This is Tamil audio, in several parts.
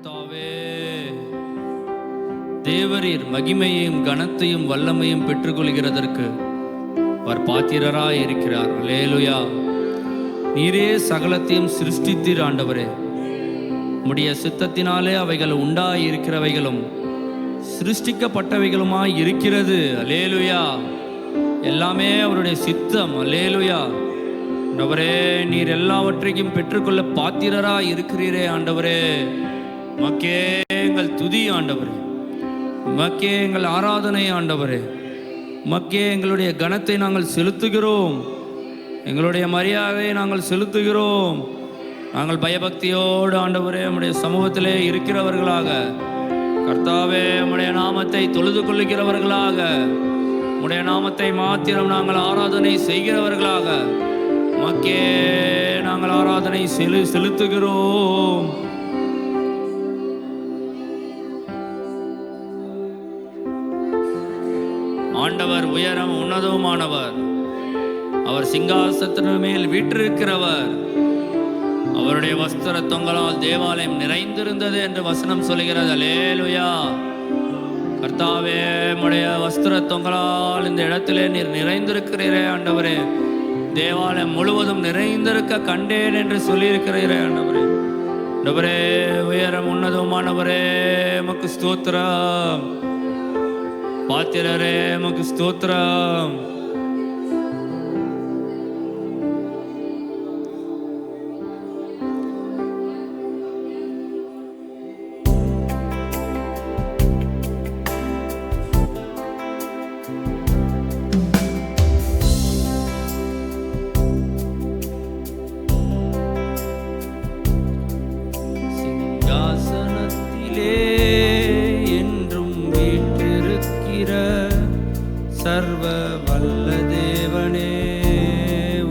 கர்த்தாவே, தேவரீர் மகிமையையும் கனத்தையும் வல்லமையும் பெற்றுக்கொள்கிறதற்கு அவர் பாத்திரராய் இருக்கிறார். அல்லேலூயா. நீரே சகலத்தையும் சிருஷ்டித்தீர் ஆண்டவரே. உம்முடைய சித்தத்தினாலே அவைகள் உண்டாய் இருக்கிறவைகளும் சிருஷ்டிக்கப்பட்டவைகளுமாய் இருக்கிறது. அல்லேலூயா. எல்லாமே அவருடைய சித்தம். அல்லேலூயா. ஆண்டவரே, நீர் எல்லாவற்றையும் பெற்றுக்கொள்ள பாத்திரராய் இருக்கிறீரே ஆண்டவரே. மக்கே எங்கள் துதி ஆண்டவரே, மக்கே எங்கள் ஆராதனை ஆண்டவரே, மக்கே எங்களுடைய கனத்தை நாங்கள் செலுத்துகிறோம், எங்களுடைய மரியாதையை நாங்கள் செலுத்துகிறோம். நாங்கள் பயபக்தியோடு ஆண்டவரே உம்முடைய சமூகத்திலே இருக்கிறவர்களாக, கர்த்தாவே உம்முடைய நாமத்தை தொழுது கொள்ளுகிறவர்களாக, உம்முடைய நாமத்தை மாத்திரம் நாங்கள் ஆராதனை செய்கிறவர்களாக மக்கே நாங்கள் ஆராதனை செலுத்துகிறோம். ஆண்டவர் உயரம் உன்னதமானவர். அவர் சிங்காசனத்தின் மேல் வீற்றிருக்கிறவர். அவருடைய வஸ்திர தொங்கலால் தேவாலயம் நிறைந்திருந்தது என்று வசனம் சொல்கிறது. அல்லேலூயா. கர்த்தாவே, உம்முடைய வஸ்திர தொங்கலால் இந்த இடத்திலே நீர் நிறைந்திருக்கிறீரே ஆண்டவரே. தேவாலயம் முழுவதும் நிறைந்திருக்க கண்டேன் என்று சொல்லியிருக்கிறீரே ஆண்டவரே. ஆண்டவரே, உயரம் உன்னதமானவரே, உமக்கு ஸ்தோத்திரம். பாத்திரரே, உமக்கு ஸ்தோத்திரம். சர்வ வல்ல தேவனே,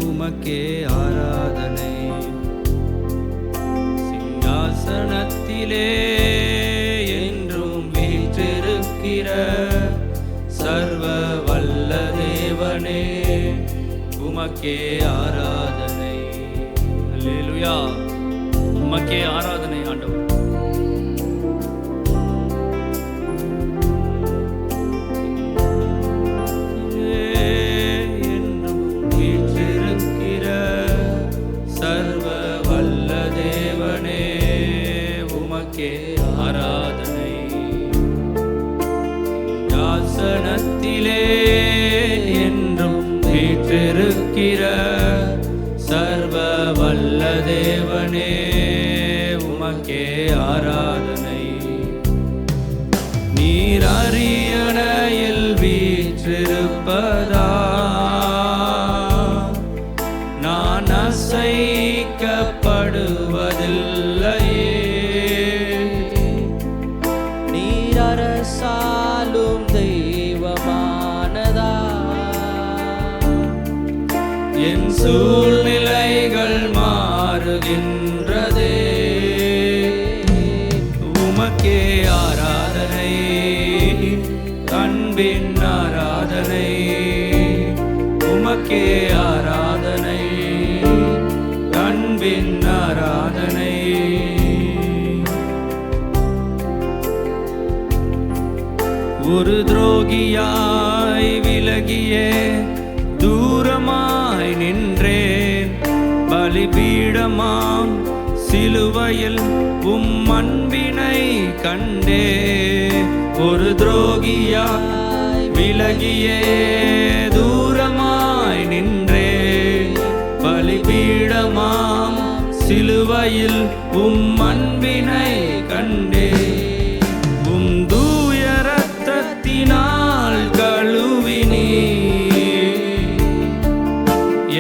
உமக்கே ஆராதனை. சிங்காசனத்திலே என்றும் வீற்றிருக்கிற சர்வ வல்ல தேவனே, உமக்கே ஆராதனை. அல்லேலூயா. உமக்கே ஆராதனை ஆண்டவர். ஆராதனை. யாசனத்திலே என்றும் வீற்றிருக்கிற சர்வ வல்ல தேவனே, உமக்கே ஆராதனை. நீர் அரியணையில் வீற்றிருப்பதா நான் அசைக்கப்படுவதில்லையே. அரசாலும் தெய்வமானதா என் சூழ்நிலைகள் மாறுகின்றதே. உமக்கே ஆராதனை, அன்பின் ஆராதனை. உமக்கே ஆராதனை, அன்பின் ஆராதனை. ஒரு துரோகியாய் விலகியே தூரமாய் நின்றேன். பலிபீடமாம் சிலுவையில் உம் அன்பினை கண்டே. ஒரு துரோகியாய் விலகியே தூரமாய் நின்றேன். பலிபீடமாம் சிலுவையில் உம் அன்பினை கண்டே. நாள் கழுவினி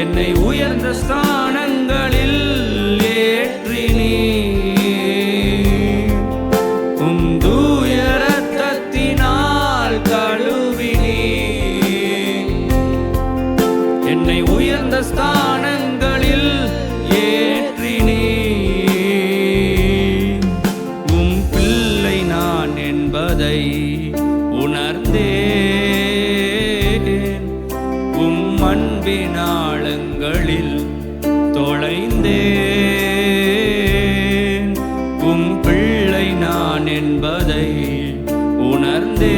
என்னை உயர்ந்த ஸ்தானங்களில் ஏற்றினி. உம் தூய இரத்தத்தினால் கழுவினி என்னை உயர்ந்த ஸ்தானங்களில் ஏற்றினி. உம் பிள்ளை நான் என்பதை உணர்ந்தேன். உம் அன்பினாளங்களில் தொலைந்தேன். உம் பிள்ளை நான் நான் என்பதை உணர்ந்தே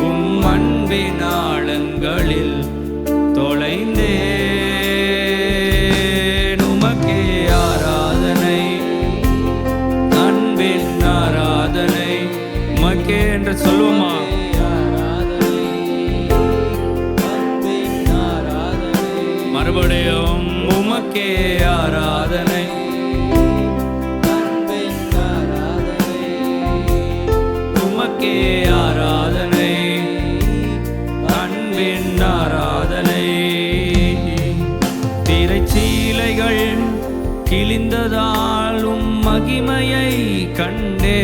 உம் அன்பின் ஆழங்களில் தொலைந்தேன். உமக்கே ஆராதனை, அன்பின் ஆராதனை உமக்கே என்று சொல்லுமா? மறுபடியும் உமக்கே ஆராதனை, உமக்கே ஆராதனை, அன்பின் ஆராதனை. திரைச்சீலைகள் கிழிந்ததால் உம் மகிமையை கண்டே,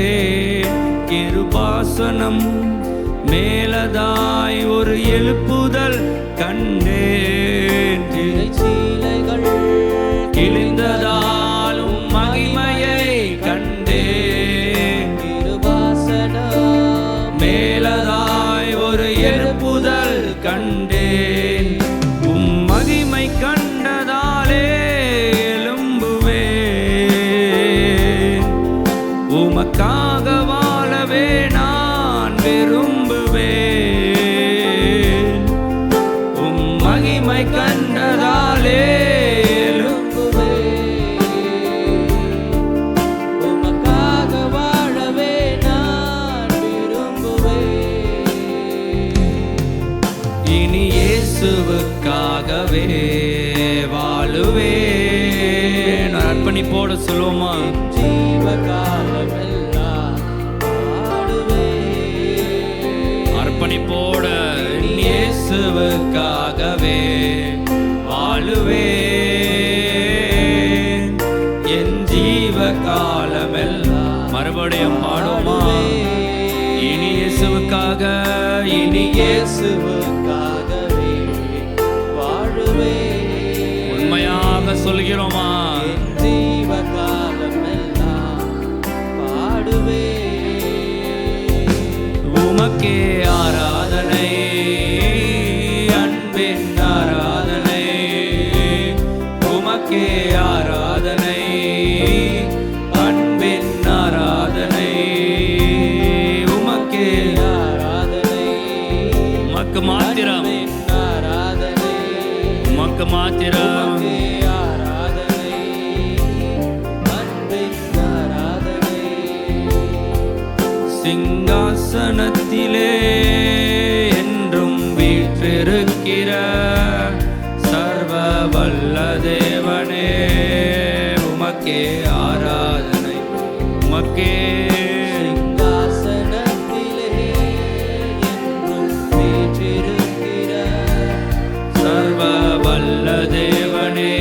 கிருபாசனம் மேலதாய் ஒரு எழுப்புதல் கண்டேன். திரைச்சீலைகள் கிழிந்ததாலும் மகிமையை கண்டேன். கிருபாசனம் மேலதாய் ஒரு எழுப்புதல் கண்டேன். உம் மகிமை கண்டதாலே எழும்புவேன். உமக்காக வாழவே நான் விரும்புவேன். உம் மகிமை கண்டதாலே உமக்காக வாழவே நான் விரும்புவேன். இனி இயேசுவுக்காகவே வாழுவேன். அர்ப்பணிப்போட சொல்லுவோமா? ஜீவகாலமெல்லாம் பாடுவேன். அர்ப்பணிப்போட இயேசுவுக்காகவே வாழுவேன். என் ஜீவ காலமெல்லாம் மறுபடியும் பாடுமா? இனி இயேசுவுக்காக, இனி இயேசுவுக்காகவே வாழுவேன். உண்மையாக சொல்கிறோமா? ஜீவகாலமெல்லாம் பாடுவேன். உமக்கே ஆராதனை, அன்பின் ஆராதனை. உமக்கே ஆராதனை, அன்பின் ஆராதனை. உமக்கே ஆராதனை, உமக்கு மாத்திரம், ஆராதனை, உமக்கு மாத்திரம். ஆராதனை, அன்பின் ஆராதனை. சிங்காசனத்திலே என்றும் வீற்றிருக்கிற சர்வ வல்ல தேவனே, உமக்கே ஆராதனை, உமக்கே சிங்காசனத்திலே என்றும் வீற்றிருக்கிற சர்வ வல்ல தேவனே,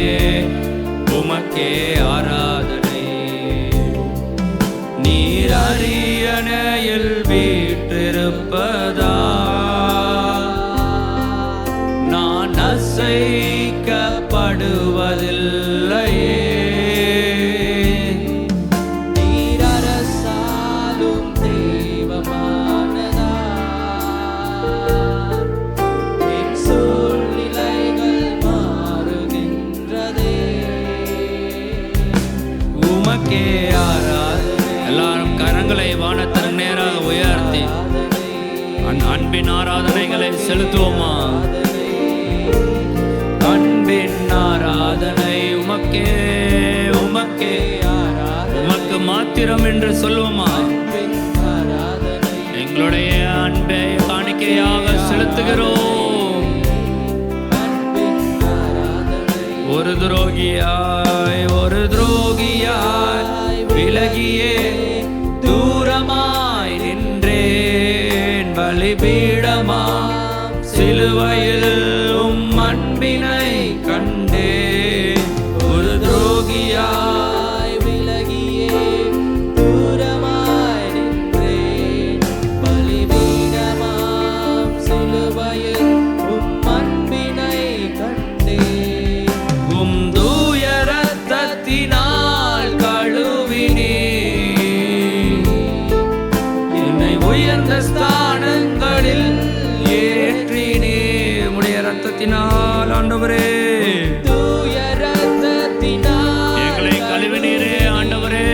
உமக்கே ஆராதனை. நீர் அரியணையில் வீற்றிருப்பதா நான் அசைக்கப்படுவதில்லையே. நீர் அரசாளும் தெய்வமானதா, என் சூழ்நிலைகள் மாறுகின்றதே. உமக்கே ஆராதனை. எல்லாரும் கரங்களை வானத்தின் நேராக உயர்த்தி அன்பின் ஆராதனைகளை செலுத்துவோமா? அன்பின் ஆராதனை உமக்கே, உமக்கே உமக்கு மாத்திரம் என்று சொல்லுவோமா? எங்களுடைய அன்பை காணிக்கையாக செலுத்துகிறோம். ஒரு துரோகியாய், ஒரு துரோகியாய் விலகியே தூரமாய் நின்றேன். பலிபீடமா சிலுவையில் உம் அன்பினை கண்டேன். ஒரு துரோகியாய் விலகியே தூரமாய் நின்றேன். பலிபீடமாம் சிலுவையில் உம் அன்பினை கண்டேன். உம் தூய இரத்தத்தினால் கழுவினீர். என்னை உயர்ந்த ஸ்தானங்களில் ஏற்றினீர். உம்முடைய இரத்தத்தினால் ஆண்டவரே, தூய இரத்தத்தினால் எங்களை கழுவினீரே ஆண்டவரே.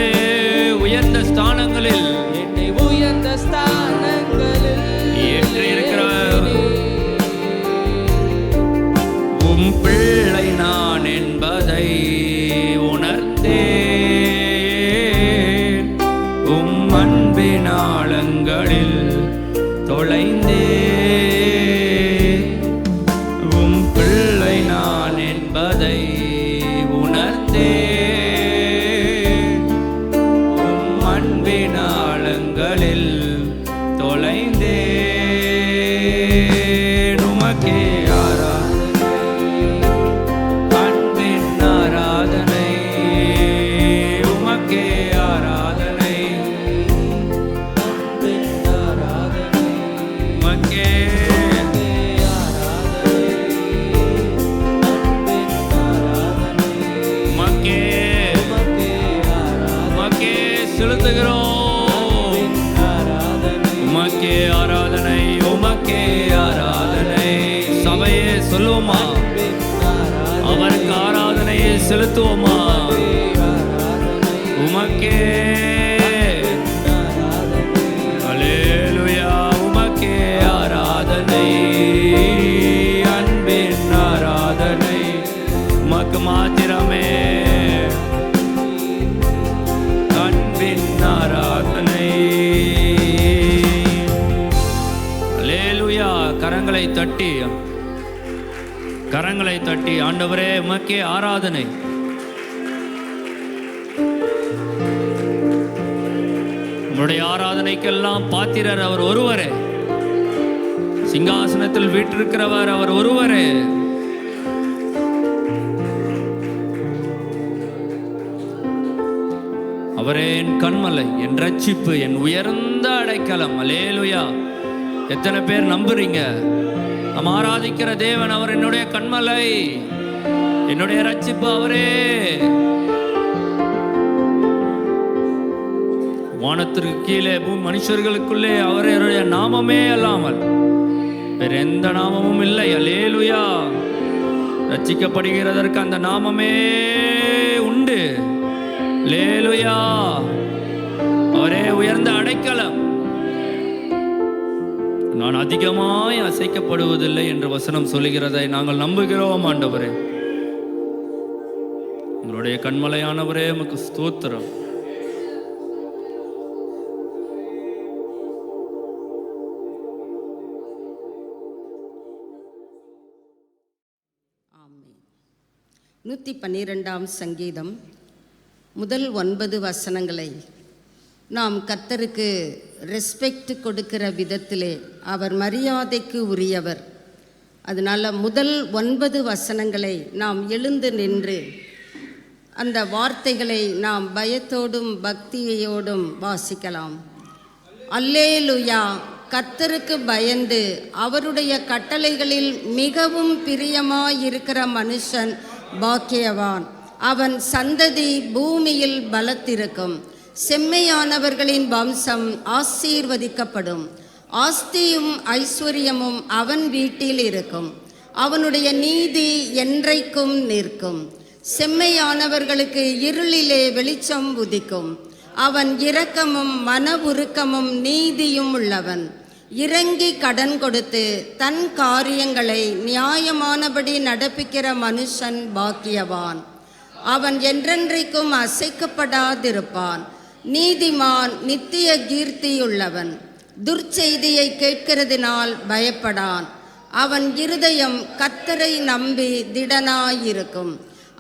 செலுத்துகிறோம். ஆராதனை உமக்கே ஆராதனை, உமக்கே ஆராதனை. சபையே சொல்லுவோமா, அவருக்கு ஆராதனையை செலுத்துவோமா? உமக்கே அல்லேலூயா, உமக்கே ஆராதனை, அன்பின் ஆராதனை உமக்கு மாத்திரமே, அன்பின் ஆராதனை. அல்லேலூயா. கரங்களை தட்டி, கரங்களை தட்டி, ஆண்டவரே உமக்கே ஆராதனை. உம்முடைய ஆராதனைக்கெல்லாம் பாத்திரர் அவர் ஒருவரே. சிங்காசனத்தில் வீற்றிருக்கிறவர் அவர் ஒருவரே. அவரே என் கன்மலை, என் ரட்சிப்பு, என் உயர்ந்த அடைக்கலம். அல்லேலூயா. எத்தனை பேர் நம்புறீங்க? நாம் ஆராதிக்கிற தேவன் அவர் என்னுடைய கன்மலை, என்னுடைய ரட்சிப்பு அவரே. வானத்திற்கு கீழே மனுஷர்களுக்குள்ளே அவருடைய நாமமே அல்லாமல் வேற எந்த நாமமும் இல்லை. அல்லேலூயா. ரட்சிக்கப்படுகிறதற்கு அந்த நாமமே உண்டு. அல்லேலூயா. அவரே உயர்ந்த அடைக்கலம். நான் அதிகமாய் அசைக்கப்படுவதில்லை என்று வசனம் சொல்லுகிறதை நாங்கள் நம்புகிறோம். ஆண்டவரே, உங்களுடைய கண்மலையானவரே, உமக்கு ஸ்தோத்திரம். ஆமென். 112ஆம் சங்கீதம் முதல் 9 வசனங்களை நாம் கர்த்தருக்கு ரெஸ்பெக்ட் கொடுக்கிற விதத்திலே அவர் மரியாதைக்கு உரியவர். அதனால் முதல் 9 வசனங்களை நாம் எழுந்து நின்று அந்த வார்த்தைகளை நாம் பயத்தோடும் பக்தியோடும் வாசிக்கலாம். அல்லேலூயா. கர்த்தருக்கு பயந்து அவருடைய கட்டளைகளில் மிகவும் பிரியமாயிருக்கிற மனுஷன் பாக்கியவான். அவன் சந்ததி பூமியில் பலத்திருக்கும். செம்மையானவர்களின் வம்சம் ஆசீர்வதிக்கப்படும். ஆஸ்தியும் ஐஸ்வர்யமும் அவன் வீட்டில் இருக்கும். அவனுடைய நீதி என்றைக்கும் நிற்கும். செம்மையானவர்களுக்கு இருளிலே வெளிச்சம் உதிக்கும். அவன் இரக்கமும் மன உருக்கமும் நீதியும் உள்ளவன். இறங்கி கடன் கொடுத்து தன் காரியங்களை நியாயமானபடி நடப்பிக்கிற மனுஷன் பாக்கியவான். அவன் என்றென்றைக்கும் அசைக்கப்படாதிருப்பான். நீதிமான் நித்திய கீர்த்தியுள்ளவன். துர்ச்செய்தியை கேட்கிறதினால் பயப்படான். அவன் இருதயம் கர்த்தரை நம்பி திடனாயிருக்கும்.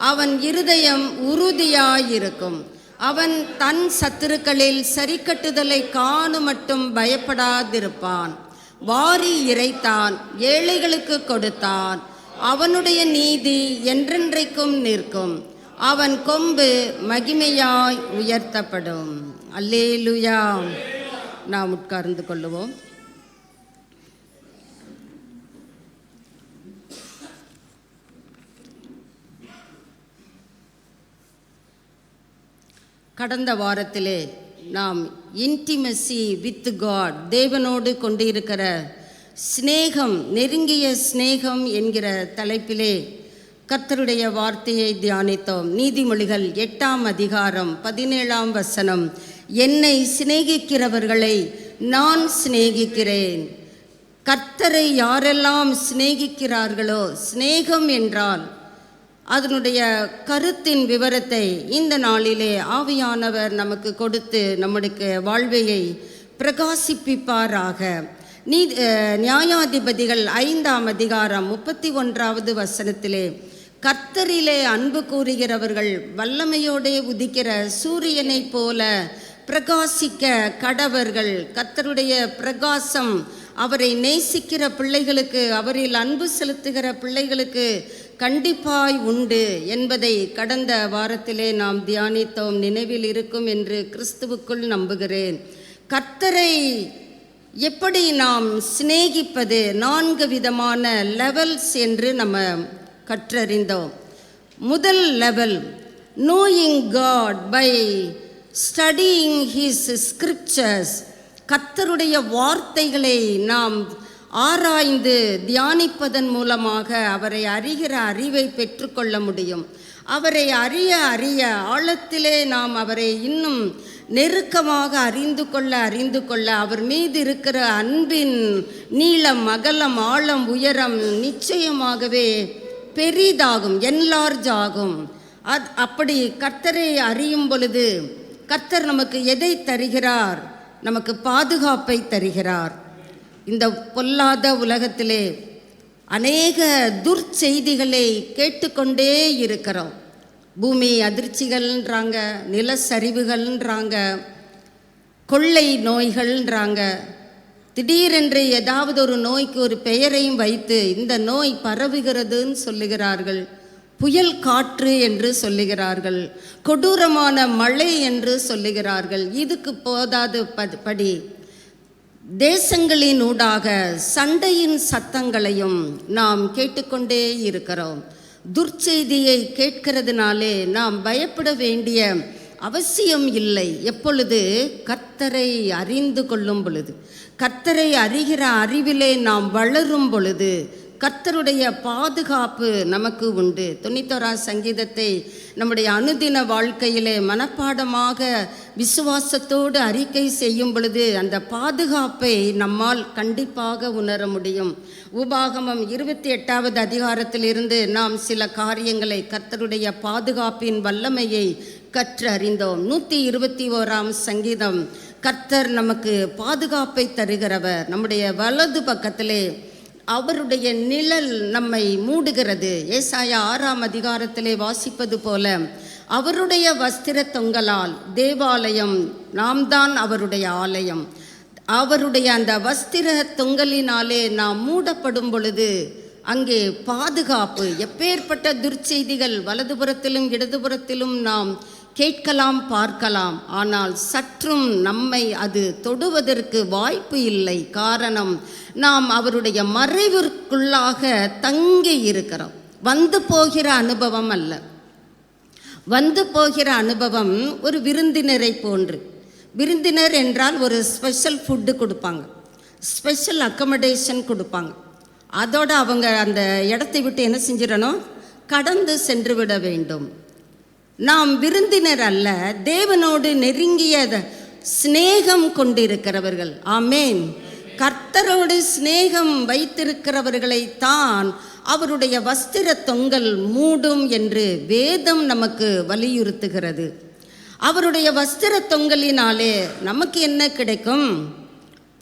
அவன் இருதயம் உறுதியாயிருக்கும். அவன் தன் சத்துருக்களில் சரிக்கட்டுதலை காணு மட்டும் பயப்படாதிருப்பான். வாரி இறைத்தான், ஏழைகளுக்கு கொடுத்தான். அவனுடைய நீதி என்றென்றைக்கும் நிற்கும். அவன் கொம்பு மகிமையாய் உயர்த்தப்படும். அல்லேலூயா. நாம் உட்கார்ந்து கொள்ளுவோம். கடந்த வாரத்திலே நாம் இன்டிமசி வித் காட், தேவனோடு கொண்டிருக்கிற ஸ்நேகம், நெருங்கிய ஸ்நேகம் என்கிற தலைப்பிலே கர்த்தருடைய வார்த்தையை தியானித்தோம். நீதிமொழிகள் 8ஆம் அதிகாரம் 17ஆம் வசனம், என்னை சிநேகிக்கிறவர்களை நான் சிநேகிக்கிறேன். கர்த்தரை யாரெல்லாம் சிநேகிக்கிறார்களோ, சிநேகம் என்றால் அதனுடைய கருத்தின் விவரத்தை இந்த நாளிலே ஆவியானவர் நமக்கு கொடுத்து நம்முடைய வாழ்வையை பிரகாசிப்பிப்பாராக. நியாயாதிபதிகள் 5ஆம் அதிகாரம் 31வது வசனத்திலே, கர்த்தரிலே அன்பு கூறுகிறவர்கள் வல்லமையோடே உதிக்கிற சூரியனைப் போல பிரகாசிக்க கடவர்கள். கர்த்தருடைய பிரகாசம் அவரை நேசிக்கிற பிள்ளைகளுக்கு, அவரில் அன்பு செலுத்துகிற பிள்ளைகளுக்கு கண்டிப்பாய் உண்டு என்பதை கடந்த வாரத்திலே நாம் தியானித்தோம். நினைவில் இருக்கும் என்று கிறிஸ்துவுக்குள் நம்புகிறேன். கர்த்தரை எப்படி நாம் சிநேகிப்பது, 4 விதமான லெவல்ஸ் என்று நம்ம கற்றறிந்தோம். முதல் level, knowing God by studying his scriptures, கர்த்தருடைய வார்த்தைகளை நாம் ஆராய்ந்து தியானிப்பதன் மூலமாக அவரை அறிகிற அறிவை பெற்றுக்கொள்ள முடியும். அவரை அறிய அறிய ஆழத்திலே நாம் அவரை இன்னும் நெருக்கமாக அறிந்து கொள்ள அவர் மீது இருக்கிற அன்பின் நீளம், அகலம், ஆழம், உயரம் நிச்சயமாகவே பெரிதாகும், என்லார்ஜ் ஆகும். அப்படி கர்த்தரை அறியும் பொழுது கர்த்தர் நமக்கு எதை தருகிறார்? நமக்கு பாதுகாப்பை தருகிறார். இந்த பொல்லாத உலகத்திலே அநேக துர்ச்செய்திகளை கேட்டுக்கொண்டே இருக்கிறோம். பூமி அதிர்ச்சிகள்ன்றாங்க, நிலச்சரிவுகள்ன்றாங்க, கொள்ளை நோய்கள்ன்றாங்க. திடீரென்று ஏதாவது ஒரு நோய்க்கு ஒரு பெயரையும் வைத்து இந்த நோய் பரவுகிறதுன்னு சொல்லுகிறார்கள். புயல் காற்று என்று சொல்லுகிறார்கள், கொடூரமான மழை என்று சொல்லுகிறார்கள். இதுக்கு போதாது படி தேசங்களின் ஊடாக சண்டையின் சத்தங்களையும் நாம் கேட்டுக்கொண்டே இருக்கிறோம். துர்ச்செய்தியை கேட்கிறதுனாலே நாம் பயப்பட வேண்டிய அவசியம் இல்லை. எப்பொழுது கர்த்தரை அறிந்து கொள்ளும் பொழுது, கர்த்தரை அறிகிற அறிவிலே நாம் வளரும் பொழுது கர்த்தருடைய பாதுகாப்பு நமக்கு உண்டு. 91ஆம் சங்கீதத்தை நம்முடைய அனுதின வாழ்க்கையிலே மனப்பாடமாக விசுவாசத்தோடு அறிக்கை செய்யும் பொழுது அந்த பாதுகாப்பை நம்மால் கண்டிப்பாக உணர முடியும். உபாகமம் 28வது அதிகாரத்திலிருந்து நாம் சில காரியங்களை, கர்த்தருடைய பாதுகாப்பின் வல்லமையை கற்று அறிந்தோம். 121ஆம் சங்கீதம், கர்த்தர் நமக்கு பாதுகாப்பை தருகிறவர். நம்முடைய வலது பக்கத்திலே அவருடைய நிழல் நம்மை மூடுகிறது. ஏசாயா 6ஆம் அதிகாரத்திலே வாசிப்பது போல அவருடைய வஸ்திர தொங்கலால் தேவாலயம், நாம் தான் அவருடைய ஆலயம். அவருடைய அந்த வஸ்திர தொங்கலினாலே நாம் மூடப்படும் பொழுது அங்கே பாதுகாப்பு. எப்பேற்பட்ட துர்ச்செய்திகள் வலதுபுறத்திலும் இடதுபுறத்திலும் நாம் கேட்கலாம், பார்க்கலாம். ஆனால் சற்றும் நம்மை அது தொடுவதற்கு வாய்ப்பு இல்லை. காரணம், நாம் அவருடைய மறைவிற்குள்ளாக தங்கி இருக்கிறோம். வந்து போகிற அனுபவம் அல்ல. வந்து போகிற அனுபவம் ஒரு விருந்தினரை போன்று. விருந்தினர் என்றால் ஒரு ஸ்பெஷல் ஃபுட்டு கொடுப்பாங்க, ஸ்பெஷல் அக்கமடேஷன் கொடுப்பாங்க. அதோடு அவங்க அந்த இடத்தை விட்டு என்ன செஞ்சிடணும்? கடந்து சென்று விட வேண்டும். நாம் விருந்தினர் அல்ல, தேவனோடு நெருங்கிய சிநேகம் கொண்டிருக்கிறவர்கள். ஆமேன். கர்த்தரோடு சிநேகம் வைத்திருக்கிறவர்களைத்தான் அவருடைய வஸ்திர தொங்கல் மூடும் என்று வேதம் நமக்கு வலியுறுத்துகிறது. அவருடைய வஸ்திர தொங்கலினாலே நமக்கு என்ன கிடைக்கும்?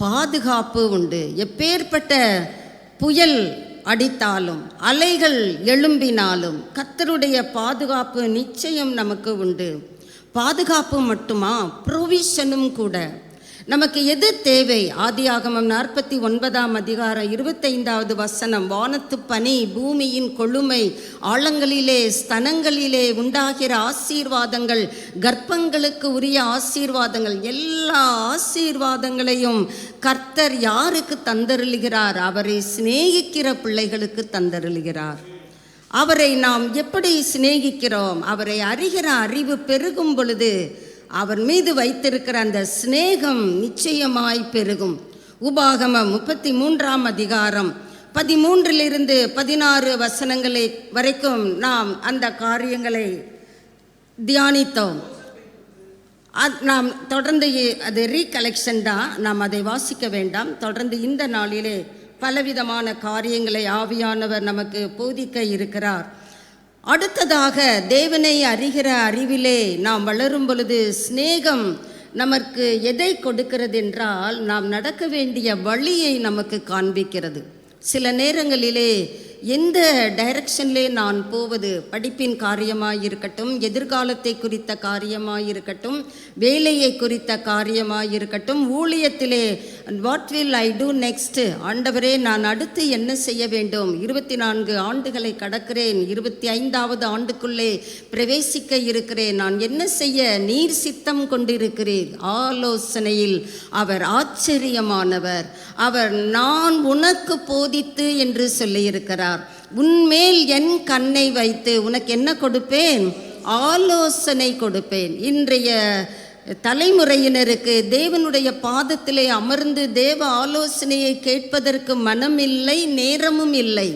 பாதுகாப்பு உண்டு. எப்பேற்பட்ட புயல் அடித்தாலும், அலைகள் எழும்பினாலும் கர்த்தருடைய பாதுகாப்பு நிச்சயம் நமக்கு உண்டு. பாதுகாப்பு மட்டுமா, ப்ரொவிஷனும் கூட. நமக்கு எது தேவை? ஆதியாகமம் 49ஆம் அதிகாரம் 25வது வசனம், வானத்து பனி, பூமியின் கொழுமை, ஆழங்களிலே ஸ்தனங்களிலே உண்டாகிற ஆசீர்வாதங்கள், கர்ப்பங்களுக்கு உரிய ஆசீர்வாதங்கள், எல்லா ஆசீர்வாதங்களையும் கர்த்தர் யாருக்கு தந்தருளுகிறார்? அவரை சிநேகிக்கிற பிள்ளைகளுக்கு தந்தருளுகிறார். அவரை நாம் எப்படி சிநேகிக்கிறோம்? அவரை அறிகிற அறிவு பெருகும் பொழுது அவர் மீது வைத்திருக்கிற அந்த சிநேகம் நிச்சயமாய் பெருகும். உபாகமம் 33ஆம் அதிகாரம் 13லிருந்து 16 வசனங்களை வரைக்கும் நாம் அந்த காரியங்களை தியானித்தோம். நாம் தொடர்ந்து, அது ரீகலெக்ஷன் தான், நாம் அதை வாசிக்க வேண்டாம். தொடர்ந்து இந்த நாளிலே பலவிதமான காரியங்களை ஆவியானவர் நமக்கு போதிக்க இருக்கிறார். அடுத்ததாக, தேவனை அறிகிற அறிவிலே நாம் வளரும் பொழுது சிநேகம் நமக்கு எதை கொடுக்கிறது என்றால், நாம் நடக்க வேண்டிய வழியை நமக்கு காண்பிக்கிறது. சில நேரங்களிலே எந்த டைரக்ஷன்லே நான் போவது, படிப்பின் காரியமாக இருக்கட்டும், எதிர்காலத்தை குறித்த காரியமாக இருக்கட்டும், வேலையை குறித்த காரியமாக இருக்கட்டும், ஊழியத்திலே what will I do next, ஆண்டவரே நான் அடுத்து என்ன செய்ய வேண்டும்? 24 ஆண்டுகளை கடக்கிறேன், 25வது ஆண்டுக்குள்ளே பிரவேசிக்க இருக்கிறேன், நான் என்ன செய்ய நீர் சித்தம் கொண்டிருக்கிறீர்? ஆலோசனையில் அவர் ஆச்சரியமானவர். அவர் நான் உனக்கு போதித்து என்று சொல்லியிருக்கிறார். உன்மேல் என் கண்ணை வைத்து உனக்கு என்ன கொடுப்பேன்? ஆலோசனை கொடுப்பேன். இன்றைய தலைமுறையினருக்கு தேவனுடைய பாதத்திலே அமர்ந்து தேவ ஆலோசனையை கேட்பதற்கு மனமில்லை, நேரமும் இல்லை.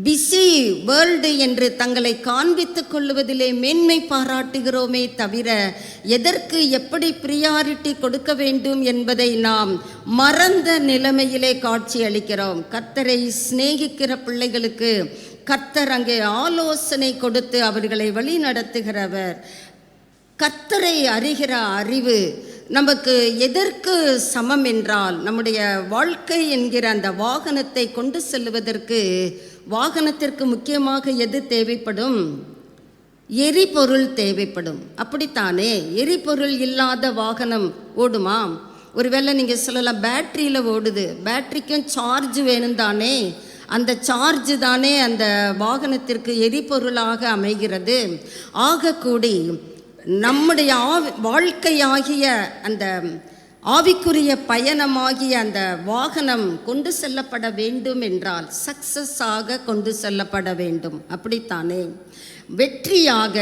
பிஸி வேர்ல்டு என்று தங்களை காண்பித்துக் கொள்வதிலே மேன்மை பாராட்டுகிறோமே தவிர எதற்கு எப்படி ப்ரியாரிட்டி கொடுக்க வேண்டும் என்பதை நாம் மறந்த நிலைமையிலே காட்சி அளிக்கிறோம். கர்த்தரை சிநேகிக்கிற பிள்ளைகளுக்கு கர்த்தர் அங்கே ஆலோசனை கொடுத்து அவர்களை வழி நடத்துகிறவர். கர்த்தரை அறிகிற அறிவு நமக்கு எதற்கு சமம் என்றால், நம்முடைய வாழ்க்கை என்கிற அந்த வாகனத்தை கொண்டு செல்வதற்கு வாகனத்திற்கு முக்கியமாக எது தேவைப்படும்? எரிபொருள் தேவைப்படும். அப்படித்தானே? எரிபொருள் இல்லாத வாகனம் ஓடுமா? ஒருவேளை நீங்கள் சொல்லலாம் பேட்டரியில் ஓடுது, பேட்டரிக்கும் சார்ஜ் வேணும் தானே, அந்த சார்ஜ் தானே அந்த வாகனத்திற்கு எரிபொருளாக அமைகிறது. ஆகக்கூடி நம்முடைய வாழ்க்கையாகிய அந்த ஆவிக்குரிய பயணமாகிய அந்த வாகனம் கொண்டு செல்லப்பட வேண்டும் என்றால் சக்சஸாக கொண்டு செல்லப்பட வேண்டும். அப்படித்தானே? வெற்றியாக,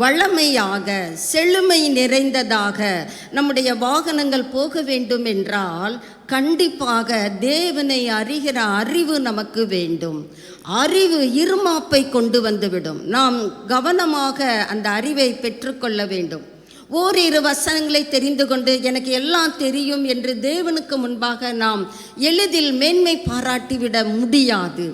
வளமையாக, செழுமை நிறைந்ததாக நம்முடைய வாகனங்கள் போக வேண்டும் என்றால் கண்டிப்பாக தேவனை அறிகிற அறிவு நமக்கு வேண்டும். அறிவு இருமாப்பை கொண்டு வந்துவிடும். நாம் கவனமாக அந்த அறிவை பெற்றுக்கொள்ள வேண்டும். ஓரிரு வசனங்களை தெரிந்து கொண்டு எனக்கு எல்லாம் தெரியும் என்று தேவனுக்கு முன்பாக நாம் எளிதில் மேன்மை பாராட்டிவிட முடியாது.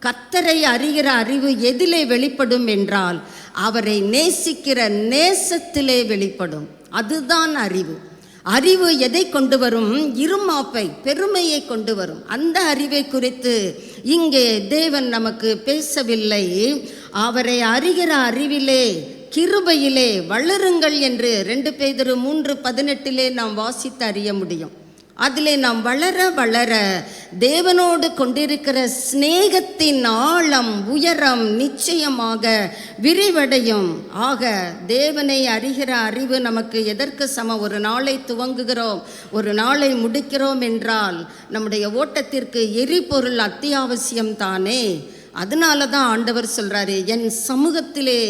கர்த்தரை அறிகிற அறிவு எதிலே வெளிப்படும் என்றால் அவரை நேசிக்கிற நேசத்திலே வெளிப்படும். அதுதான் அறிவு. அறிவு எதை கொண்டு வரும்? இருமாப்பை, பெருமையை கொண்டு வரும். அந்த அறிவை குறித்து இங்கே தேவன் நமக்கு பேசவில்லை. அவரை அறிகிற அறிவிலே, கிருபையிலே வளருங்கள் என்று 2 பேதுரு 3:18 நாம் வாசித்து அறிய முடியும். அதிலே நாம் வளர வளர தேவனோடு கொண்டிருக்கிற சிநேகத்தின் ஆழம், உயரம் நிச்சயமாக விரிவடையும். ஆக தேவனை அறிகிற அறிவு நமக்கு எதற்கு சமம்? ஒரு நாளை துவங்குகிறோம், ஒரு நாளை முடிக்கிறோம் என்றால் நம்முடைய ஓட்டத்திற்கு எரிபொருள் அத்தியாவசியம் தானே. அதனால தான் ஆண்டவர் சொல்றாரு, என் சமூகத்திலே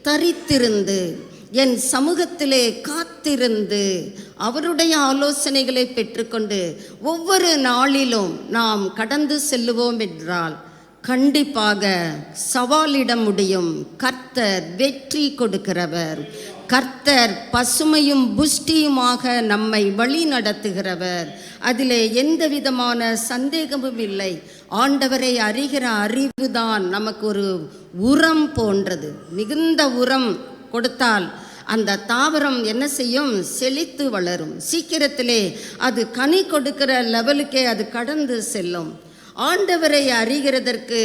தரித்திருந்து, என் சமூகத்திலே காத்திருந்து, அவருடைய ஆலோசனைகளை பெற்றுக்கொண்டு ஒவ்வொரு நாளிலும் நாம் கடந்து செல்லுவோம் என்றால் கண்டிப்பாக சவாலிட முடியும். கர்த்தர் வெற்றி கொடுக்கிறவர். கர்த்தர் பசுமையும் புஷ்டியுமாக நம்மை வழி நடத்துகிறவர். அதிலே எந்த விதமான சந்தேகமும் இல்லை. ஆண்டவரை அறிகிற அறிவுதான் நமக்கு ஒரு உரம் போன்றது. மிகுந்த உரம் கொடுத்தால் அந்த தாவரம் என்ன செய்யும்? செழித்து வளரும். சீக்கிரத்திலே அது கனி கொடுக்கிற லெவலுக்கே அது கடந்து செல்லும். ஆண்டவரை அறிகிறதற்கு,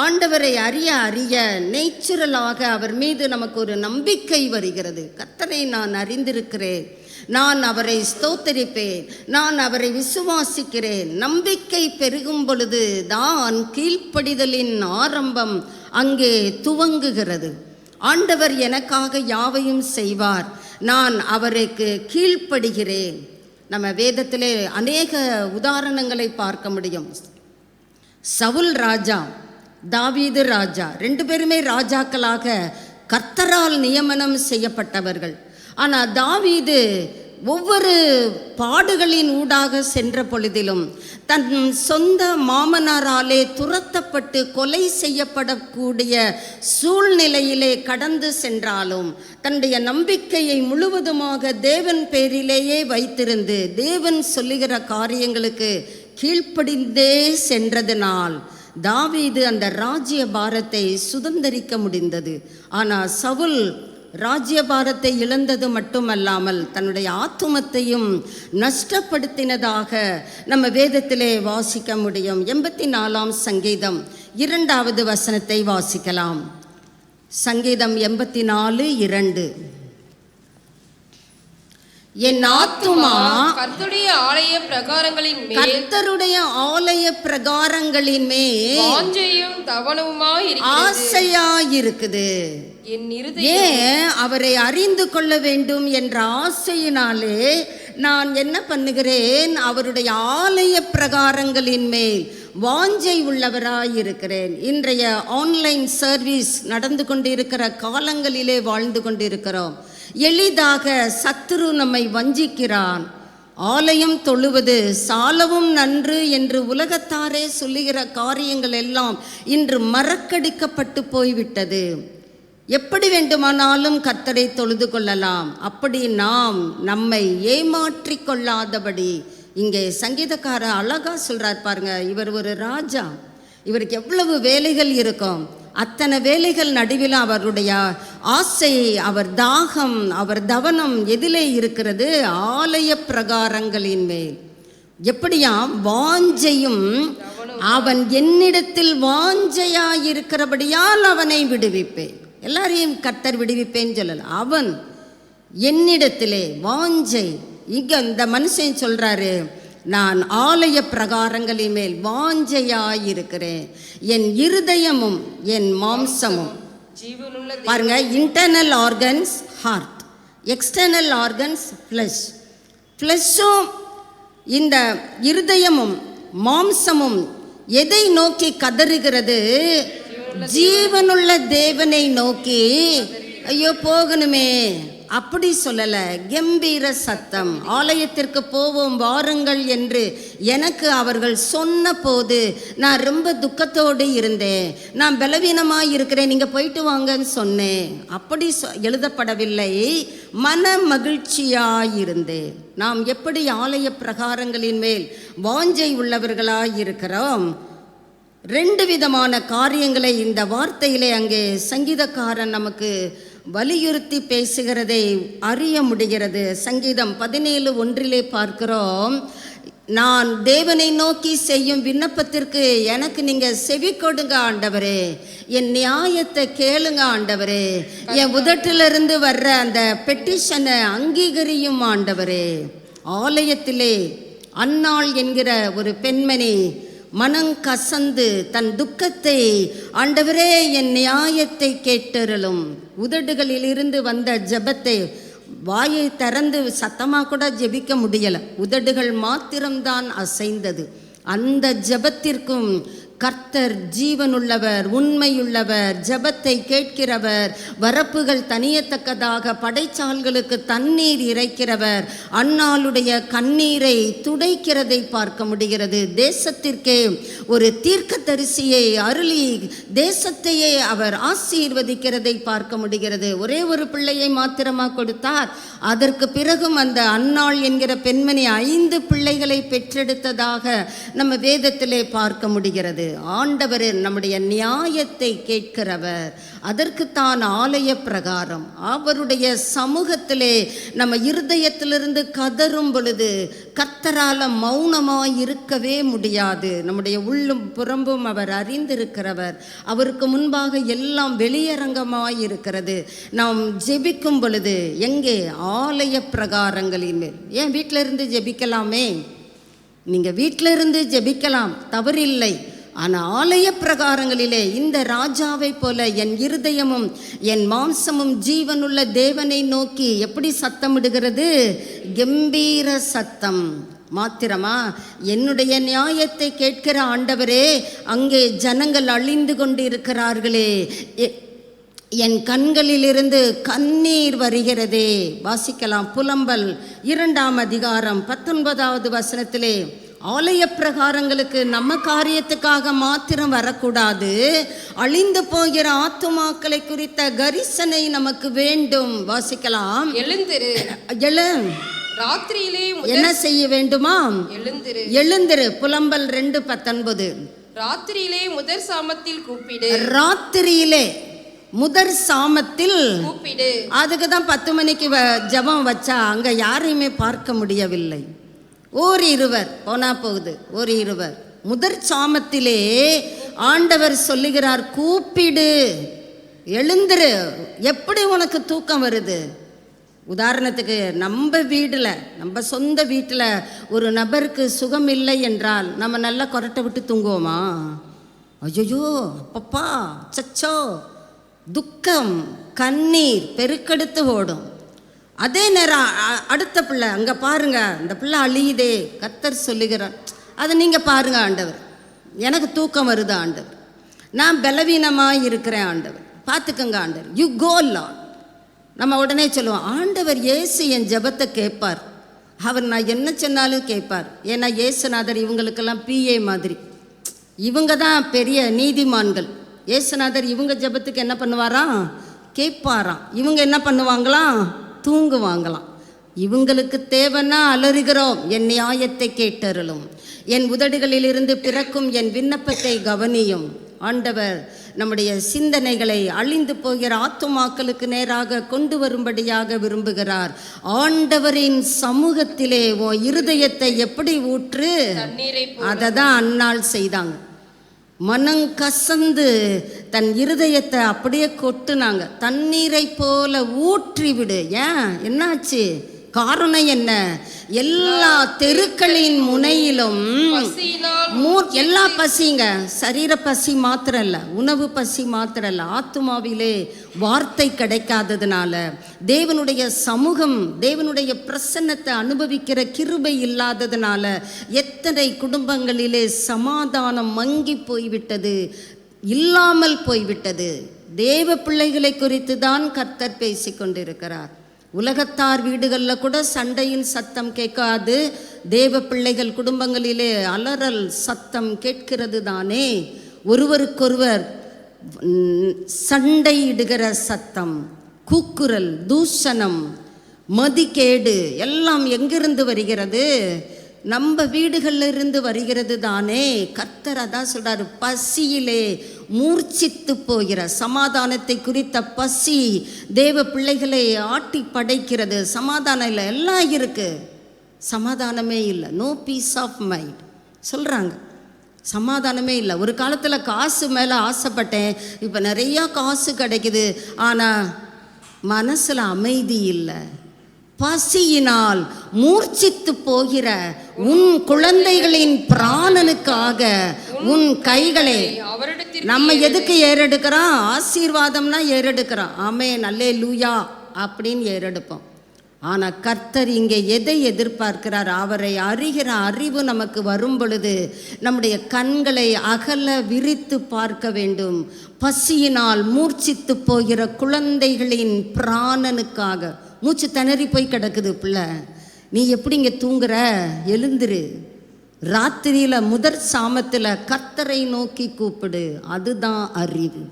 ஆண்டவரை அறிய அறிய நேச்சுரலாக அவர் மீது நமக்கு ஒரு நம்பிக்கை வருகிறது. கர்த்தரை நான் அறிந்திருக்கிறேன், நான் அவரை ஸ்தோத்தரிப்பேன், நான் அவரை விசுவாசிக்கிறேன். நம்பிக்கை பெருகும் பொழுது தான் கீழ்ப்படிதலின் ஆரம்பம் அங்கே துவங்குகிறது. ஆண்டவர் எனக்காக யாவையும் செய்வார், நான் அவருக்கு கீழ்ப்படுகிறேன். நம்ம வேதத்திலே அநேக உதாரணங்களை பார்க்க முடியும். சவுல் ராஜா, தாவீது ராஜா, 2 பேருமே ராஜாக்களாக கர்த்தரால் நியமனம் செய்யப்பட்டவர்கள். ஆனால் தாவீது ஒவ்வொரு பாடுகளின் ஊடாக சென்ற பொழுதிலும் தன் சொந்த மாமனாராலே துரத்தப்பட்டு கொலை செய்யப்படக்கூடிய சூழ்நிலையிலே கடந்து சென்றாலும் தன்னுடைய நம்பிக்கையை முழுவதுமாக தேவன் பேரிலேயே வைத்திருந்து தேவன் சொல்லுகிற காரியங்களுக்கு கீழ்ப்படிந்தே சென்றதனால் தாவீது அந்த ராஜ்ய பாரத்தை சுதந்தரிக்க முடிந்தது. ஆனால் சவுல் ராஜ்யபாரத்தை இழந்தது மட்டுமல்லாமல் தன்னுடைய ஆத்துமத்தையும் நஷ்டப்படுத்தினதாக நம்ம வேதத்திலே வாசிக்க முடியும். 84ஆம் சங்கீதம் 2வது வசனத்தை வாசிக்கலாம். சங்கீதம் 84:2. என் ஆத்துமா கர்த்தருடைய ஆலய பிரகாரங்களின் மேல், கர்த்தருடைய ஆலய பிரகாரங்களின் மேல் வாஞ்சையும் தவனவுமாய் ஆசையாயிருக்குது. ஏன்? அவரை அறிந்து கொள்ள வேண்டும் என்ற ஆசையினாலே நான் என்ன பண்ணுகிறேன்? அவருடைய ஆலய பிரகாரங்களின் மேல் வாஞ்சை உள்ளவராயிருக்கிறேன். இன்றைய ஆன்லைன் சர்வீஸ் நடந்து கொண்டிருக்கிற காலங்களிலே வாழ்ந்து கொண்டிருக்கிறோம். எளிதாக சத்துரு நம்மை வஞ்சிக்கிறான். ஆலயம் தொழுவது சாலவும் நன்று என்று உலகத்தாரே சொல்லுகிற காரியங்கள் எல்லாம் இன்று மறக்கடிக்கப்பட்டு போய்விட்டது. எப்படி வேண்டுமானாலும் கர்த்தரை தொழுது கொள்ளலாம். அப்படி நாம் நம்மை ஏமாற்றி கொள்ளாதபடி இங்கே சங்கீதக்காரர் அழகா சொல்றார் பாருங்க. இவர் ஒரு ராஜா, இவருக்கு எவ்வளவு வேலைகள் இருக்கும். அத்தனை வேலைகள் நடுவில் அவருடைய ஆசை, அவர் தாகம், அவர் தவனம் எதிலே இருக்கிறது? ஆலய பிரகாரங்களின் மேல். எப்படியாம் வாஞ்சையும், அவன் என்னிடத்தில் வாஞ்சையாயிருக்கிறபடியால் அவனை விடுவிப்பேன். எல்லாரையும் கர்த்தர் விடுவிப்பேன்னு சொல்லல, அவன் என்னிடத்திலே வாஞ்சை. இங்க இந்த மனுஷன் சொல்றாரு, நான் ஆலய பிரகாரங்களின் மேல் வாஞ்சையாயிருக்கிறேன், என் இருதயமும் என் மாம்சமும். ஜீவனுள்ள பாருங்க, internal organs heart, external organs flesh. ஃப்ளஷும் இந்த இருதயமும் மாம்சமும் எதை நோக்கி கதறுகிறது? ஜீவனுள்ள தேவனை நோக்கி. ஐயோ போகணுமே, அப்படி சொல்லல, கம்பீர சத்தம். ஆலயத்திற்கு போவோம் வாருங்கள் என்று எனக்கு அவர்கள் சொன்ன போது நான் ரொம்ப துக்கத்தோடு இருந்தேன். நான் பலவீனமாக இருக்கிறேன், நீங்கள் போயிட்டு வாங்கன்னு சொன்னேன். அப்படி எழுதப்படவில்லை, மன மகிழ்ச்சியாயிருந்தேன். நாம் எப்படி ஆலய பிரகாரங்களின் மேல் வாஞ்சை உள்ளவர்களாயிருக்கிறோம்? ரெண்டு விதமான காரியங்களை இந்த வார்த்தையிலே அங்கே சங்கீதக்காரன் நமக்கு வலியுறுத்தி பேசுகிறதை அறிய முடிகிறது. சங்கீதம் 17:1 பார்க்கிறோம், நான் தேவனை நோக்கி செய்யும் விண்ணப்பத்திற்கு எனக்கு நீங்கள் செவி கொடுங்க ஆண்டவரே, என் நியாயத்தை கேளுங்க ஆண்டவரே, என் உதட்டிலிருந்து வர்ற அந்த பெட்டிஷனை அங்கீகரியும் ஆண்டவரே. ஆலயத்திலே அன்னாள் என்கிற ஒரு பெண்மணி மனங்கசந்து தன் துக்கத்தை, ஆண்டவரே என் நியாயத்தை கேட்டருளும். உதடுகளில் இருந்து வந்த ஜெபத்தை, வாயை திறந்து சத்தமாக கூட ஜெபிக்க முடியலை, உதடுகள் மாத்திரம்தான் அசைந்தது. அந்த ஜெபத்திற்கும் கர்த்தர் ஜீவனுள்ளவர், உண்மையுள்ளவர், ஜெபத்தை கேட்கிறவர், வரப்புகள் தனியத்தக்கதாக படைச்சால்களுக்கு தண்ணீர் இறைக்கிறவர், அன்னாளுடைய கண்ணீரை துடைக்கிறதை பார்க்க முடிகிறது. தேசத்திற்கே ஒரு தீர்க்கதரிசியை அருளி தேசத்தையே அவர் ஆசீர்வதிக்கிறதை பார்க்க முடிகிறது. ஒரே ஒரு பிள்ளையை மாத்திரமாக கொடுத்தார். அதற்கு பிறகும் அந்த அன்னாள் என்கிற பெண்மணி 5 பிள்ளைகளை பெற்றெடுத்ததாக நம்ம வேதத்திலே பார்க்க முடிகிறது. ஆண்டவர் நம்முடைய நியாயத்தை கேட்கிறவர். அதற்குத்தான் ஆலய பிரகாரம். அவருடைய சமூகத்திலே நம்ம இருதயத்திலிருந்து கதறும் பொழுது கர்த்தரால் மௌனமாய் இருக்கவே முடியாது. நம்முடைய உள்ளும் புறம்பும் அவர் அறிந்திருக்கிறவர். அவருக்கு முன்பாக எல்லாம் வெளியரங்கமாய் இருக்கிறது. நாம் ஜெபிக்கும் பொழுது எங்கே? ஆலய பிரகாரங்களின் மேல். ஏன் வீட்டில் இருந்து ஜெபிக்கலாமே? நீங்கள் வீட்டில் இருந்து ஜெபிக்கலாம், தவறில்லை. ஆனால் ஆலய பிரகாரங்களிலே இந்த ராஜாவை போல என் இருதயமும் என் மாம்சமும் ஜீவனுள்ள தேவனை நோக்கி எப்படி சத்தமிடுகிறது? கம்பீர சத்தம். மாத்திரமா, என்னுடைய நியாயத்தை கேட்கிற ஆண்டவரே, அங்கே ஜனங்கள் அழிந்து கொண்டு இருக்கிறார்களே, என் கண்களிலிருந்து கண்ணீர் வருகிறதே. வாசிக்கலாம், புலம்பல் 2ஆம் அதிகாரம் 19வது வசனத்திலே. ஆலய பிரகாரங்களுக்கு நம்ம காரியத்துக்காக மாத்திரம் வரக்கூடாது, அழிந்து போகிற ஆத்துமாக்களை குறித்த கரிசனை நமக்கு வேண்டும். வாசிக்கலாம், எழுந்திரு, ராத்திரியிலே என்ன செய்ய வேண்டுமா? எழுந்திரு, எழுந்திரு. புலம்பல் 2:19. ராத்திரியிலே முதற் சாமத்தில் கூப்பிடு. ராத்திரியிலே முதற் சாமத்தில் கூப்பிடு. அதுக்கு தான் 10 மணிக்கு ஜெபம் வச்சா அங்கே யாரையுமே பார்க்க முடியவில்லை. ஓர் இருவர் போனா போகுது, ஓர் இருவர். முதற் சாமத்திலே ஆண்டவர் சொல்லுகிறார், கூப்பிடு, எழுந்திரு. எப்படி உனக்கு தூக்கம் வருது? உதாரணத்துக்கு நம்ம வீட்டில், நம்ம சொந்த வீட்டில் ஒரு நபருக்கு சுகம் இல்லை என்றால் நம்ம நல்லா கொரட்டை விட்டு தூங்குவோமா? ஐயோ அப்பப்பா சச்சோ, துக்கம், கண்ணீர் பெருக்கெடுத்து ஓடும். அதே நேரம் அடுத்த பிள்ளை, அங்கே பாருங்க இந்த பிள்ளை அழியுதே, கர்த்தர் சொல்லுகிறார், அதை நீங்கள் பாருங்க ஆண்டவர், எனக்கு தூக்கம் வருது ஆண்டவர், நான் பலவீனமாக இருக்கிறேன் ஆண்டவர், பார்த்துக்கங்க ஆண்டவர், யூ கோ லார்ட். நம்ம உடனே சொல்லுவோம், ஆண்டவர் இயேசு என் ஜெபத்தை கேட்பார், அவர் நான் என்ன சொன்னாலும் கேட்பார். ஏன்னா இயேசுநாதர் இவங்களுக்கெல்லாம் பிஏ மாதிரி, இவங்க தான் பெரிய நீதிமான்கள். இயேசுநாதர் இவங்க ஜெபத்துக்கு என்ன பண்ணுவாராம்? கேட்பாராம். இவங்க என்ன பண்ணுவாங்களாம்? தூங்குவாங்களாம். இவங்களுக்கு தேவைன்னா அலறுகிறோம், என் நியாயத்தை கேட்டருளும், என் உதடுகளிலிருந்து பிறக்கும் என் விண்ணப்பத்தை கவனியும். ஆண்டவர் நம்முடைய சிந்தனைகளை அழிந்து போகிற ஆத்துமாக்களுக்கு நேராக கொண்டு வரும்படியாக விரும்புகிறார். ஆண்டவரின் சமூகத்திலே உன் இருதயத்தை எப்படி ஊற்று, அதை தான் அன்னாள் செய்தாங்க. மனம் கசந்து தன் இருதயத்தை அப்படியே கொட்டுனாங்க. தண்ணீரை போல ஊற்றி விடு. ஏன், என்னாச்சு? காரணம் என்ன? எல்லா தெருக்களின் முனையிலும் எல்லா பசிங்க, சரீர பசி மாத்திரம் இல்லை, உணவு பசி மாத்திரம் இல்லை, ஆத்துமாவிலே வார்த்தை கிடைக்காததுனால, தேவனுடைய சமூகம், தேவனுடைய பிரசன்னத்தை அனுபவிக்கிற கிருபை இல்லாததுனால எத்தனை குடும்பங்களிலே சமாதானம் மங்கி போய்விட்டது, இல்லாமல் போய்விட்டது. தேவ பிள்ளைகளை குறித்து தான் கர்த்தர் பேசி கொண்டிருக்கிறார். உலகத்தார் வீடுகளில் கூட சண்டையின் சத்தம் கேட்காது, தேவ பிள்ளைகள் குடும்பங்களிலே அலறல் சத்தம் கேட்கிறது தானே. ஒருவருக்கொருவர் சண்டையிடுகிற சத்தம், கூக்குரல், தூஷணம், மதிகேடு எல்லாம் எங்கிருந்து வருகிறது? நம்ம வீடுகளில் இருந்து வருகிறது தானே. கர்த்தர் அதான் சொல்றாரு, பசியிலே மூர்ச்சித்து போகிற, சமாதானத்தை குறித்த பசி தேவ பிள்ளைகளை ஆட்டி படைக்கிறது. சமாதானம் இல்லை, எல்லாம் இருக்கு, சமாதானமே இல்லை. நோ பீஸ் ஆஃப் மைண்ட் சொல்கிறாங்க, சமாதானமே இல்லை. ஒரு காலத்தில் காசு மேலே ஆசைப்பட்டேன், இப்போ நிறையா காசு கிடைக்குது, ஆனால் மனசில் அமைதி இல்லை. பசியினால் மூர்ச்சித்து போகிற உன் குழந்தைகளின் பிராணனுக்காக உன் கைகளை, நம்ம எதுக்கு ஏறெடுக்கிறோம்? ஆசீர்வாதம்னா ஏறெடுக்கிறோம், ஆமென் அல்லேலூயா அப்படின்னு ஏறெடுப்போம். ஆனால் கர்த்தர் இங்கே எதை எதிர்பார்க்கிறார்? அவரை அறிகிற அறிவு நமக்கு வரும் பொழுது நம்முடைய கண்களை அகல விரித்து பார்க்க வேண்டும். பசியினால் மூர்ச்சித்து போகிற குழந்தைகளின் பிராணனுக்காக. மூச்சு திணறி போய் கிடக்குது பிள்ளை, நீ எப்படி இங்கே தூங்குற? எழுந்துரு. ராத்திரியில் முதற் சாமத்தில் கர்த்தரை நோக்கி கூப்பிடு. அதுதான் அறிவு,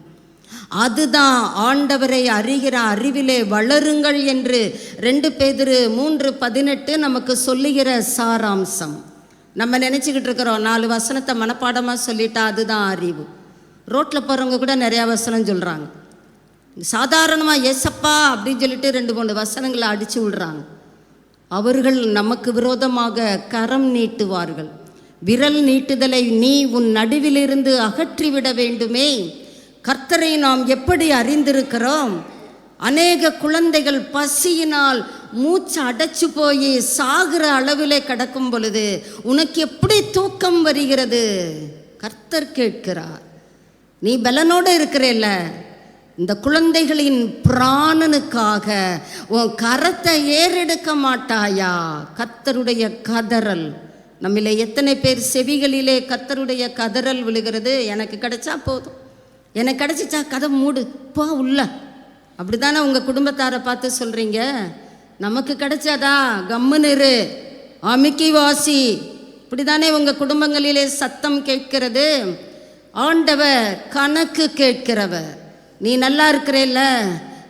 அதுதான் ஆண்டவரை அறிகிற அறிவிலே வளருங்கள் என்று 2 பேதுரு 3:18 நமக்கு சொல்லுகிற சாராம்சம். நம்ம நினச்சிக்கிட்டு இருக்கிறோம் 4 வசனத்தை மனப்பாடமாக சொல்லிட்டா அதுதான் அறிவு. ரோட்டில் போகிறவங்க கூட நிறையா வசனம் சொல்கிறாங்க. சாதாரணமாக ஏசப்பா அப்படின்னு சொல்லிட்டு 2-3 வசனங்களை அடித்து விடுறாங்க. அவர்கள் நமக்கு விரோதமாக கரம் நீட்டுவார்கள். விரல் நீட்டுதலை நீ உன் நடுவிலிருந்து அகற்றிவிட வேண்டுமே. கர்த்தரை நாம் எப்படி அறிந்திருக்கிறோம்? அநேக குழந்தைகள் பசியினால் மூச்சு அடைச்சு போய் சாகிற அளவிலே கிடக்கும் பொழுது உனக்கு எப்படி தூக்கம் வருகிறது? கர்த்தர் கேட்கிறார். நீ பலனோடு இருக்கிறல்ல, இந்த குழந்தைகளின் பிராணனுக்காக உன் கரத்தை ஏறெடுக்க மாட்டாயா? கர்த்தருடைய கதறல். நம்மிலே எத்தனை பேர் செவிகளிலே கர்த்தருடைய கதறல் விழுகிறது? எனக்கு கிடைச்சா போதும், எனக்கு கிடைச்சிச்சா கதை மூடு போ உள்ள. அப்படி தானே உங்கள் குடும்பத்தாரை பார்த்து சொல்கிறீங்க. நமக்கு கிடைச்சாதா கம்முன்னு இரு, அமுக்கி வாசி. இப்படி தானே உங்கள் குடும்பங்களிலே சத்தம் கேட்கிறது. ஆண்டவர் கணக்கு கேட்கிறவர். நீ நல்லா இருக்கிறல்ல,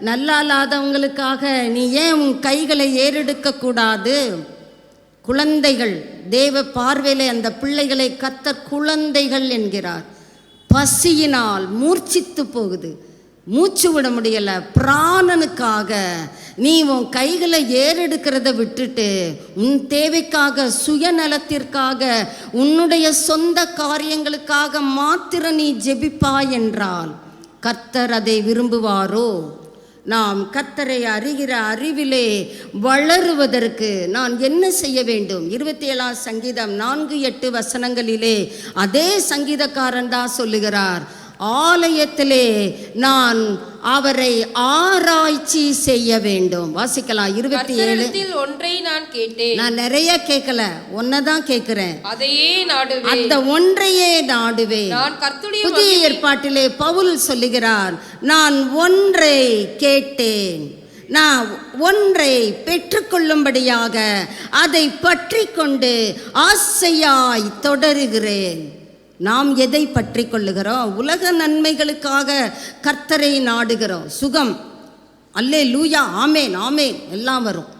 நல்லா இல்லாதவங்களுக்காக நீ ஏன் உன் கைகளை ஏறெடுக்கக்கூடாது? குழந்தைகள் தேவ பார்வையிலே அந்த பிள்ளைகளை கர்த்தர் குழந்தைகள் என்கிறார். பசியினால் மூர்ச்சித்து போகுது, மூச்சு விட முடியலை. பிராணனுக்காக நீ உன் கைகளை ஏறெடுக்கிறத விட்டுட்டு உன் தேவைக்காக, சுயநலத்திற்காக, உன்னுடைய சொந்த காரியங்களுக்காக மாத்திரம் நீ ஜெபிப்பாய் என்றால் கர்த்தர் அதை விரும்புவாரோ? நாம் கர்த்தரை அறிகிற அறிவிலே வளருவதற்கு நான் என்ன செய்ய வேண்டும்? 27ஆம் சங்கீதம் 4-8 வசனங்களிலே அதே சங்கீதக்காரன் தான் சொல்லுகிறார், ஆலயத்திலே நான் அவரை ஆராய்ச்சி செய்ய வேண்டும். வாசிக்கலாம் 27. ஒன்றை நான் கேட்டேன், நான் நிறைய கேட்கல, ஒன்னதான் கேட்கிறேன், அதையே நாடுவேன், அந்த ஒன்றையே நாடுவேன். புதிய ஏற்பாட்டிலே பவுல் சொல்லுகிறார், நான் ஒன்றை கேட்டேன், நான் ஒன்றை பெற்றுக்கொள்ளும்படியாக அதை பற்றி கொண்டு ஆசையாய் தொடருகிறேன். நாம் எதை பற்றி கொள்ளுகிறோம்? உலக நன்மைகளுக்காக கர்த்தரை நாடுகிறோம். சுகம், அல்லேலூயா, ஆமேன் ஆமேன் எல்லாம் வரும்.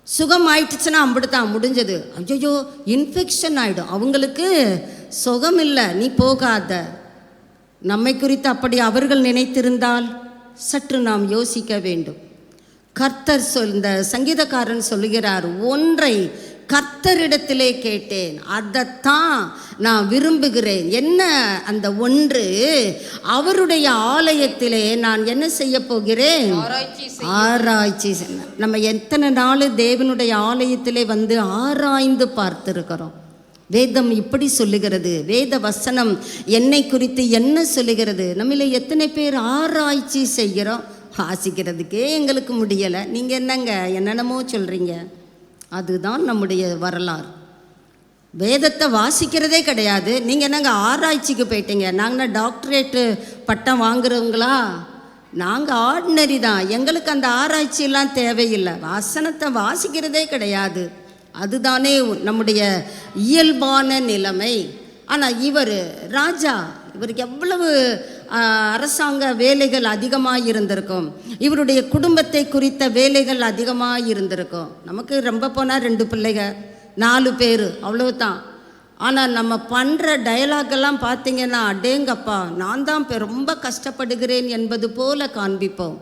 சுகம் ஆயிடுச்சுன்னா அப்படித்தான் முடிஞ்சது. ஐயோ இன்ஃபெக்ஷன் ஆகிடும், அவங்களுக்கு சுகம் இல்லை, நீ போகாத. நம்மை குறித்து அப்படி அவர்கள் நினைத்திருந்தால் சற்று நாம் யோசிக்க வேண்டும். கர்த்தர் இந்த சங்கீதக்காரன் சொல்லுகிறார், ஒன்றை கர்த்தரிடத்திலே கேட்டேன், அதைத்தான் நான் விரும்புகிறேன். என்ன அந்த ஒன்று? அவருடைய ஆலயத்திலே நான் என்ன செய்ய போகிறேன்? ஆராய்ச்சி. நம்ம எத்தனை நாள் தேவனுடைய ஆலயத்திலே வந்து ஆராய்ந்து பார்த்திருக்கிறோம். வேதம் இப்படி சொல்லுகிறது, வேத வசனம் என்னை குறித்து என்ன சொல்லுகிறது? நம்மள எத்தனை பேர் ஆராய்ச்சி செய்கிறோம்? வாசிக்கிறதுக்கே எங்களுக்கு முடியலை, நீங்கள் என்னங்க என்னென்னமோ சொல்கிறீங்க. அதுதான் நம்முடைய வரலாறு. வேதத்தை வாசிக்கிறதே கிடையாது, நீங்கள் என்னங்க ஆராய்ச்சிக்கு போயிட்டீங்க. நாங்கள் டாக்டரேட்டு பட்டம் வாங்குறவங்களா? நாங்கள் ஆர்டினரி தான், எங்களுக்கு அந்த ஆராய்ச்சியெல்லாம் தேவையில்லை. வசனத்தை வாசிக்கிறதே கிடையாது. அதுதானே நம்முடைய இயல்பான நிலைமை. ஆனால் இவர் ராஜா, இவருக்கு எவ்வளவு அரசாங்க வேலைகள் அதிகமாக இருந்திருக்கும், இவருடைய குடும்பத்தை குறித்த வேலைகள் அதிகமாக இருந்திருக்கும். நமக்கு ரொம்ப போனால் 2 பிள்ளைகள் 4 பேர் அவ்வளவுதான். ஆனால் நம்ம பண்ணுற டயலாகெல்லாம் பார்த்திங்கன்னா, அடேங்கப்பா நான் தான் ரொம்ப கஷ்டப்படுகிறேன் என்பது போல காண்பிப்போம்.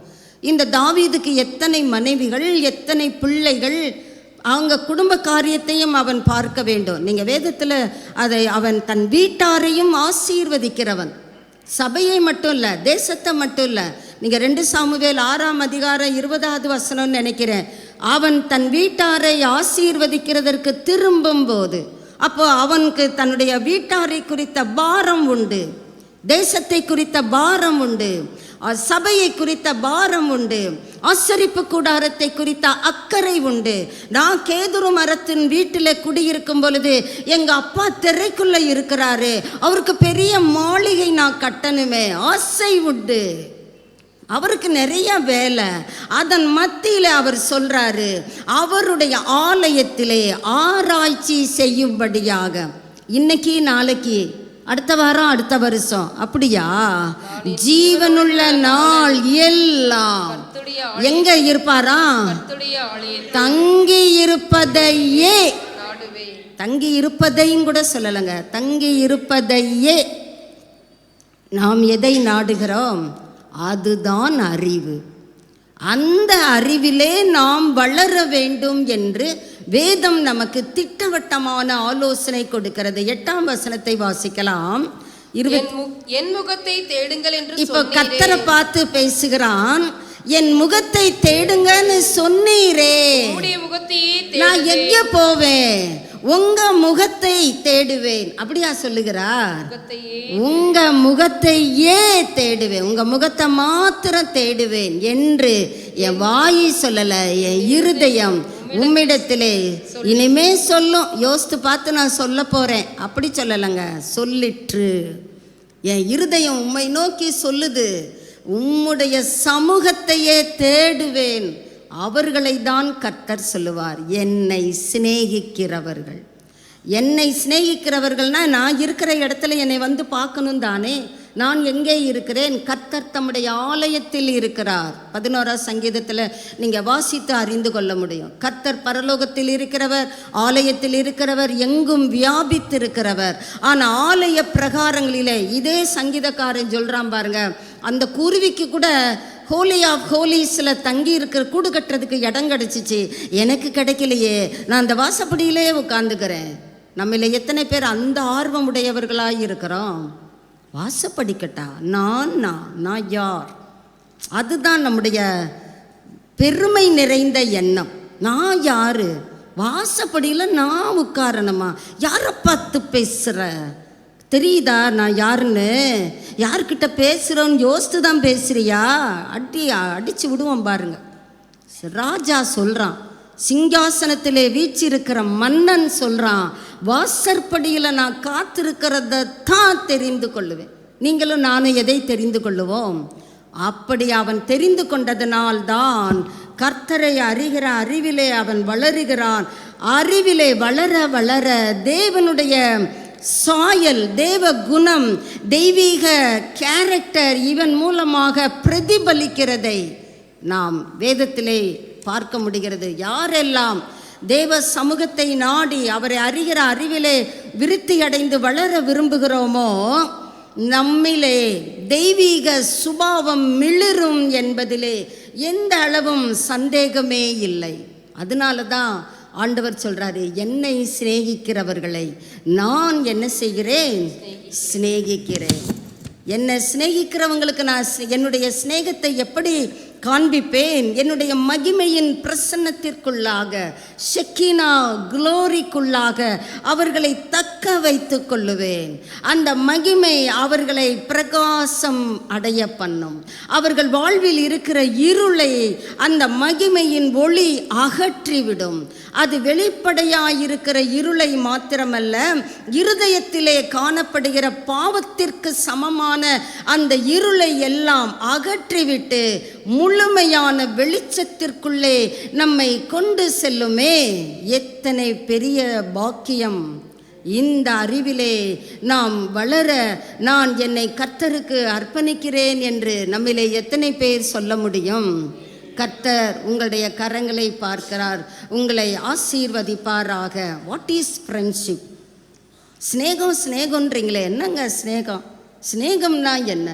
இந்த தாவீதுக்கு எத்தனை மனைவிகள், எத்தனை பிள்ளைகள், அவங்க குடும்ப காரியத்தையும் அவன் பார்க்க வேண்டும். நீங்கள் வேதத்தில் அதை அவன் தன் வீட்டாரையும் ஆசீர்வதிக்கிறவன், சபையை மட்டும் இல்லை, தேசத்தை மட்டும் இல்லை. நீங்கள் 2 சாமுவேல் 6ஆம் அதிகாரம் 20வது வசனம்னு நினைக்கிறேன். அவன் தன் வீட்டாரை ஆசீர்வதிக்கிறதற்கு திரும்பும் போது, அப்போ அவனுக்கு தன்னுடைய வீட்டாரை குறித்த பாரம் உண்டு, தேசத்தை குறித்த பாரம் உண்டு, சபையை குறித்த பாரம் உண்டு, ஆசரிப்பு கூடாரத்தை குறித்த அக்கறை உண்டு. நான் கேதுரு மரத்தின் வீட்டில் குடியிருக்கும் பொழுது எங்கள் அப்பா திரைக்குள்ளே இருக்கிறாரு, அவருக்கு பெரிய மாளிகை நான் கட்டணுமே, ஆசை உண்டு. அவருக்கு நிறைய வேலை. அதன் மத்தியில் அவர் சொல்றாரு, அவருடைய ஆலயத்திலே ஆராய்ச்சி செய்யும்படியாக. இன்னைக்கு நாளைக்கு அடுத்த வாரம் அடுத்த வருஷம் அப்படியா? ஜீவனுள்ள நாள் எல்லாம் எங்க இருப்பாரா? தங்கி இருப்பதையே, தங்கி இருப்பதையும் கூட சொல்லலைங்க, தங்கி இருப்பதையே. நாம் எதை நாடுகிறோம்? அதுதான் அறிவு. அந்த அறிவிலே நாம் வளர வேண்டும் என்று வேதம் நமக்கு திட்டவட்டமான ஆலோசனை கொடுக்கிறது. 8ஆம் வசனத்தை வாசிக்கலாம். என் முகத்தை தேடுங்கள் என்று இப்போ கர்த்தரை பார்த்து பேசுகிறான். என் முகத்தை தேடுங்கன்னு சொன்னீரே, நான் எங்க போவேன்? உங்க முகத்தை தேடுவேன். அப்படியா சொல்லுகிறார்? உங்க முகத்தையே தேடுவேன், உங்க முகத்தை மாத்திரம் தேடுவேன் என்று என் வாயை சொல்லல, என் இருதயம் உம்மிடத்திலே இனிமே சொல்லும். யோசித்து பார்த்து நான் சொல்ல போறேன், அப்படி சொல்லலைங்க, சொல்லிற்று. என் இருதயம் உம்மை நோக்கி சொல்லுது, உம்முடைய சமூகத்தையே தேடுவேன். அவர்களை தான் கர்த்தர் சொல்லுவார், என்னை சிநேகிக்கிறவர்கள். என்னை சிநேகிக்கிறவர்கள்னா நான் இருக்கிற இடத்துல என்னை வந்து பார்க்கணும் தானே. நான் எங்கே இருக்கிறேன்? கர்த்தர் தம்முடைய ஆலயத்தில் இருக்கிறார். 11ஆம் சங்கீதத்தில் நீங்கள் வாசித்து அறிந்து கொள்ள முடியும். கர்த்தர் பரலோகத்தில் இருக்கிறவர், ஆலயத்தில் இருக்கிறவர், எங்கும் வியாபித்திருக்கிறவர். ஆனால் ஆலய பிரகாரங்களிலே இதே சங்கீதக்காரன் சொல்கிறான் பாருங்க, அந்த குருவிக்கு கூட ஹோலி ஆஃப் ஹோலிஸில் தங்கி இருக்கிற கூடு கட்டுறதுக்கு இடம் கிடச்சிச்சு, எனக்கு கிடைக்கலையே, நான் அந்த வாசப்படியிலே உட்காந்துக்கிறேன். நம்மள எத்தனை பேர் அந்த ஆர்வம் உடையவர்களாக இருக்கிறோம்? வாசப்படிக்கட்டா நான் யார்? அதுதான் நம்முடைய பெருமை நிறைந்த எண்ணம். நான் யாரு? வாசப்படியில் நான் உட்காரணுமா? யாரை பார்த்து பேசுகிற? தெரியுதா நான் யாருன்னு? யார்கிட்ட பேசுகிறோன்னு யோசித்து தான் பேசுகிறியா? அடித்து விடுவோம் பாருங்க. ராஜா சொல்கிறான், சிங்காசனத்திலே வீச்சிருக்கிற மன்னன் சொல்கிறான், வாசற்படியில் நான் காத்திருக்கிறத தான் தெரிந்து கொள்ளுவேன். நீங்களும் நானும் எதை தெரிந்து கொள்ளுவோம்? அப்படி அவன் தெரிந்து கொண்டதனால்தான் கர்த்தரை அறிகிற அறிவிலே அவன் வளருகிறான். அறிவிலே வளர வளர தேவனுடைய சாயல், தேவ குணம், தெய்வீக கேரக்டர் இவன் மூலமாக பிரதிபலிக்கிறதை நாம் வேதத்திலே பார்க்க முடிகிறது. யாரெல்லாம் தேவ சமூகத்தை நாடி அவரை அறிகிற அறிவிலே விருத்தி அடைந்து வளர விரும்புகிறோமோ நம்மிலே தெய்வீக சுபாவம் மிளிரும் என்பதிலே எந்த அளவும் சந்தேகமே இல்லை. அதனால தான் ஆண்டவர் சொல்றாரு, என்னை சிநேகிக்கிறவர்களை நான் என்ன செய்கிறேன்? சிநேகிக்கிறேன். என்னை சிநேகிக்கிறவங்களுக்கு நான் என்னுடைய சிநேகத்தை எப்படி காண்பிப்பேன்? என்னுடைய மகிமையின் பிரசன்னத்திற்குள்ளாக, ஷெக்கினா குளோரிக்குள்ளாக அவர்களை தக்க வைத்து கொள்ளுவேன். அந்த மகிமை அவர்களை பிரகாசம் அடைய பண்ணும். அவர்கள் வாழ்வில் இருக்கிற இருளை அந்த மகிமையின் ஒளி அகற்றிவிடும். அது வெளிப்படையாயிருக்கிற இருளை மாத்திரமல்ல, இருதயத்திலே காணப்படுகிற பாவத்திற்கு சமமான அந்த இருளை எல்லாம் அகற்றிவிட்டு முழுமையான வெளிச்சத்திற்குள்ளே நம்மை கொண்டு செல்லுமே. எத்தனை பெரிய பாக்கியம்! இந்த அறிவிலே நாம் வளர நான் என்னை கர்த்தருக்கு அர்ப்பணிக்கிறேன் என்று நம்மிலே எத்தனை பேர் சொல்ல முடியும்? கர்த்தர் உங்களுடைய கரங்களை பார்க்கிறார், உங்களை ஆசீர்வதிப்பாராக. What is friendship? ஸ்நேகம் ஸ்நேகன்றீங்களே, என்னங்க ஸ்நேகம்? ஸ்நேகம்னா என்ன?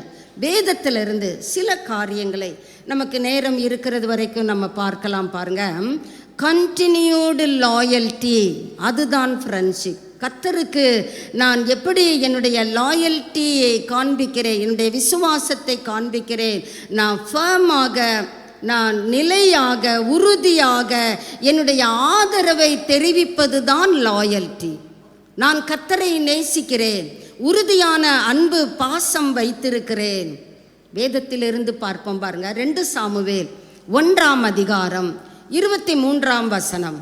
வேதத்திலிருந்து சில காரியங்களை நமக்கு நேரம் இருக்கிறது வரைக்கும் நம்ம பார்க்கலாம். பாருங்க, கண்டினியூடு லாயல்ட்டி, அதுதான் ஃப்ரெண்ட்ஷிப். கர்த்தருக்கு நான் எப்படி என்னுடைய லாயல்ட்டியை காண்பிக்கிறேன், என்னுடைய விசுவாசத்தை காண்பிக்கிறேன், நான் ஃபர்மாக, நான் நிலையாக, உறுதியாக என்னுடைய ஆதரவை தெரிவிப்பது தான் லாயல்ட்டி. நான் கர்த்தரை நேசிக்கிறேன், உறுதியான அன்பு பாசம் வைத்திருக்கிறேன். வேதத்திலிருந்து பார்ப்போம் பாருங்க. 2 சாமுவேல் 1ஆம் அதிகாரம் 23ஆம் வசனம்.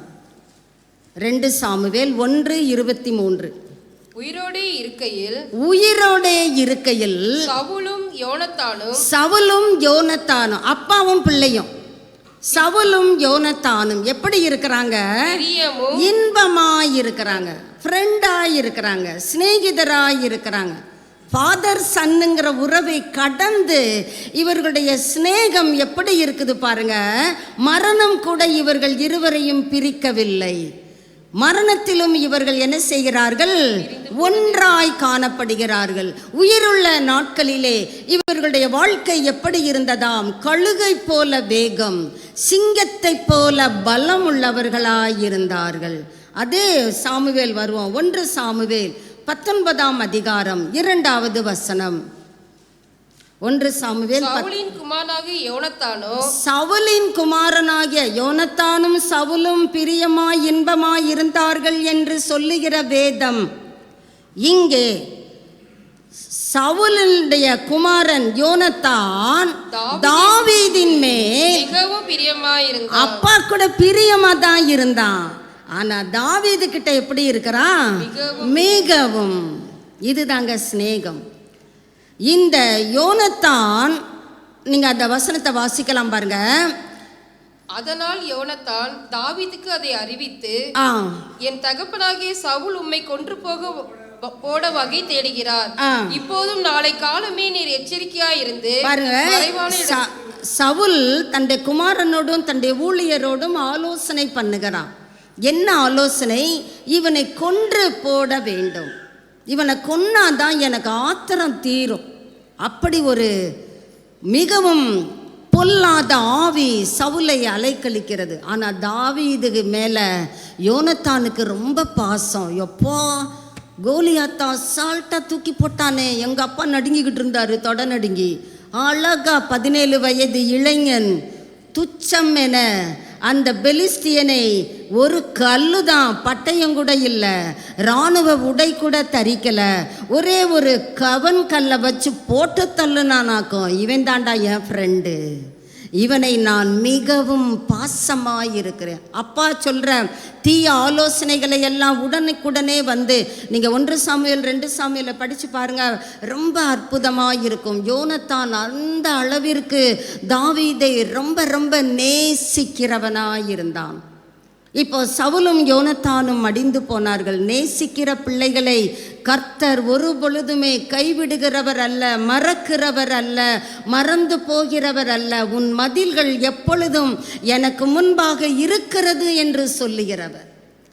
2 சாமுவேல் 1:23. உயிரோடே இருக்கையில் சவுலும் யோனத்தானும் அப்பாவும் பிள்ளையும் சவுலும் யோனத்தானும் எப்படி இருக்கிறாங்க? இன்பமாய் இருக்கிறாங்க, ஃப்ரெண்டாய் இருக்கிறாங்க, சிநேகிதராய் இருக்கிறாங்க. ஃபாதர் சன்னுங்கிற உறவை கடந்து இவர்களுடைய சிநேகம் எப்படி இருக்குது பாருங்க. மரணம் கூட இவர்கள் இருவரையும் பிரிக்கவில்லை. மரணத்திலும் இவர்கள் என்ன செய்கிறார்கள்? ஒன்றாய் காணப்படுகிறார்கள். உயிருள்ள நாட்களிலே இவர்களுடைய வாழ்க்கை எப்படி இருந்ததாம்? கழுகை போல வேகம், சிங்கத்தை போல பலம் உள்ளவர்களாய் இருந்தார்கள். அதே சாமுவேல் வருவோம். 1 சாமுவேல் 19ஆம் அதிகாரம் 2வது வசனம். 1 சாமுவேல் சவுலின் குமாரனாகிய யோனத்தானும் சவுலும் பிரியமாய் இன்பமாய் இருந்தார்கள் என்று சொல்லுகிற வேதம் இங்கே சவுலுடைய குமாரன் யோனத்தான் தாவீதின் மேல் மிகவும் பிரியமாயிருந்தான். அப்பா கூட பிரியமா தான் இருந்தான். ஆனா தாவீது கிட்ட எப்படி இருக்கிறான்? மிகவும். இதுதாங்க சிநேகம். இந்த யோனத்தான், நீங்க அந்த வசனத்தை வாசிக்கலாம் பாருங்க. அதனால் யோனத்தான் தாவீதுக்கு அதை அறிவித்து, என் தகப்பனாகிய சவுல் உம்மை கொன்று போட வகை தேடுகிறார். இப்போதும் நாளை காலமே நீர் எச்சரிக்கையாய் இருந்து பாருங்க. சவுல் தன்னுடைய குமாரனோடும் தன்னுடைய ஊழியரோடும் ஆலோசனை பண்ணுகிறான். என்ன ஆலோசனை? இவனை கொன்று போட வேண்டும், இவனை கொன்னாதான் எனக்கு ஆத்திரம் தீரும். அப்படி ஒரு மிகவும் பொல்லாத ஆவி சவுலை அலைக்கழிக்கிறது. ஆனால் தாவீதுக்கு மேலே யோனத்தானுக்கு ரொம்ப பாசம். எப்போ கோலியாத்தா சால்ட்டாக தூக்கி போட்டானே, எங்கள் அப்பா நடுங்கிக்கிட்டு இருந்தார், தொட நடுங்கி. அழகா 17 வயது இளைஞன் துச்சம் என அந்த பெலிஸ்தியனை ஒரு கல்லு தான், பட்டயம் கூட இல்லை, இராணுவ உடை கூட தரிக்கல, ஒரே ஒரு கவன் கல்லை வச்சு போட்டு தள்ளுனானாக்கும். இவன் தாண்டா என் ஃப்ரெண்டு, இவனை நான் மிகவும் பாசமாயிருக்கிறேன். அப்பா சொல்கிற தீய ஆலோசனைகளை எல்லாம் உடனுக்குடனே வந்து நீங்கள் 1 சாமுவேல் 2 சாமுவேலை படித்து பாருங்கள், ரொம்ப அற்புதமாக இருக்கும். யோனத்தான் அந்த அளவிற்கு தாவீதை ரொம்ப ரொம்ப நேசிக்கிறவனாக இருந்தான். இப்போ சவுலும் யோனத்தானும் மடிந்து போனார்கள். நேசிக்கிற பிள்ளைகளை கர்த்தர் ஒரு பொழுதுமே கைவிடுகிறவர் அல்ல, மறக்கிறவர் அல்ல, மறந்து போகிறவர் அல்ல. உன் மதில்கள் எப்பொழுதும் எனக்கு முன்பாக இருக்கிறது என்று சொல்லுகிறவர்.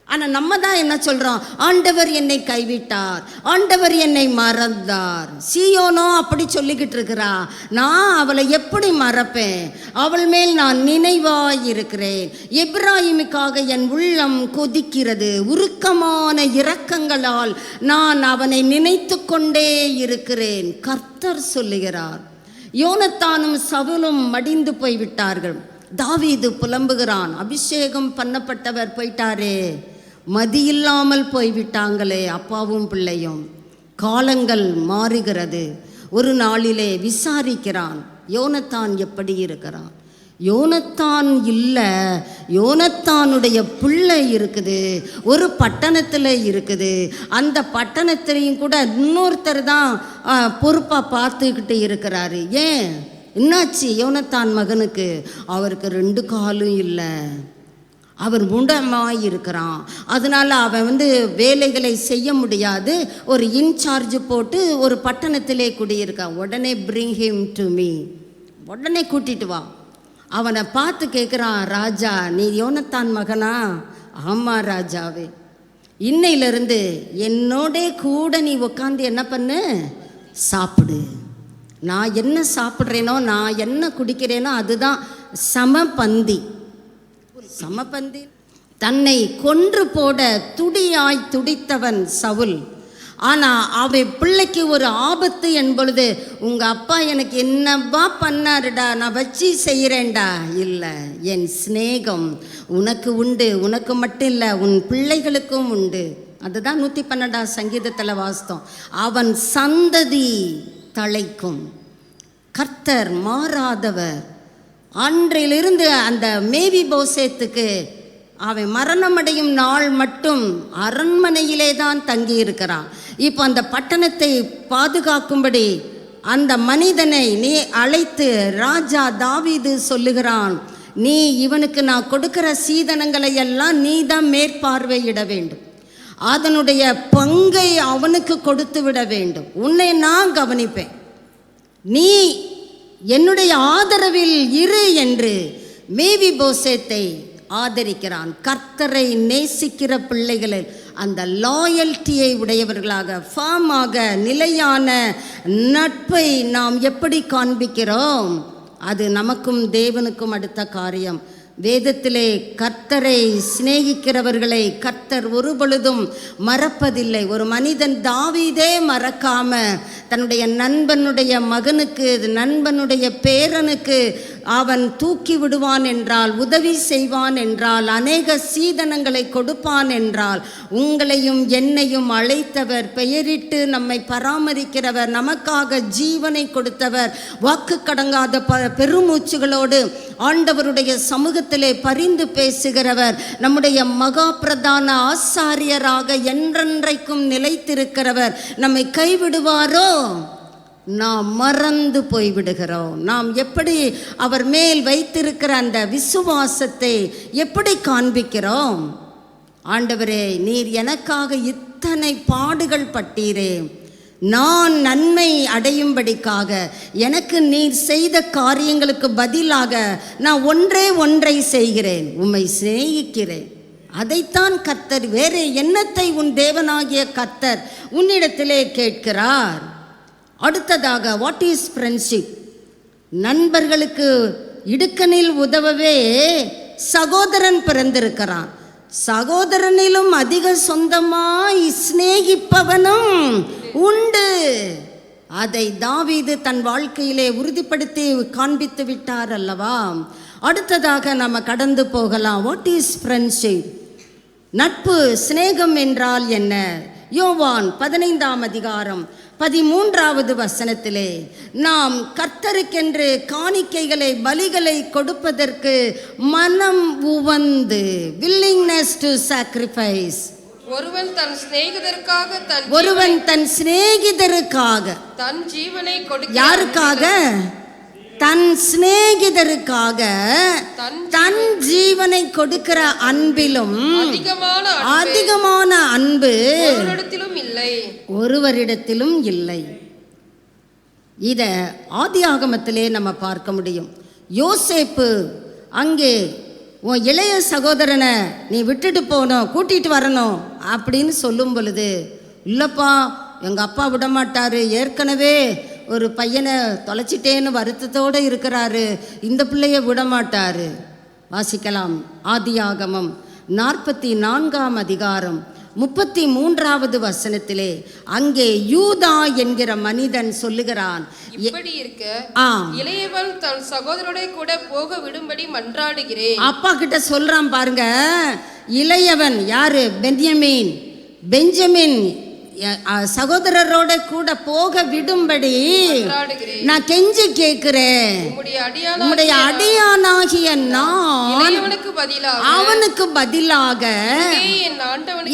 ஆனால் நம்ம தான் என்ன சொல்கிறோம்? ஆண்டவர் என்னை கைவிட்டார், ஆண்டவர் என்னை மறந்தார். சீயோனோ அப்படி சொல்லிக்கிட்டு இருக்கிறா. நான் அவளை எப்படி மறப்பேன்? அவள் மேல் நான் நினைவாய் இருக்கிறேன். எப்ராயிமுக்காக என் உள்ளம் கொதிக்கிறது. உருக்கமான இரக்கங்களால் நான் அவனை நினைத்து கொண்டே இருக்கிறேன். கர்த்தர் சொல்லுகிறார். யோனத்தானும் சவுலும் மடிந்து போய்விட்டார்கள். தாவீது புலம்புகிறான். அபிஷேகம் பண்ணப்பட்டவர் போயிட்டாரே, மதியில்லாமல் போய்விட்டாங்களே அப்பாவும் பிள்ளையும். காலங்கள் மாறுகிறது. ஒரு நாளிலே விசாரிக்கிறான், யோனத்தான் எப்படி இருக்கிறான்? யோனத்தான் இல்லை, யோனத்தானுடைய பிள்ளை இருக்குது, ஒரு பட்டணத்தில் இருக்குது. அந்த பட்டணத்திலையும் கூட இன்னொருத்தர் தான் பொறுப்பாக பார்த்துக்கிட்டு இருக்கிறாரு. ஏன் என்னாச்சு யோனத்தான் மகனுக்கு? அவருக்கு 2 காலும் இல்லை, அவர் முண்டமாய் இருக்கிறான். அதனால் அவன் வேலைகளை செய்ய முடியாது. ஒரு இன்சார்ஜ் போட்டு ஒரு பட்டணத்திலே குடியிருக்கான். உடனே பிரிங் ஹிம் டு மீ, உடனே கூட்டிட்டு வா. அவனை பார்த்து கேட்குறான், ராஜா நீ யோனத்தான் மகனா? ஆமாம் ராஜாவே. இன்னையிலிருந்து என்னோட கூட நீ உட்காந்து என்ன பண்ணு? சாப்பிடு. நான் என்ன சாப்பிட்றேனோ, நான் என்ன குடிக்கிறேனோ அதுதான் சமபந்தி. சமபந்தி. தன்னை கொன்று போட துடியாய் துடித்தவன் சவுல். ஆனால் அவன் பிள்ளைக்கு ஒரு ஆபத்து என்பொழுது, உங்கள் அப்பா எனக்கு என்னவா பண்ணாருடா, நான் வச்சு செய்கிறேன்டா. இல்லை, என் சிநேகம் உனக்கு உண்டு, உனக்கு மட்டும் இல்லை உன் பிள்ளைகளுக்கும் உண்டு. அதுதான் 112 சங்கீதத்தில் வாசித்தோம். அவன் சந்ததி தழைக்கும். கர்த்தர் மாறாதவர். அன்றிலிருந்து அந்த மேவி போசேத்துக்கு அவன் மரணமடையும் நாள் மட்டும் அரண்மனையிலே தான் தங்கி இருக்கிறான். இப்போ அந்த பட்டணத்தை பாதுகாக்கும்படி அந்த மனிதனை நீ அழைத்து ராஜா தாவீது சொல்லுகிறான், நீ இவனுக்கு நான் கொடுக்கிற சீதனங்களை எல்லாம் நீ தான் மேற்பார்வையிட வேண்டும், அதனுடைய பங்கை அவனுக்கு கொடுத்து விட வேண்டும், உன்னை நான் கவனிப்பேன், நீ என்னுடைய ஆதரவில் இரு என்று மேவி போசேத்தை ஆதரிக்கிறான். கர்த்தரை நேசிக்கிற பிள்ளைகளில் அந்த லாயல்ட்டியை உடையவர்களாக, ஃபார்மாக, நிலையான நட்பை நாம் எப்படி காண்பிக்கிறோம்? அது நமக்கும் தேவனுக்கும் அடுத்த காரியம். வேதத்திலே கர்த்தரை சிநேகிக்கிறவர்களை கர்த்தர் ஒரு பொழுதும் மறப்பதில்லை. ஒரு மனிதன் தாவீதே மறக்காம தன்னுடைய நண்பனுடைய மகனுக்கு, நண்பனுடைய பேரனுக்கு அவன் தூக்கி விடுவான் என்றால், உதவி செய்வான் என்றால், அநேக சீதனங்களை கொடுப்பான் என்றால், உங்களையும் என்னையும் அழைத்தவர், பெயரிட்டு நம்மை பராமரிக்கிறவர், நமக்காக ஜீவனை கொடுத்தவர், வாக்கு கடங்காத பெருமூச்சுகளோடு ஆண்டவருடைய சமூகத்திலே பரிந்து பேசுகிறவர், நம்முடைய மகா பிரதான ஆசாரியராக என்றென்றைக்கும் நிலைத்திருக்கிறவர் நம்மை கைவிடுவாரோ? நாம் மறந்து போய்விடுகிறோம். நாம் எப்படி அவர் மேல் வைத்திருக்கிற அந்த விசுவாசத்தை எப்படி காண்பிக்கிறோம்? ஆண்டவரே, நீர் எனக்காக இத்தனை பாடுகள் பட்டீரே, நான் நன்மை அடையும்படிக்காக எனக்கு நீர் செய்த காரியங்களுக்கு பதிலாக நான் ஒன்றை செய்கிறேன், உம்மை சிநேகிக்கிறேன். அதைத்தான் கர்த்தர், வேறு என்னத்தை உன் தேவனாகிய கர்த்தர் உன்னிடத்திலே கேட்கிறார்? அடுத்ததாக, வாட் இஸ் ஃப்ரெண்ட்ஷிப்? நண்பர்களுக்கு இடுக்கணில் உதவவே சகோதரன் பிறந்திருக்கிறான். சகோதரனிலும் அதிக சொந்தமாய் சிநேகிப்பவனும் உண்டு. அதை தாவீது தன் வாழ்க்கையிலே உறுதிப்படுத்தி காண்பித்து விட்டார் அல்லவா? அடுத்ததாக நம்ம கடந்து போகலாம். What is friendship? நட்பு, சிநேகம் என்றால் என்ன? யோவான் 15 13வது வசனத்திலே நாம் கர்த்தருக்கென்று காணிக்கைகளை பலிகளை கொடுப்பதற்கு மனம் உவந்து, வில்லிங்னஸ் டு சாக்ரிஃபைஸ். ஒருவன் தன் சிநேகிதருக்காக தன் ஜீவனை கொடுக்க. யாருக்காக? தன் சிநேகிதருக்காக தன் ஜீவனை கொடுக்கிற அன்பிலும் அதிகமான அன்பு ஒருவரிடத்திலும் இல்லை. இத ஆதியாகமத்திலே நம்ம பார்க்க முடியும். யோசேப்பு அங்கே உன் இளைய சகோதரனை நீ விட்டுட்டு போகணும், கூட்டிட்டு வரணும் அப்படின்னு சொல்லும் பொழுது, இல்லைப்பா எங்கள் அப்பா விடமாட்டாரு, ஏற்கனவே ஒரு பையனை தொலைச்சிட்டேன்னு வருத்தத்தோடு இருக்கிறாரு, இந்த பிள்ளைய விடமாட்டாரு. வாசிக்கலாம் ஆதியாகமம் 44ஆம் அதிகாரம் 33வது வசனத்திலே. அங்கே யூதா என்கிற மனிதன் சொல்லுகிறான், இப்படி இருக்க இளையவன் தன் சகோதரனோட கூட போக விடும்படி மன்றாடுகிறேன். அப்பா கிட்ட சொல்றான் பாருங்க. இளையவன் யாரு? பெஞ்சமின் சகோதரரோட கூட போக விடும்படி நான் கெஞ்சி கேட்கிறேன். உம்முடைய அடியானாகிய நான் அவனுக்கு பதிலாக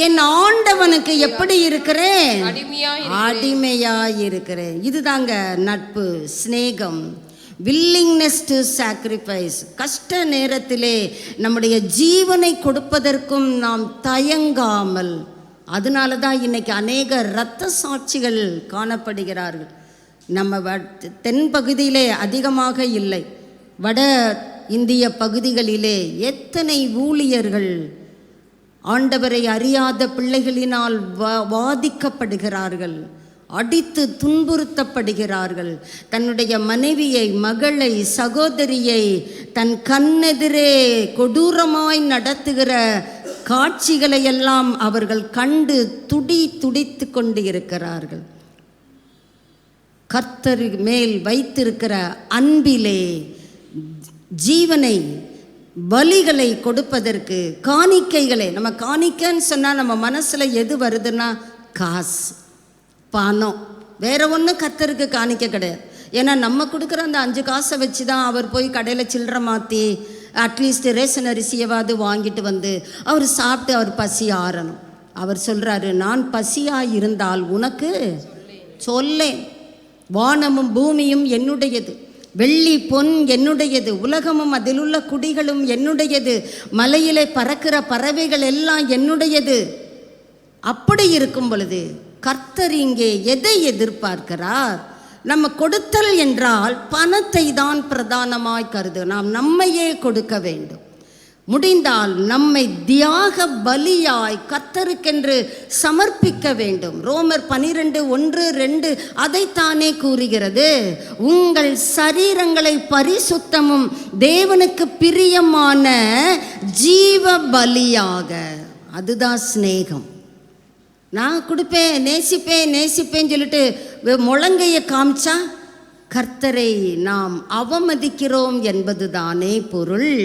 என் ஆண்டவனுக்கு எப்படி இருக்கிறேன்? அடிமையாயிருக்கிறேன். இதுதாங்க நட்பு, சிநேகம், வில்லிங்னஸ் டு சாக்ரிஃபைஸ். கஷ்ட நேரத்திலே நம்முடைய ஜீவனை கொடுப்பதற்கும் நாம் தயங்காமல். அதனால தான் இன்னைக்கு அநேக இரத்த சாட்சிகள் காணப்படுகிறார்கள். நம்ம தென் பகுதியிலே அதிகமாக இல்லை, வட இந்திய பகுதிகளிலே எத்தனை ஊழியர்கள் ஆண்டவரை அறியாத பிள்ளைகளினால் வாதிக்கப்படுகிறார்கள், அடித்து துன்புறுத்தப்படுகிறார்கள். தன்னுடைய மனைவியை, மகளை, சகோதரியை தன் கண்ணெதிரே கொடூரமாய் நடத்துகிற காட்சிகளை எல்லாம் அவர்கள் கண்டு துடித்து கொண்டு இருக்கிறார்கள். கர்த்தர் மேல் வைத்திருக்கிற அன்பிலே ஜீவனை, பலிகளை கொடுப்பதற்கு, காணிக்கைகளை, நம்ம காணிக்கைன்னு சொன்னால் நம்ம மனசில் எது வருதுன்னா காசு, பணம், வேற ஒன்றும் கர்த்தருக்கு காணிக்க கிடையாது. ஏன்னா நம்ம கொடுக்குற அந்த 5 காசை வச்சு தான் அவர் போய் கடையில் சில்லறை மாற்றி அட்லீஸ்ட் ரேஷன் அரிசியவாது வாங்கிட்டு வந்து அவர் சாப்பிட்டு அவர் பசி ஆறணும். அவர் சொல்கிறாரு, நான் பசியாக இருந்தால் உனக்கு சொல்லேன். வானமும் பூமியும் என்னுடையது, வெள்ளி பொன் என்னுடையது, உலகமும் அதில் உள்ள குடிகளும் என்னுடையது, மலையிலே பறக்கிற பறவைகள் எல்லாம் என்னுடையது. அப்படி இருக்கும் பொழுது கர்த்தர் இங்கே எதை எதிர்பார்க்கிறார்? நம்ம கொடுத்தல் என்றால் பணத்தை தான் பிரதானமாய் கருது. நாம் நம்மையே கொடுக்க வேண்டும். முடிந்தால் நம்மை தியாக பலியாய் கர்த்தருக்கென்று சமர்ப்பிக்க வேண்டும். ரோமர் 12:1-2 அதைத்தானே கூறுகிறது. உங்கள் சரீரங்களை பரிசுத்தமும் தேவனுக்கு பிரியமான ஜீவ பலியாக. அதுதான் சிநேகம். நான் கொடுப்பேன், நேசிப்பேன்னு சொல்லிட்டு முழங்கையை காமிச்சா கர்த்தரை நாம் அவமதிக்கிறோம் என்பது தானே பொருள்.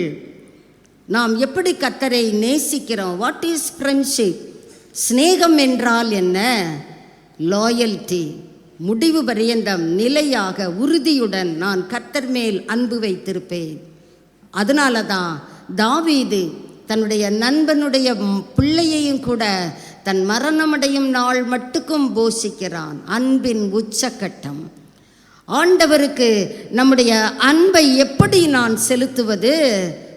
நாம் எப்படி கர்த்தரை நேசிக்கிறோம்? What is friendship? சிநேகம் என்றால் என்ன? லாயல்டி, முடிவு பரியந்தம் நிலையாக உறுதியுடன் நான் கர்த்தர் மேல் அன்பு வைத்திருப்பேன். அதனால தான் தாவீது தன்னுடைய நண்பனுடைய பிள்ளையையும் கூட தன் மரணமடையும் நாள் மட்டுக்கும் போஷிக்கிறான். அன்பின் உச்சக்கட்டம். ஆண்டவருக்கு நம்முடைய அன்பை எப்படி நான் செலுத்துவது?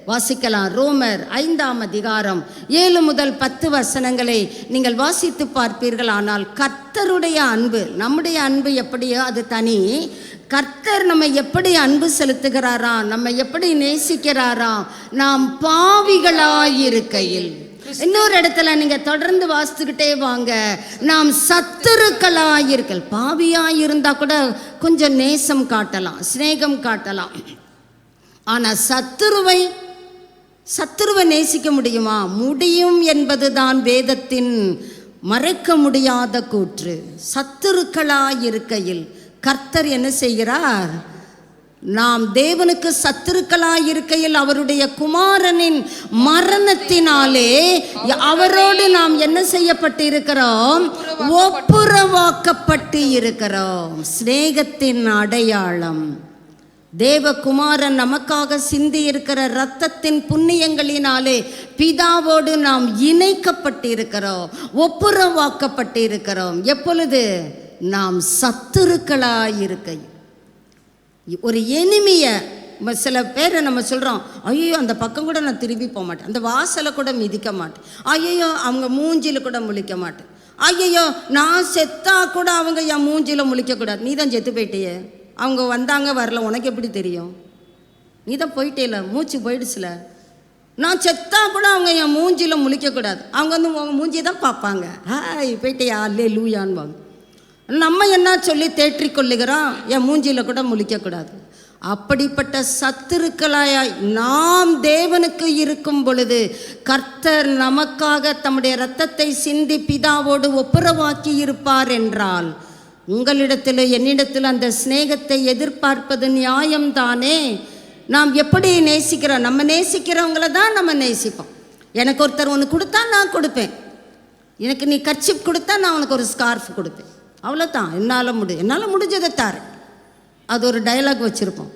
வாசிக்கலாம். ரோமர் 5ஆம் அதிகாரம் 7 முதல் 10 வசனங்களை நீங்கள் வாசித்து பார்ப்பீர்கள். ஆனால் கர்த்தருடைய அன்பு, நம்முடைய அன்பு எப்படியோ அது தனி. கர்த்தர் நம்ம எப்படி அன்பு செலுத்துகிறாராம், நம்ம எப்படி நேசிக்கிறாராம்? நாம் பாவிகளாயிருக்கையில். இன்னொரு இடத்துல நீங்க தொடர்ந்து வாசித்துக்கிட்டே வாங்க. நாம் சத்துருக்களாயிருக்கல். பாவியாயிருந்தா கூட கொஞ்சம் நேசம் காட்டலாம், சிநேகம் காட்டலாம். ஆனா சத்துருவை நேசிக்க முடியுமா? முடியும் என்பதுதான் வேதத்தின் மறைக்க முடியாத கூற்று. சத்துருக்களாயிருக்கையில் கர்த்தர் என்ன செய்கிறார்? நாம் தேவனுக்கு சத்துருக்களாய் இருக்கையில் அவருடைய குமாரனின் மரணத்தினாலே அவரோடு நாம் என்ன செய்யப்பட்டு இருக்கிறோம்? ஒப்புரவாக்கப்பட்டு இருக்கிறோம். சிநேகத்தின் அடையாளம் தேவகுமாரன் நமக்காக சிந்தி இருக்கிற இரத்தத்தின் புண்ணியங்களினாலே பிதாவோடு நாம் இணைக்கப்பட்டு இருக்கிறோம், ஒப்புரவாக்கப்பட்டு இருக்கிறோம். எப்பொழுது? நாம் சத்துருக்களாய் இருக்கையில். ஒரு எனிமிய சில பேரை நம்ம சொல்கிறோம், ஐயோ அந்த பக்கம் கூட நான் திரும்பி போக மாட்டேன், அந்த வாசலை கூட மிதிக்க மாட்டேன், ஐயோ அவங்க மூஞ்சியில் கூட முழிக்க மாட்டேன், ஐயோ நான் செத்தா கூட அவங்க என் மூஞ்சியில் முழிக்கக்கூடாது. நீ தான் செத்து போயிட்டியே, அவங்க வந்தாங்க வரல உனக்கு எப்படி தெரியும்? நீ தான் போயிட்டேல, மூச்சு போயிடுச்சுல. நான் செத்தா கூட அவங்க என் மூஞ்சியில் முழிக்கக்கூடாது, அவங்க வந்து உங்கள் மூஞ்சியை தான் பார்ப்பாங்க. ஹாய் போயிட்டேயா அல்லே லூயான்வாங்க. நம்ம என்ன சொல்லி தேற்றி கொள்ளுகிறோம்? என் மூஞ்சியில் கூட முழிக்கக்கூடாது. அப்படிப்பட்ட சத்துருக்களாய் நாம் தேவனுக்கு இருக்கும் பொழுது கர்த்தர் நமக்காக தம்முடைய இரத்தத்தை சிந்தி பிதாவோடு ஒப்புரவாக்கி இருப்பார் என்றால் உங்களிடத்தில் என்னிடத்தில் அந்த சிநேகத்தை எதிர்பார்ப்பது நியாயம்தானே? நாம் எப்படி நேசிக்கிறோம்? நம்ம நேசிக்கிறவங்கள தான் நம்ம நேசிப்போம். எனக்கு ஒருத்தர் ஒன்று கொடுத்தா நான் கொடுப்பேன், எனக்கு நீ கர்ச்சிப் கொடுத்தா நான் உனக்கு ஒரு ஸ்கார்ஃப் கொடுப்பேன், அவ்வளோதான். என்னால் முடிஞ்சதை தாரேன். அது ஒரு டயலாக் வச்சுருப்போம்.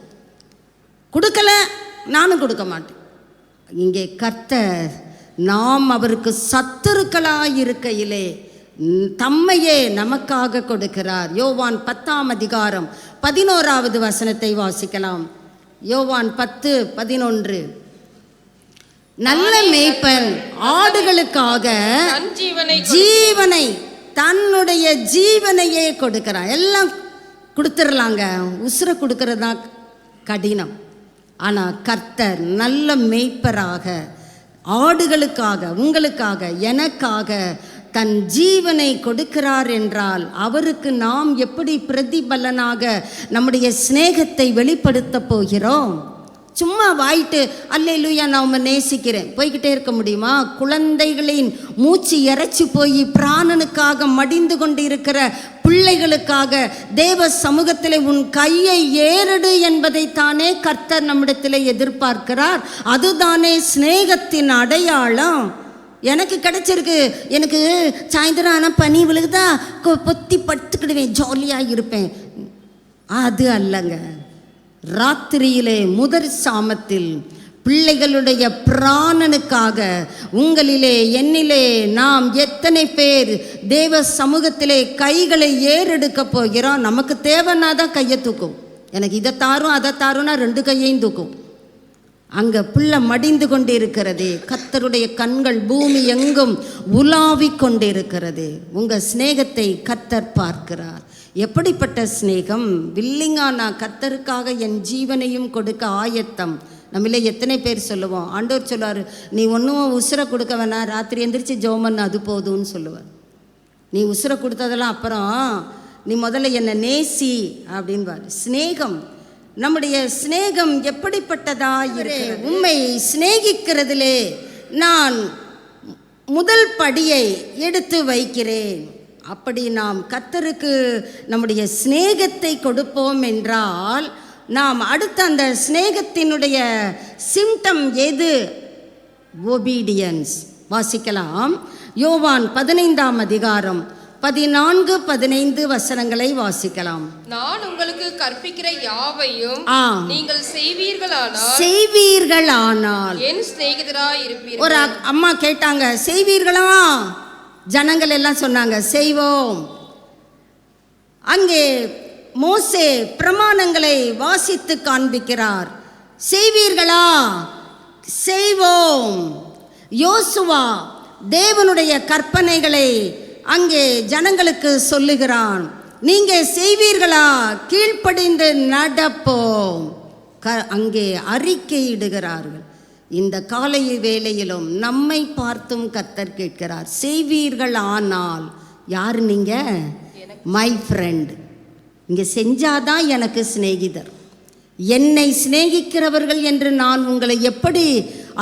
கொடுக்கல நானும் கொடுக்க மாட்டேன். இங்கே கர்த்தர் நாம் அவருக்கு சத்துருக்களாய் இருக்கையிலே தம்மையே நமக்காக கொடுக்கிறார். யோவான் 10ஆம் அதிகாரம் 11வது வசனத்தை வாசிக்கலாம். யோவான் 10:11. நல்ல மேய்ப்பன் ஆடுகளுக்காக ஜீவனை தன்னுடைய ஜீவனையே கொடுக்கிறான். எல்லாம் கொடுத்துடலாங்க, உசுரை கொடுக்கறதா கடினம். ஆனால் கர்த்தர் நல்ல மேய்ப்பராக ஆடுகளுக்காக, உங்களுக்காக, எனக்காக தன் ஜீவனை கொடுக்கிறார் என்றால் அவருக்கு நாம் எப்படி பிரதிபலனாக நம்முடைய சிநேகத்தை வெளிப்படுத்த போகிறோம்? சும்மா வாயிட்டு அல்லேலூயா நான் உம்மை நேசிக்கிறேன் போய்கிட்டே இருக்க முடியுமா? குழந்தைகளின் மூச்சு இறைச்சி போய் பிராணனுக்காக மடிந்து கொண்டு இருக்கிற பிள்ளைகளுக்காக தேவ சமூகத்தில் உன் கையை ஏறடு என்பதைத்தானே கர்த்தர் நம்மிடத்தில் எதிர்பார்க்கிறார். அதுதானே சிநேகத்தின் அடையாளம். எனக்கு கிடைச்சிருக்கு, எனக்கு சாயந்தரம் ஆனால் பனி விழுகுதா பொத்தி படுத்துக்கிடுவேன், ஜாலியாக இருப்பேன். அது அல்லங்க. ராத்திரியிலே முதற் சாமத்தில் பிள்ளைகளுடைய பிராணனுக்காக உங்களிலே என்னிலே நாம் எத்தனை பேர் தேவ சமூகத்திலே கைகளை ஏறெடுக்க போகிறோம்? நமக்கு தேவைன்னா தான் கையை தூக்கும். எனக்கு இதை தாரும் அதை தாரும்னா 2 கையையும் தூக்கும். அங்கே பிள்ளை மடிந்து கொண்டு இருக்கிறது. கர்த்தருடைய கண்கள் பூமி எங்கும் உலாவிக் கொண்டிருக்கிறது. உங்கள் சிநேகத்தை கர்த்தர் பார்க்கிறார். எப்படிப்பட்ட சிநேகம்! வில்லிங்கா நான் கர்த்தருக்காக என் ஜீவனையும் கொடுக்க ஆயத்தம். நம்மளே எத்தனை பேர் சொல்லுவோம்? ஆண்டவர் சொல்லுவார், நீ ஒன்றும் உசுரை கொடுக்க வேணாம், ராத்திரி எந்திரிச்சு ஜெபம் அது போதும்னு சொல்லுவார். நீ உசுரை கொடுத்ததெல்லாம் அப்புறம், நீ முதல்ல என்னை நேசி அப்படின்பார். சிநேகம், நம்முடைய சிநேகம் எப்படிப்பட்டதா இருக்கு? உம்மை சிநேகிக்கிறதிலே நான் முதல் படியை எடுத்து வைக்கிறேன். அப்படி நாம் கர்த்தருக்கு நம்முடைய சிநேகத்தை கொடுப்போம் என்றால் நாம் அடுத்த அந்த சிநேகத்தினுடைய சிம்டம் எது? ஒபீடியன்ஸ். வாசிக்கலாம். யோவான் 15ஆம் அதிகாரம் 14-15 வசனங்களை வாசிக்கலாம். நான் உங்களுக்கு கற்பிக்கிற யாவையும் நீங்கள் செய்வீர்களானால் என் சிநேகிதராய் இருப்பீர்கள். ஒரு அம்மா கேட்டாங்க, செய்வீர்களா? ஜனங்கள் எல்லாம் சொன்னாங்க செய்வோம். அங்கே மோசே பிரமாணங்களை வாசித்து காண்பிக்கிறார். செய்வீர்களா? செய்வோம். யோசுவா தேவனுடைய கற்பனைகளை அங்கே ஜனங்களுக்கு சொல்லுகிறான். நீங்க செய்வீர்களா? கீழ்ப்படிந்து நடப்போம். அங்கே அறிக்கையிடுகிறார்கள். இந்த காலை வேளையிலும் நம்மை பார்த்தும் கர்த்தர் கேட்கிறார், செய்வீர்கள் ஆனால். யார் நீங்க? My friend. இங்கே செஞ்சாதான் எனக்கு சிநேகிதர். என்னை சிநேகிக்கிறவர்கள் என்று நான் உங்களை எப்படி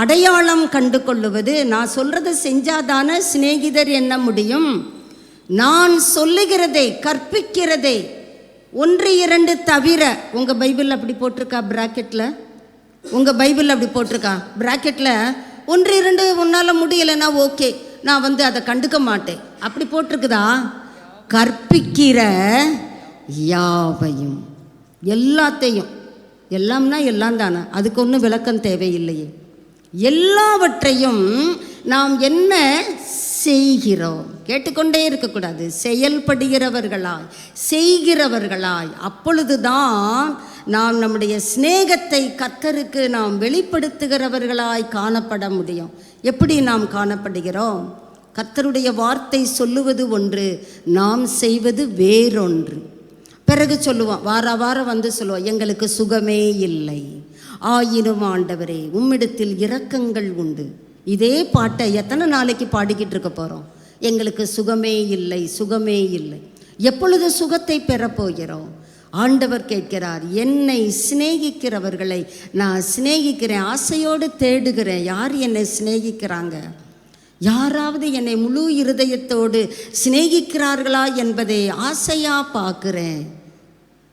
அடையாளம் கண்டு கொள்ளுவது? நான் சொல்றதை செஞ்சாதான சிநேகிதர் என்ன முடியும்? நான் சொல்லுகிறதை, கற்பிக்கிறதை 1 2 தவிர. உங்கள் பைபிள் அப்படி போட்டிருக்கா பிராக்கெட்டில்? உங்கள் பைபிள் அப்படி போட்டிருக்கா பிராக்கெட்டில்? 1 2 உன்னால் முடியலைன்னா ஓகே, நான் அதை கண்டுக்க மாட்டேன் அப்படி போட்டிருக்குதா? கற்பிக்கிற யாவையும், எல்லாத்தையும். எல்லாம்னா எல்லாம் தானே, அதுக்கு ஒன்றும் விளக்கம் தேவையில்லையே. எல்லாவற்றையும் நாம் என்ன செய்கிறோம், கேட்டுக்கொண்டே இருக்கக்கூடாது, செயல்படுகிறவர்களாய் செய்கிறவர்களாய். அப்பொழுதுதான் நாம் நம்முடைய சிநேகத்தை கர்த்தருக்கு நாம் வெளிப்படுத்துகிறவர்களாய் காணப்பட முடியும். எப்படி நாம் காணப்படுகிறோம்? கர்த்தருடைய வார்த்தை சொல்லுவது ஒன்று, நாம் செய்வது வேறொன்று. பிறகு சொல்லுவோம், வாரம் சொல்லுவோம், எங்களுக்கு சுகமே இல்லை, ஆயினும் ஆண்டவரே உம்மிடத்தில் இரக்கங்கள் உண்டு. இதே பாட்டை எத்தனை நாளைக்கு பாடிக்கிட்டு இருக்க போகிறோம்? எங்களுக்கு சுகமே இல்லை, சுகமே இல்லை. எப்பொழுது சுகத்தை பெறப்போகிறோம்? ஆண்டவர் கேட்கிறார், என்னை சிநேகிக்கிறவர்களை நான் சிநேகிக்கிறேன், ஆசையோடு தேடுகிறேன். யார் என்னை சிநேகிக்கிறாங்க? யாராவது என்னை முழு இருதயத்தோடு சிநேகிக்கிறார்களா என்பதை ஆசையாக பார்க்குறேன்.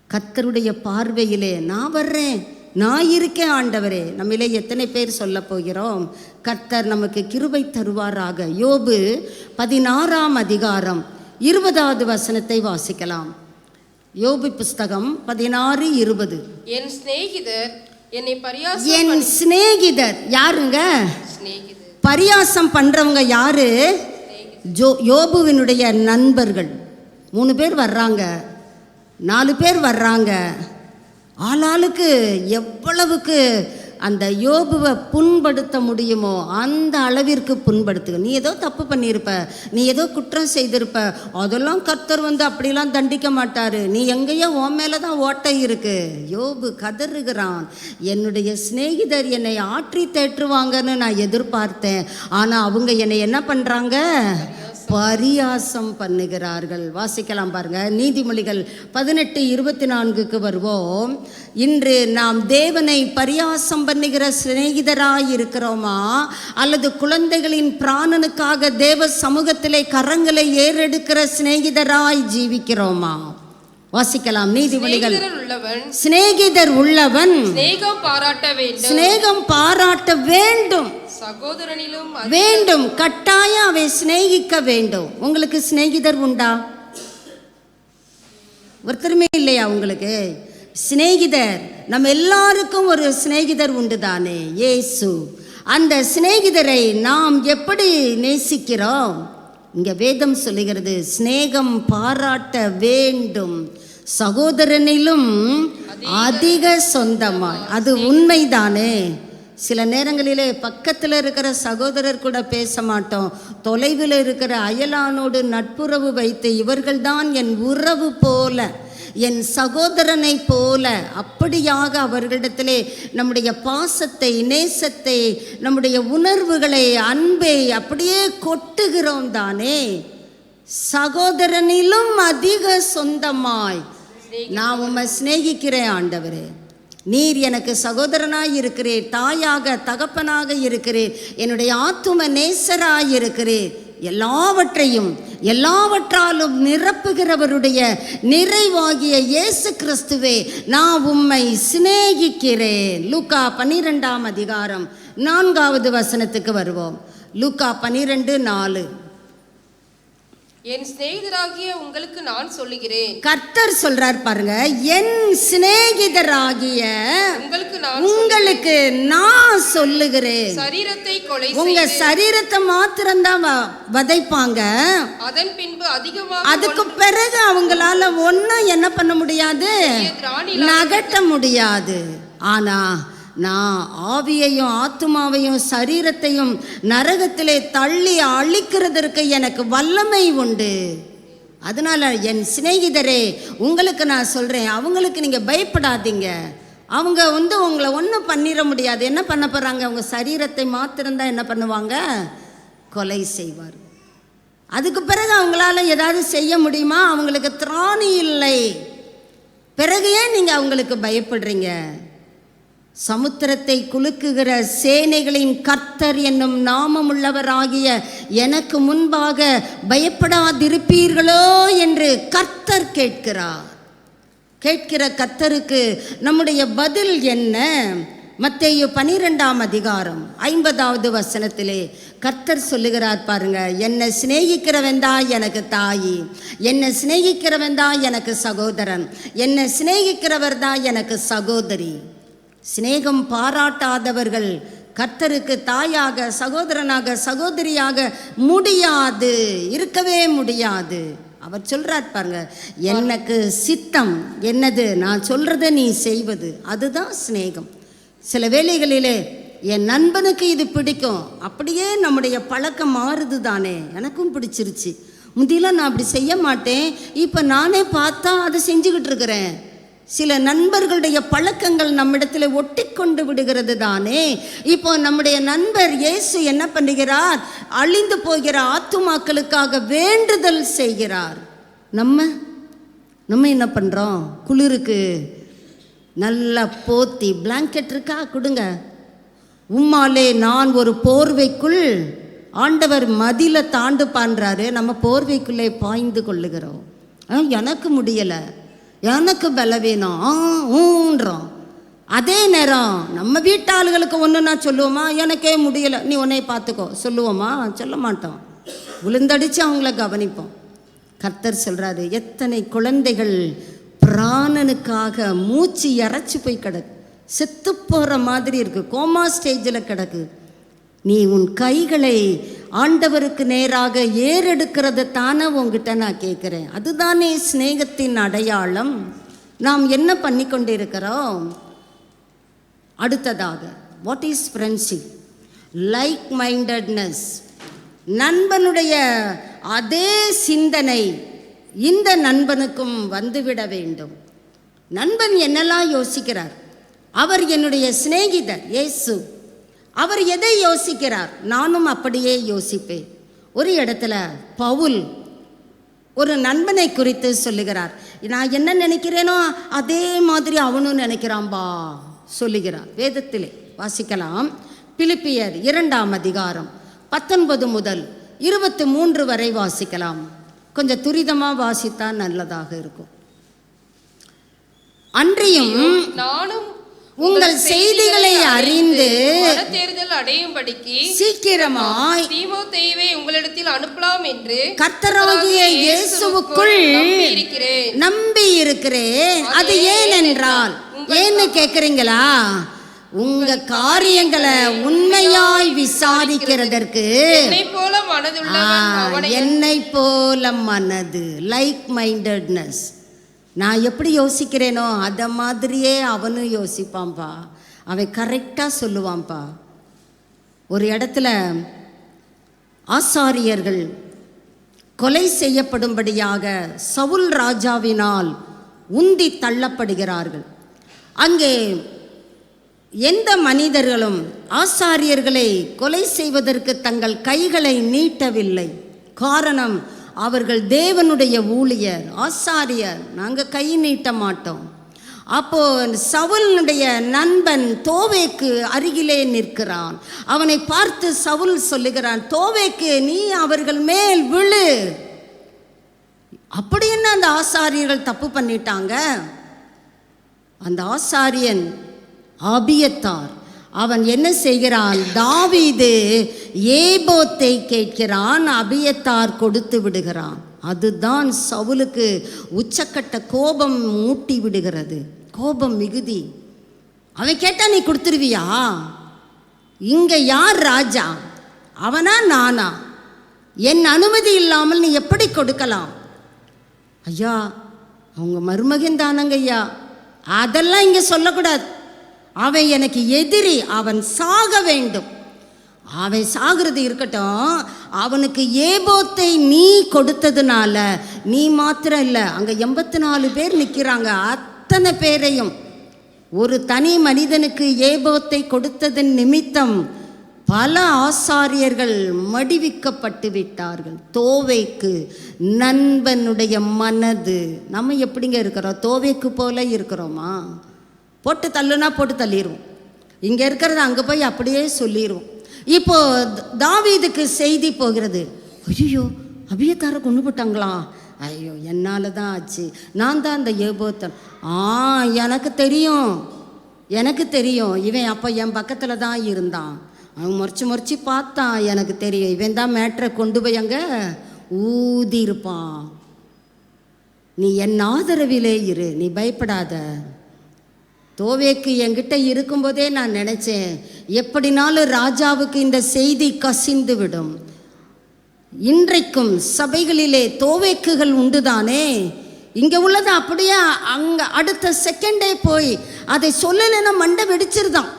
கர்த்தருடைய பார்வையிலே நான் வர்றேன், நான் இருக்கேன் ஆண்டவரே. நம்மளே எத்தனை பேர் சொல்ல போகிறோம்? கர்த்தர் நமக்கு கிருபை தருவாராக. யோபு 16ஆம் அதிகாரம் 20வது வசனத்தை வாசிக்கலாம். யோபு புஸ்தகம் 16:20. என் சிநேகிதர் என்னை என் சிநேகிதர் யாருங்க? பரியாசம் பண்றவங்க யாரு? யோபுவினுடைய நண்பர்கள். 3 பேர் வர்றாங்க, 4 பேர் வர்றாங்க. ஆளாளுக்கு எவ்வளவுக்கு அந்த யோபுவை புண்படுத்த முடியுமோ அந்த அளவிற்கு புண்படுத்துக. நீ ஏதோ தப்பு பண்ணியிருப்ப, நீ ஏதோ குற்றம் செய்திருப்ப, அதெல்லாம் கர்த்தர் அப்படிலாம் தண்டிக்க மாட்டார், நீ எங்கேயோ உன் மேலே தான் ஓட்டை இருக்கு. யோபு கதறுகிறான், என்னுடைய சிநேகிதர் என்னை ஆற்றி தேற்றுவாங்கன்னு நான் எதிர்பார்த்தேன், ஆனால் அவங்க என்னை என்ன பண்ணுறாங்க? பரியாசம் பண்ணுகிறார்கள். வாசிக்கலாம் பாருங்க, நீதிமொழிகள் 18:24 வருவோம். இன்று நாம் தேவனை பரியாசம் பண்ணுகிற சிநேகிதராய் இருக்கிறோமா, அல்லது குழந்தைகளின் பிராணனுக்காக தேவ சமூகத்திலே கரங்களை ஏறெடுக்கிற சிநேகிதராய் ஜீவிக்கிறோமா? வாசிக்கலாம் நீதிமொழிகள். சிநேகிதர் உள்ளவன் சிநேகம் பாராட்ட வேண்டும், சகோதரனிலும் வேண்டும், கட்டாயம் அவை சிநேகிக்க வேண்டும். உங்களுக்கு சிநேகிதர் உண்டா? ஒருத்தருமே இல்லையா உங்களுக்கு சிநேகிதர்? நம்ம எல்லாருக்கும் ஒரு சிநேகிதர் உண்டு தானே, இயேசு. அந்த சிநேகிதரை நாம் எப்படி நேசிக்கிறோம்? இங்க வேதம் சொல்லுகிறது, சிநேகம் பாராட்ட வேண்டும், சகோதரனிலும் அதிக சொந்தமாய். அது உண்மைதானே? சில நேரங்களிலே பக்கத்தில் இருக்கிற சகோதரர் கூட பேச மாட்டோம், தொலைவில் இருக்கிற அயலானோடு நட்புறவு வைத்து இவர்கள்தான் என் உறவு போல, என் சகோதரனை போல, அப்படியாக அவர்களிடத்திலே நம்முடைய பாசத்தை, நேசத்தை, நம்முடைய உணர்வுகளை, அன்பை அப்படியே கொட்டுகிறோம் தானே. சகோதரனிலும் அதிக சொந்தமாய் நான் உம்மை சிநேகிக்கிறேன் ஆண்டவரே, நீர் எனக்கு சகோதரனாய் இருக்கிறீர், தாயாக தகப்பனாக இருக்கிறீர், என்னுடைய ஆத்தும நேசராய் இருக்கிறீர். எல்லாவற்றையும் எல்லாவற்றாலும் நிரப்புகிறவருடைய நிறைவாகிய இயேசு கிறிஸ்துவே, நான் உம்மை சிநேகிக்கிறேன். லூக்கா 12ஆம் அதிகாரம் 4வது வசனத்துக்கு வருவோம். லூக்கா 12:4. என் சிநேகிதராகிய உங்களுக்கு நான் சொல்லுகிறேன். கர்த்தர் சொல்றார் பாருங்க, என் சிநேகிதராகிய உங்களுக்கு நான் சொல்லுகிறேன். சரீரத்தை கொலை, உங்க சரீரத்தை மாத்திரம்தான் வதைப்பாங்க, அதன் பின்பு அதிகமாக, அதுக்கு பிறகு அவங்களால ஒன்னும் என்ன பண்ண முடியாது, நகட்ட முடியாது. ஆனா நான் ஆவியையும் ஆத்துமாவையும் சரீரத்தையும் நரகத்திலே தள்ளி அழிக்கிறதற்கு எனக்கு வல்லமை உண்டு. அதனால என் சிநேகிதரே, உங்களுக்கு நான் சொல்றேன், அவங்களுக்கு நீங்க பயப்படாதீங்க. அவங்க உங்களை ஒன்றும் பண்ணிட முடியாது. என்ன பண்ண போறாங்க? அவங்க சரீரத்தை மாத்திரம்தான் என்ன பண்ணுவாங்க, கொலை செய்வார். அதுக்கு பிறகு அவங்களால ஏதாவது செய்ய முடியுமா? அவங்களுக்கு திராணி இல்லை. பிறகு ஏன் நீங்க அவங்களுக்கு பயப்படுறீங்க? சமுத்திரத்தை குலுக்குகிற சேனைகளின் கர்த்தர் என்னும் நாமமுள்ளவராகிய எனக்கு முன்பாக பயப்படாதிருப்பீர்களோ என்று கர்த்தர் கேட்கிறார். கேட்கிற கர்த்தருக்கு நம்முடைய பதில் என்ன? மத்தேயு 12ஆம் அதிகாரம் 50வது வசனத்திலே கர்த்தர் சொல்லுகிறார் பாருங்க, என்னை சிநேகிக்கிறவன் தான் எனக்கு தாயி, என்னை சிநேகிக்கிறவன் தான் எனக்கு சகோதரன், என்னை சிநேகிக்கிறவர் தான் எனக்கு சகோதரி. சிநேகம் பாராட்டாதவர்கள் கர்த்தருக்கு தாயாக, சகோதரனாக, சகோதரியாக முடியாது, இருக்கவே முடியாது. அவர் சொல்றார் பாருங்க, எனக்கு சித்தம் என்னது, நான் சொல்றதை நீ செய்வது, அதுதான் சிநேகம். சில வேளைகளிலே என் நண்பனுக்கு இது பிடிக்கும், அப்படியே நம்முடைய பழக்கம் மாறுது தானே. எனக்கும் பிடிச்சிருச்சு, முந்தியெல்லாம் நான் அப்படி செய்ய மாட்டேன், இப்போ நானே பார்த்தா அதை செஞ்சுக்கிட்டு இருக்கிறேன். சில நண்பர்களுடைய பழக்கங்கள் நம்மிடத்தில் ஒட்டி கொண்டு விடுகிறது தானே. இப்போ நம்முடைய நண்பர் இயேசு என்ன பண்ணுகிறார்? அழிந்து போகிற ஆத்துமாக்களுக்காக வேண்டுதல் செய்கிறார். நம்ம என்ன பண்ணுறோம்? குளிருக்கு நல்லா போத்தி பிளாங்கெட் இருக்கா கொடுங்க, உம்மாலே நான் ஒரு போர்வைக்குள், ஆண்டவர் மதில தாண்டு பான்றாரு, நம்ம போர்வைக்குள்ளே பாய்ந்து கொள்ளுகிறோம். எனக்கு முடியலை, எனக்கு பலவீனம் ஊன்றோம். அதே நேரம் நம்ம வீட்டாளுகளுக்கு ஒன்றுனா சொல்லுவோமா? எனக்கே முடியலை, நீ உன்னை பார்த்துக்கோ சொல்லுவோமா? சொல்ல மாட்டோம், விழுந்தடிச்சு அவங்கள கவனிப்போம். கர்த்தர் சொல்கிறாரு, எத்தனை குழந்தைகள் பிராணனுக்காக மூச்சு இறைச்சி போய் கிடக்கு, செத்து போகிற மாதிரி இருக்கு, கோமா ஸ்டேஜில் கிடக்கு. நீ உன் கைகளை ஆண்டவருக்கு நேராக ஏறெடுக்கிறத தானே உங்ககிட்ட நான் கேட்குறேன். அதுதானே சிநேகத்தின் அடையாளம். நாம் என்ன பண்ணி கொண்டிருக்கிறோம்? அடுத்ததாக, what is friendship? Like mindedness. நண்பனுடைய அதே சிந்தனை இந்த நண்பனுக்கும் வந்துவிட வேண்டும். நண்பன் என்னெல்லாம் யோசிக்கிறார்? அவர் என்னுடைய சிநேகிதர் இயேசு, அவர் எதை யோசிக்கிறார்? நானும் அப்படியே யோசிப்பேன். ஒரு இடத்துல பவுல் ஒரு நண்பனை குறித்து சொல்லுகிறார், நான் என்ன நினைக்கிறேனோ அதே மாதிரி அவனும் நினைக்கிறான்பா சொல்லுகிறார். வேதத்திலே வாசிக்கலாம், பிலிப்பியர் 2ஆம் அதிகாரம் 19 முதல் 23 வரை வாசிக்கலாம். கொஞ்சம் துரிதமாக வாசித்தா நல்லதாக இருக்கும். அன்றியும் நானும் உங்கள் செய்திகளை அறிந்து தேர்தல் அடையும்படிக்கு சீக்கிரமாய் தீமோத்தேயுவை உங்களிடத்தில் அனுப்பலாம் என்று கர்த்தராகிய இயேசுவுக்குள் நம்பி இருக்கிறேன். அது ஏனென்றால், ஏன்னு கேட்குறீங்களா? உங்க காரியங்களை உண்மையாய் விசாரிக்கிறதற்கு என்னை போல மனது, லைக் மைண்டட்னஸ். நான் எப்படி யோசிக்கிறேனோ அதை மாதிரியே அவனும் யோசிப்பான்பா. அவன் கரெக்டாக சொல்லுவான்ப்பா. ஒரு இடத்துல ஆசாரியர்கள் கொலை செய்யப்படும்படியாக சவுல் ராஜாவினால் உந்தி தள்ளப்படுகிறார்கள். அங்கே எந்த மனிதர்களும் ஆசாரியர்களை கொலை செய்வதற்கு தங்கள் கைகளை நீட்டவில்லை. காரணம், அவர்கள் தேவனுடைய ஊழியர், ஆசாரியர், நாங்கள் கை நீட்ட மாட்டோம். அப்போ சவுலுடைய நண்பன் தோவேக்கு அருகிலே நிற்கிறான். அவனை பார்த்து சவுல் சொல்லுகிறான், தோவேக்கு நீ அவர்கள் மேல் விழு. அப்படி என்ன அந்த ஆசாரியர்கள் தப்பு பண்ணிட்டாங்க? அந்த ஆசாரியன் அபியத்தார், அவன் என்ன செய்கிறான்? தாவீது ஏபோத்தை கேட்கிறான், அபியத்தார் கொடுத்து விடுகிறான். அதுதான் சவுலுக்கு உச்சக்கட்ட கோபம் மூட்டி விடுகிறது. கோபம் மிகுதி. அவன் கேட்டா நீ கொடுத்துருவியா? இங்க யார் ராஜா? அவனா நானா? என் அனுமதி இல்லாமல் நீ எப்படி கொடுக்கலாம்? ஐயா, அவங்க மருமகன் தானங்க ஐயா, அதெல்லாம் இங்க சொல்லக்கூடாது. அவன் எனக்கு எதிரி, அவன் சாக வேண்டும். அவன் சாகிறது இருக்கட்டும், அவனுக்கு ஏபோத்தை நீ கொடுத்ததுனால நீ மாத்திரம் இல்லை, அங்கே 84 பேர் நிற்கிறாங்க, அத்தனை பேரையும் ஒரு தனி மனிதனுக்கு ஏபோத்தை கொடுத்ததன் நிமித்தம் பல ஆசாரியர்கள் மடிவிக்கப்பட்டு விட்டார்கள். தோவேக்கு நண்பனுடைய மனது. நம்ம எப்படிங்க இருக்கிறோம்? தோவேக்கு போல இருக்கிறோமா? போட்டு தள்ளுனா போட்டு தள்ளிடுவோம், இங்கே இருக்கிறத அங்கே போய் அப்படியே சொல்லிடுவோம். இப்போ தாவீதுக்கு செய்தி போகிறது, ஐயோ அபியத்தாரை கொண்டு போட்டாங்களா, ஐயோ என்னால் தான் ஆச்சு, நான் தான் அந்த ஏபோத்தன். எனக்கு தெரியும் இவன் அப்போ என் பக்கத்தில் தான் இருந்தான், அவன் முறைச்சி பார்த்தான், எனக்கு தெரியும் இவன் தான் மேட்ரை கொண்டு போய் அங்கே ஊதியிருப்பான். நீ என் ஆதரவிலே இரு, நீ பயப்படாத. தோவேக்கு என்கிட்ட இருக்கும்போதே நான் நினச்சேன் எப்படினாலும் ராஜாவுக்கு இந்த செய்தி கசிந்து விடும். இன்றைக்கும் சபைகளிலே தோவேக்குகள் உண்டுதானே, இங்கே உள்ளது அப்படியே அங்கே அடுத்த செகண்டே போய் அதை சொல்லலைன்னா மண்டை வெடிச்சிருதான்.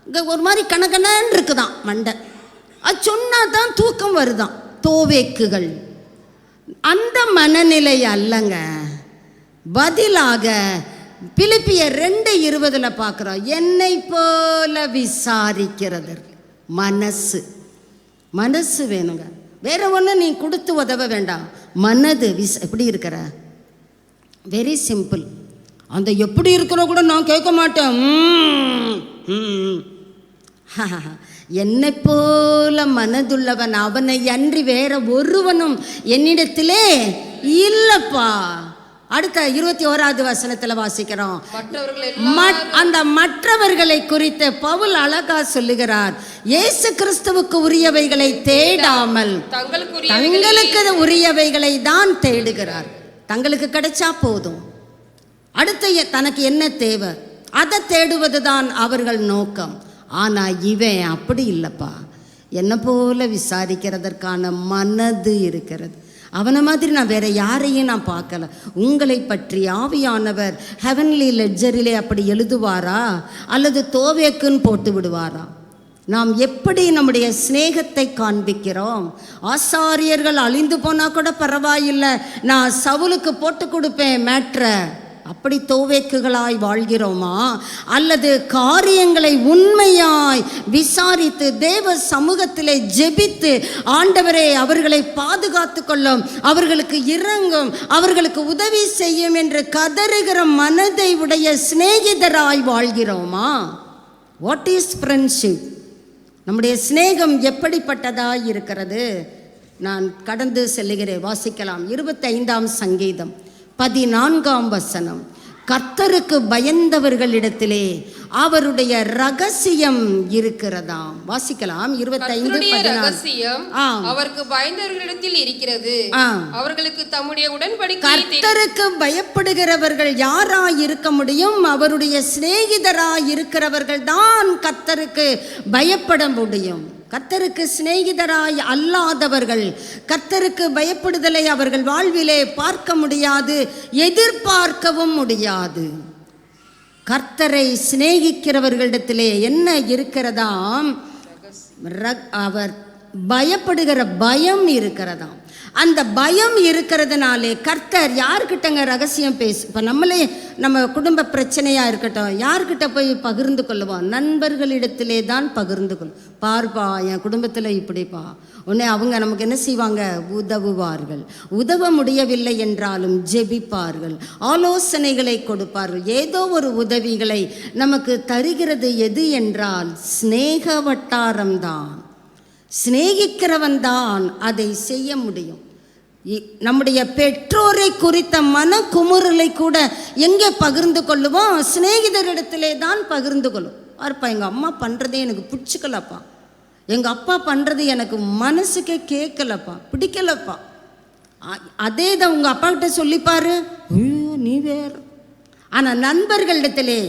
இங்கே ஒரு மாதிரி கணக்கணன்னு இருக்குதான் மண்டை, அது சொன்னால் தான் தூக்கம் வருதான். தோவேக்குகள் அந்த மனநிலை அல்லங்க. பதிலாக பிலிப்பியர் 2:20 பார்க்குறோம், என்னை போல விசாரிக்கிறது. மனசு வேணுங்க, வேற ஒன்று நீ கொடுத்து உதவ வேண்டாம். மனது எப்படி இருக்கிற, வெரி சிம்பிள். அந்த எப்படி இருக்கிற கூட நான் கேட்க மாட்டேன். என்னை போல மனதுள்ளவன் அவனை அன்றி வேற ஒருவனும் என்னிடத்திலே இல்லப்பா. அடுத்த 21வது வசனத்தில் வாசிக்கிறோம், அந்த மற்றவர்களை குறித்து பவுல் அழகா சொல்லுகிறார், இயேசு கிறிஸ்துவுக்கு உரியவைகளை தேடாமல் தங்களுக்கு உரியவைகளை தான் தேடுகிறார். தங்களுக்கு கிடைச்சா போதும், அடுத்த தனக்கு என்ன தேவை அதை தேடுவது தான் அவர்கள் நோக்கம். ஆனால் இவன் அப்படி இல்லைப்பா, என்னை போல விசாரிக்கிறதற்கான மனது இருக்கிறது. அவனை மாதிரி நான் வேற யாரையும் நான் பார்க்கல. உங்களை பற்றி ஆவியானவர் ஹெவன்லி லெட்ஜரிலே அப்படி எழுதுவாரா அல்லது தோவேக்குன்னு போட்டு விடுவாரா? நாம் எப்படி நம்முடைய சிநேகத்தை காண்பிக்கிறோம்? ஆசாரியர்கள் அழிந்து போனால் கூட பரவாயில்லை, நான் சவுலுக்கு போட்டு கொடுப்பேன் மேட்ரை, அப்படி தோவேக்குகளாய் வாழ்கிறோமா? அல்லது காரியங்களை உண்மையாய் விசாரித்து தேவ சமூகத்திலே ஜெபித்து, ஆண்டவரே அவர்களை பாதுகாத்து கொள்ளும், அவர்களுக்கு இறங்கும், அவர்களுக்கு உதவி செய்யும் என்று கதறுகிற மனதை உடைய சிநேகிதராய் வாழ்கிறோமா? What is friendship? நம்முடைய சிநேகம் எப்படிப்பட்டதாய் இருக்கிறது? நான் கடந்து செல்லுகிறேன், வாசிக்கலாம். 25ஆம் சங்கீதம் 14ஆம் வசனம், கர்த்தருக்கு பயந்தவர்களிடத்திலே அவருடைய ரகசியம் இருக்கிறதாம். வாசிக்கலாம். 25:14. அவருக்கு பயந்தவர்களிடத்தில் இருக்கிறது, அவர்களுக்கு தம்முடைய உடன்படிக்கை. கர்த்தருக்கு பயப்படுகிறவர்கள் யாராய் இருக்க முடியும்? அவருடைய சிநேகிதராய் இருக்கிறவர்கள் தான் கர்த்தருக்கு பயப்பட முடியும். கர்த்தருக்கு சிநேகிதராய் அல்லாதவர்கள் கர்த்தருக்கு பயப்படுதலை அவர்கள் வாழ்விலே பார்க்க முடியாது, எதிர்பார்க்கவும் முடியாது. கர்த்தரை சிநேகிக்கிறவர்களிடத்திலே என்ன இருக்கிறதாம்? அவர் பயப்படுகிற பயம் இருக்கிறதாம். அந்த பயம் இருக்கிறதுனாலே கர்த்தர் யார்கிட்டங்க ரகசியம் இப்போ நம்ம குடும்ப பிரச்சனையாக இருக்கட்டும், யார்கிட்ட போய் பகிர்ந்து கொள்ளுவோம்? நண்பர்களிடத்திலே தான் பகிர்ந்து கொள்ளும். பார்ப்பா என் குடும்பத்தில் இப்படிப்பா, உடனே அவங்க நமக்கு என்ன செய்வாங்க? உதவுவார்கள். உதவ முடியவில்லை என்றாலும் ஜெபிப்பார்கள், ஆலோசனைகளை கொடுப்பார்கள். ஏதோ ஒரு உதவிகளை நமக்கு தருகிறது எது என்றால் சிநேக வட்டாரம்தான். சிநேகிக்கிறவன் தான் அதை செய்ய முடியும். நம்முடைய பெற்றோரை குறித்த மன குமுறலை கூட எங்கே பகிர்ந்து கொள்ளுவோம்? சிநேகிதரிடத்திலே தான் பகிர்ந்து கொள்ளும். பார்ப்பா எங்கள் அம்மா பண்ணுறதே எனக்கு பிடிச்சிக்கலப்பா, எங்கள் அப்பா பண்ணுறது எனக்கு மனசுக்கே கேட்கலப்பா, பிடிக்கலப்பா. அதே தான் உங்கள் அப்பா கிட்ட சொல்லிப்பாரு, ஐயோ நீ வேறு. ஆனால் நண்பர்களிடத்திலே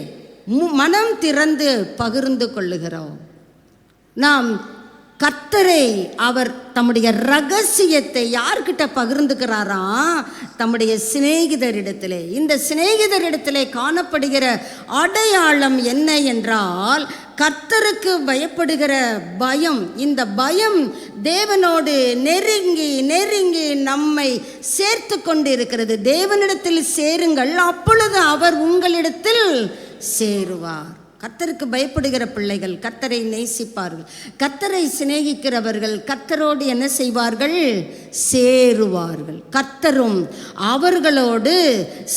மனம் திறந்து பகிர்ந்து கொள்ளுகிறோம். நாம் கர்த்தரை அவர் தம்முடைய ரகசியத்தை யார்கிட்ட பகிர்ந்துக்கிறாரா? தம்முடைய சிநேகிதரிடத்திலே. இந்த சிநேகிதரிடத்திலே காணப்படுகிற அடையாளம் என்ன என்றால் கர்த்தருக்கு பயப்படுகிற பயம். இந்த பயம் தேவனோடு நெருங்கி நெருங்கி நம்மை சேர்த்து கொண்டு இருக்கிறது. தேவனிடத்தில் சேருங்கள், அப்பொழுது அவர் உங்களிடத்தில் சேருவார். கர்த்தருக்கு பயப்படுகிற பிள்ளைகள் கர்த்தரை நேசிப்பார்கள். கர்த்தரை சிநேகிக்கிறவர்கள் கர்த்தரோடு என்ன செய்வார்கள்? சேருவார்கள். கர்த்தரும் அவர்களோடு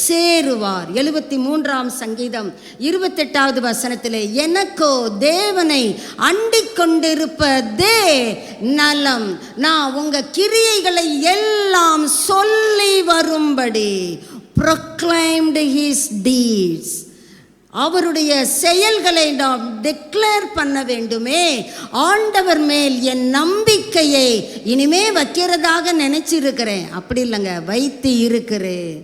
சேருவார். 73ஆம் சங்கீதம் 28வது வசனத்திலே, எனக்கோ தேவனை அண்டிக் கொண்டிருப்பதே நலம், நான் உங்க கிரியைகளை எல்லாம் சொல்லி வரும்படி proclaimed his deeds. அவருடைய செயல்களை நாம் டிக்ளேர் பண்ண வேண்டுமே. ஆண்டவர் மேல் என் நம்பிக்கையை இனிமே வைக்கிறதாக நினைச்சிருக்கிறேன். அப்படி இல்லைங்க, வைத்து இருக்கிறேன்.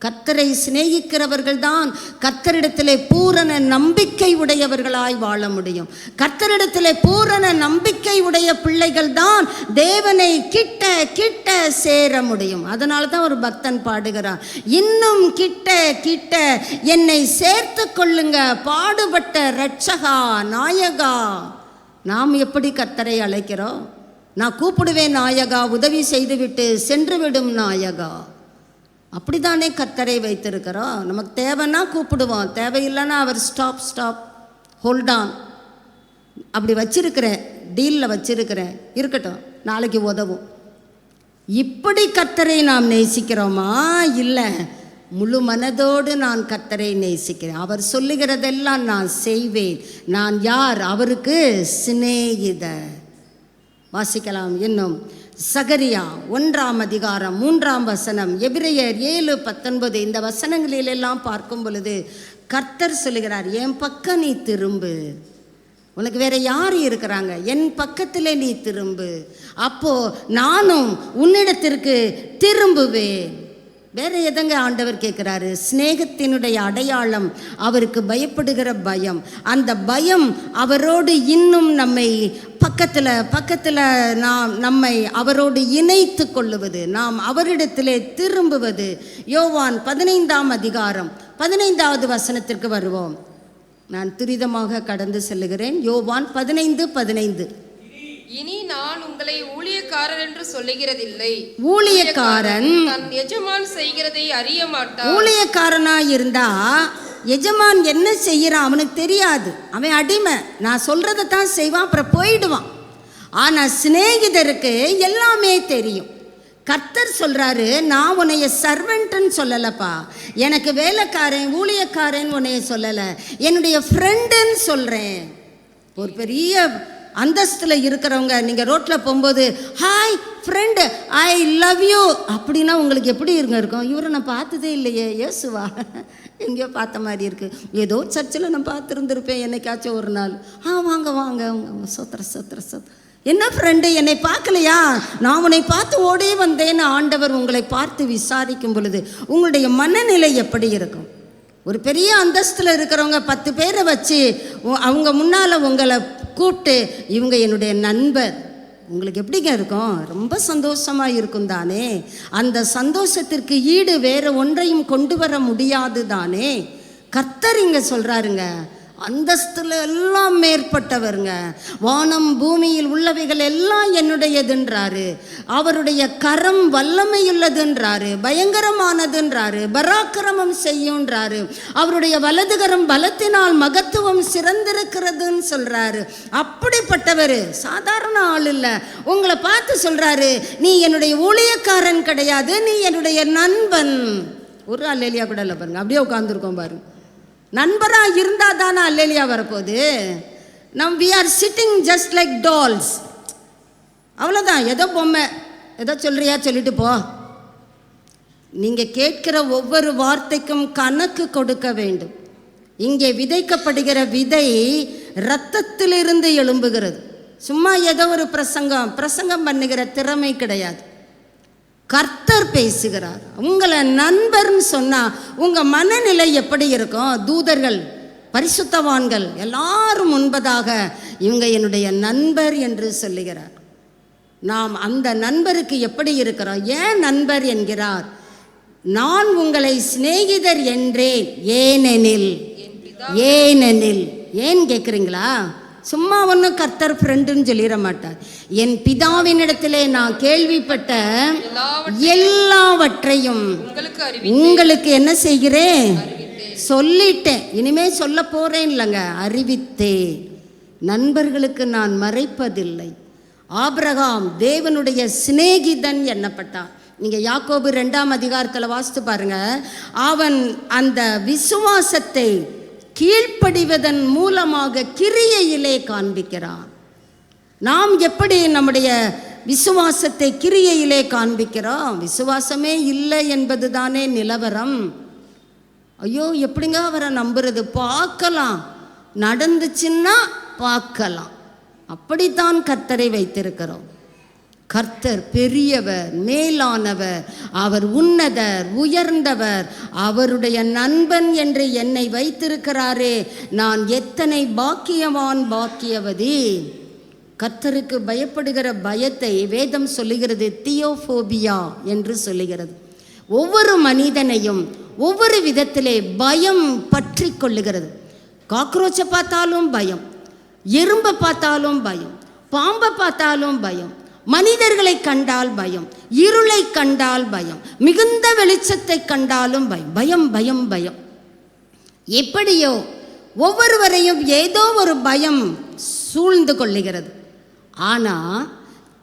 கர்த்தரை சிநேகிக்கிறவர்கள் தான் கர்த்தரிடத்திலே பூரண நம்பிக்கை உடையவர்களாய் வாழ முடியும். கர்த்தரிடத்திலே பூரண நம்பிக்கை உடைய பிள்ளைகள் தான் தேவனை கிட்ட கிட்ட சேர முடியும். அதனால தான் ஒரு பக்தன் பாடுகிறான், இன்னும் கிட்ட கிட்ட என்னை சேர்த்து கொள்ளுங்க பாடுபட்ட இரட்சகா நாயகா. நாம் எப்படி கர்த்தரை அழைக்கிறோம்? நான் கூப்பிடுவேன் நாயகா, உதவி செய்துவிட்டு சென்றுவிடும் நாயகா. அப்படித்தானே கர்த்தரை வைத்திருக்கிறோம். நமக்கு தேவைன்னா கூப்பிடுவோம், தேவையில்லைன்னா அவர் ஸ்டாப் ஸ்டாப் ஹோல்ட் ஆன் அப்படி வச்சிருக்கிறேன், டீலில் வச்சிருக்கிறேன், இருக்கட்டும், நாளைக்கு உதவும். இப்படி கர்த்தரை நாம் நேசிக்கிறோமா? இல்லை, முழு மனதோடு நான் கர்த்தரை நேசிக்கிறேன். அவர் சொல்லுகிறதெல்லாம் நான் செய்வேன். நான் யார்? அவருக்கு சிநேகிதர். வாசிக்கலாம் இன்னும். சகரியா 1ஆம் அதிகாரம் 3ஆம் வசனம், எபிரெயர் 7:19. இந்த வசனங்களிலெல்லாம் பார்க்கும் பொழுது கர்த்தர் சொல்லுகிறார், என் பக்கம் நீ திரும்பு. உனக்கு வேற யார் இருக்கிறாங்க? என் பக்கத்தில் நீ திரும்பு, அப்போ நானும் உன்னிடத்திற்கு திரும்புவேன். வேற எதங்க ஆண்டவர் கேட்குறாரு? சிநேகத்தினுடைய அடையாளம் அவருக்கு பயப்படுகிற பயம். அந்த பயம் அவரோடு இன்னும் நம்மை பக்கத்தில் நம்மை அவரோடு இணைத்து கொள்ளுவது, நாம் அவரிடத்திலே திரும்புவது. யோவான் 15ஆம் அதிகாரம் 15வது வசனத்திற்கு வருவோம். நான் துரிதமாக கடந்து செல்லுகிறேன். யோவான் 15:15. இனி நான் உங்களை ஊழியக்காரர் என்று சொல்லுகிறதில்லை. ஊழியக்காரன் தன் எஜமான் செய்கிறதை அறிய மாட்டான். ஊழியக்காரனா இருந்தா எஜமான் என்ன செய்யறான் அவனுக்கு தெரியாது. அவன் அடிமை, நான் சொல்றதை தான் செய்வான், அப்புறம் போயிடுவான். ஆனா சிநேகிதருக்கு எல்லாமே தெரியும். கர்த்தர் சொல்றாரு, நான் உன்னைய சர்வெண்ட்னு சொல்லலப்பா, எனக்கு வேலைக்காரன் ஊழியக்காரன் உன்னைய சொல்லலை, என்னுடைய ஃப்ரெண்டுன்னு சொல்றேன். ஒரு பெரிய அந்தஸ்தில் இருக்கிறவங்க நீங்கள் ரோட்டில் போகும்போது hi friend I love you அப்படின்னா உங்களுக்கு எப்படி இருக்கும்? இவரை நான் பார்த்ததே இல்லையே, இயேசுவா எங்கேயோ பார்த்த மாதிரி இருக்குது, ஏதோ சர்ச்சில் நான் பார்த்துருந்துருப்பேன் என்னைக்காச்சும் ஒரு நாள். வாங்க வாங்க சொத்திர என்ன ஃப்ரெண்டு, என்னை பார்க்கலையா? நான் உன்னை பார்த்து ஓடே வந்தேன்னு ஆண்டவர் உங்களை பார்த்து விசாரிக்கும் பொழுது உங்களுடைய மனநிலை எப்படி இருக்கும்? ஒரு பெரிய அந்தஸ்தில் இருக்கிறவங்க 10 பேரை வச்சு அவங்க முன்னால் உங்களை கூப்பிட்டு இவங்க என்னுடைய நண்பர், உங்களுக்கு எப்படிங்க இருக்கும்? ரொம்ப சந்தோஷமாக இருக்கும் தானே. அந்த சந்தோஷத்திற்கு ஈடு வேறு ஒன்றையும் கொண்டு வர முடியாது தானே. கர்த்தர் இங்கே சொல்கிறாருங்க, அந்தஸ்தில் எல்லாம் மேற்பட்டவருங்க, வானம் பூமியில் உள்ளவைகள் எல்லாம் என்னுடையதுன்றாரு, அவருடைய கரம் வல்லமையுள்ளதுன்றாரு, பயங்கரமானதுன்றாரு, பராக்கிரமம் செய்யுன்றாரு, அவருடைய வலதுகரம் பலத்தினால் மகத்துவம் சிறந்திருக்கிறதுன்னு சொல்றாரு. அப்படிப்பட்டவர் சாதாரண ஆள் இல்லை. உங்களை பார்த்து சொல்றாரு, நீ என்னுடைய ஊழியக்காரன் கிடையாது, நீ என்னுடைய நண்பன். ஒரு அல்லேலியா கூட இல்லை பாருங்க, அப்படியே உட்காந்துருக்கோம் பாருங்க. நண்பராக இருந்தால் தானே அல்லேலியா வரப்போகுது. We are sitting just like dolls, அவ்வளோதான். ஏதோ பொம்மை, ஏதோ சொல்கிறியா சொல்லிட்டு போ. நீங்கள் கேட்கிற ஒவ்வொரு வார்த்தைக்கும் கணக்கு கொடுக்க வேண்டும். இங்கே விதைக்கப்படுகிற விதை இரத்தத்திலிருந்து எழும்புகிறது. சும்மா ஏதோ ஒரு பிரசங்கம் பண்ணுகிற திறமை கிடையாது. கர்த்தர் பேசுகிறார். உங்களை நண்பர்னு சொன்னால் உங்கள் மனநிலை எப்படி இருக்கும்? தூதர்கள் பரிசுத்தவான்கள் எல்லாரும் முன்பதாக இவங்க என்னுடைய நண்பர் என்று சொல்லுகிறார். நாம் அந்த நண்பருக்கு எப்படி இருக்கிறோம்? ஏன் நண்பர் என்கிறார்? நான் உங்களை சிநேகிதர் என்றேன் ஏனெனில். ஏன் கேட்குறீங்களா? சும்மா ஒன்றும் கர்த்தர் ஃப்ரெண்டுன்னு சொல்லிட மாட்டார். என் பிதாவினிடத்திலே நான் கேள்விப்பட்ட எல்லாவற்றையும் உங்களுக்கு என்ன செய்கிறேன்? சொல்லிட்டேன். இனிமே சொல்ல போறேன் இல்லைங்க, அறிவித்தேன். நண்பர்களுக்கு நான் மறைப்பதில்லை. ஆபிரகாம் தேவனுடைய சிநேகிதன் எண்ணப்பட்டான். நீங்கள் யாக்கோபு 2ஆம் அதிகாரத்தில் வாசித்து பாருங்க. அவன் அந்த விசுவாசத்தை கீழ்ப்படிவதன் மூலமாக கிரியையிலே காண்பிக்கிறான். நாம் எப்படி நம்முடைய விசுவாசத்தை கிரியையிலே காண்பிக்கிறோம். விசுவாசமே இல்லை என்பது தானே நிலவரம். ஐயோ எப்படிங்க அவரை நம்புறது? பார்க்கலாம், நடந்துச்சுன்னா பார்க்கலாம். அப்படித்தான் கர்த்தரை வைத்திருக்கிறோம். கர்த்தர் பெரியவர், மேலானவர், அவர் உன்னதர், உயர்ந்தவர், அவருடைய நண்பன் என்று என்னை வைத்திருக்கிறாரே, நான் எத்தனை பாக்கியவான், பாக்கியவதி. கர்த்தருக்கு பயப்படுகிற பயத்தை வேதம் சொல்லுகிறது தியோஃபோபியா என்று சொல்லுகிறது. ஒவ்வொரு மனிதனையும் ஒவ்வொரு விதத்திலே பயம் பற்றி கொள்ளுகிறது. காக்ரோச்சை பார்த்தாலும் பயம், எறும்பை பார்த்தாலும் பயம், பாம்பை பார்த்தாலும் பயம், மனிதர்களை கண்டால் பயம், இருளை கண்டால் பயம், மிகுந்த வெளிச்சத்தை கண்டாலும் பயம். பயம் பயம் பயம். எப்படியோ ஒவ்வொருவரையும் ஏதோ ஒரு பயம் சூழ்ந்து கொள்ளுகிறது. ஆனால்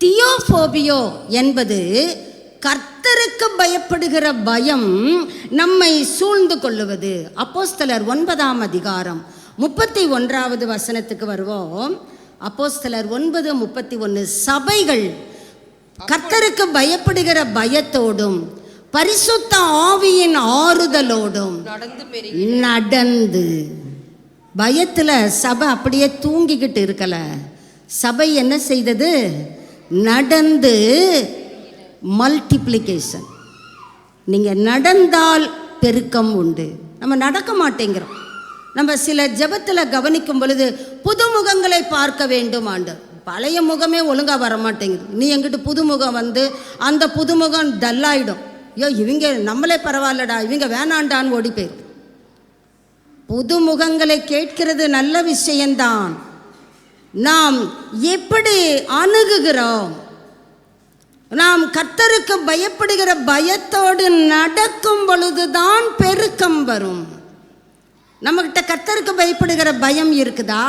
தியோஃபோபியோ என்பது கர்த்தருக்கு பயப்படுகிற பயம் நம்மை சூழ்ந்து கொள்ளுவது. அப்போஸ்தலர் 9ஆம் அதிகாரம் 31வது வசனத்துக்கு வருவோம். அப்போஸ்தலர் 9:31. சபைகள் கர்த்தருக்கு பயப்படுகிற பயத்தோடும் பரிசுத்த ஆவியின் ஆறுதலோடும் நடந்து. பயத்துல சபை அப்படியே தூங்கிக்கிட்டு இருக்கல. சபை என்ன செய்தது? நடந்து. மல்டிப்ளிகேஷன். நீங்க நடந்தால் பெருக்கம் உண்டு. நம்ம நடக்க மாட்டேங்கிறோம். நம்ம சில ஜெபத்தில் கவனிக்கும் பொழுது புதுமுகங்களை பார்க்க வேண்டும் ஆண்டு. பழைய முகமே ஒழுங்காக வரமாட்டேங்குது. நீ எங்கிட்ட புதுமுகம் வந்து அந்த புதுமுகம் டல்லாயிடும். ஐயோ இவங்க நம்மளே பரவாயில்லடா, இவங்க வேணாண்டான்னு ஓடி போயிடும். புதுமுகங்களை கேட்கிறது நல்ல விஷயம்தான். நாம் எப்படி அணுகுகிறோம்? நாம் கர்த்தருக்கு பயப்படுகிற பயத்தோடு நடக்கும் பொழுதுதான் பெருக்கம் வரும். நம்மகிட்ட கர்த்தருக்கு பயப்படுகிற பயம் இருக்குதா?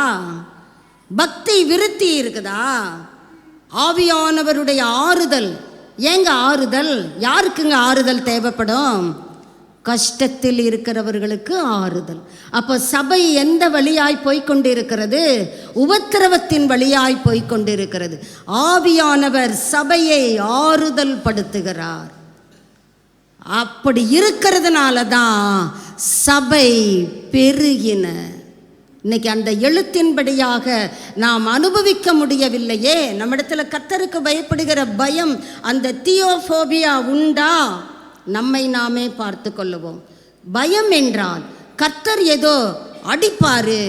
பக்தி விருத்தி இருக்குதா? ஆவியானவருடைய ஆறுதல். ஏங்க ஆறுதல்? யாருக்குங்க ஆறுதல் தேவைப்படும்? கஷ்டத்தில் இருக்கிறவர்களுக்கு ஆறுதல். அப்போ சபை எந்த வழியாய் போய்கொண்டிருக்கிறது? உபத்திரவத்தின் வழியாய் போய்கொண்டிருக்கிறது. ஆவியானவர் சபையை ஆறுதல் படுத்துகிறார். அப்படி இருக்கிறதுனால தான் சபை பெருகின. இன்னைக்கு அந்த எழுத்தின்படியாக நாம் அனுபவிக்க முடியவில்லையே. நம்மிடத்துல கர்த்தருக்கு பயப்படுகிற பயம், அந்த தியோஃபோபியா உண்டா? நம்மை நாமே பார்த்து கொள்ளுவோம். பயம் என்றால் கர்த்தர் ஏதோ அடிப்பாரு,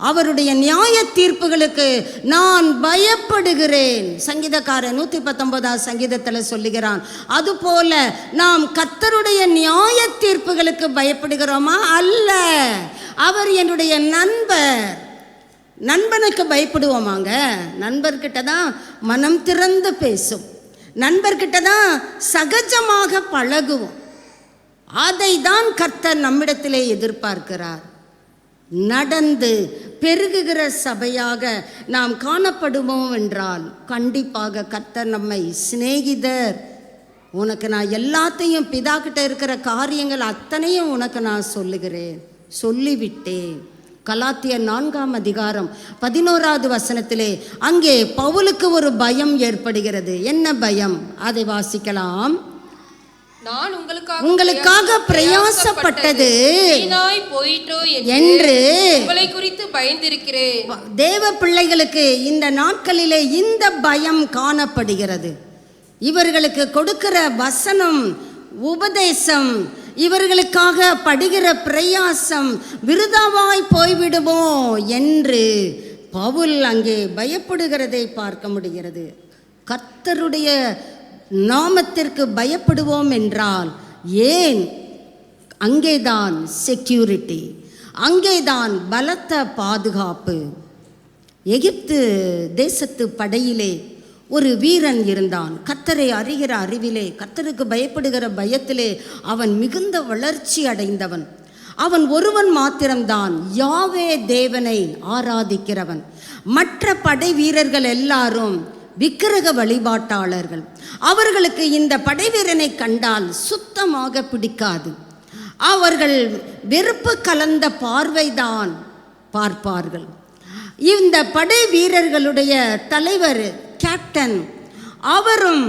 அவருடைய நியாய தீர்ப்புகளுக்கு நான் பயப்படுகிறேன். சங்கீதக்காரன் 119 சங்கீதத்தில் சொல்லுகிறான். அதுபோல நாம் கர்த்தருடைய நியாய தீர்ப்புகளுக்கு பயப்படுகிறோமா? அல்ல. அவர் என்னுடைய நண்பர். நண்பனுக்கு பயப்படுவோமாங்க? நண்பர்கிட்ட தான் மனம் திறந்து பேசும். நண்பர்கிட்ட தான் சகஜமாக பழகுவோம். அதை தான் கர்த்தர் நம்மிடத்திலே எதிர்பார்க்கிறார். நடந்து பெருகுகிற சபையாக நாம் காணப்படுவோம் என்றால் கண்டிப்பாக கர்த்தர் நம்மை சிநேகிதர். உனக்கு நான் எல்லாத்தையும், பிதா கிட்ட இருக்கிற காரியங்கள் அத்தனையும் உனக்கு நான் சொல்லுகிறேன், சொல்லிவிட்டேன். கலாத்தியர் 4ஆம் அதிகாரம் 11வது வசனத்திலே அங்கே பவுலுக்கு ஒரு பயம் ஏற்படுகிறது. என்ன பயம்? அதை வாசிக்கலாம். நான் உங்களுக்காக பிரயாசப்பட்டது வீணாய் போயிட்டோ என்று உங்களை குறித்து பயந்திருக்கிறேன். தேவ பிள்ளைகளுக்கு இந்த நாட்களிலே இந்த பயம் காணப்படுகிறது. இவர்களுக்கு கொடுக்கிற வசனம், உபதேசம், இவர்களுக்காக படுகிற பிரயாசம் விருதாவாய் போய்விடுமோ என்று பவுல் அங்கே பயப்படுகிறதை பார்க்க முடிகிறது. கர்த்தருடைய நாமத்திற்கு பயப்படுவோம் என்றால் ஏன்? அங்கேதான் செக்யூரிட்டி, அங்கேதான் பலத்த பாதுகாப்பு. எகிப்து தேசத்து படையிலே ஒரு வீரன் இருந்தான். கர்த்தரை அறிகிற அறிவிலே, கர்த்தருக்கு பயப்படுகிற பயத்திலே அவன் மிகுந்த வளர்ச்சி அடைந்தவன். அவன் ஒருவன் மாத்திரம்தான் யாவே தேவனை ஆராதிக்கிறவன். மற்ற படை வீரர்கள் எல்லாரும் விக்கிரக வழிபாட்டாளர்கள். அவர்களுக்கு இந்த படை வீரனை கண்டால் சுத்தமாக பிடிக்காது. அவர்கள் வெறுப்பு கலந்த பார்வைதான் பார்ப்பார்கள். இந்த படை வீரர்களுடைய தலைவர் கேப்டன், அவரும்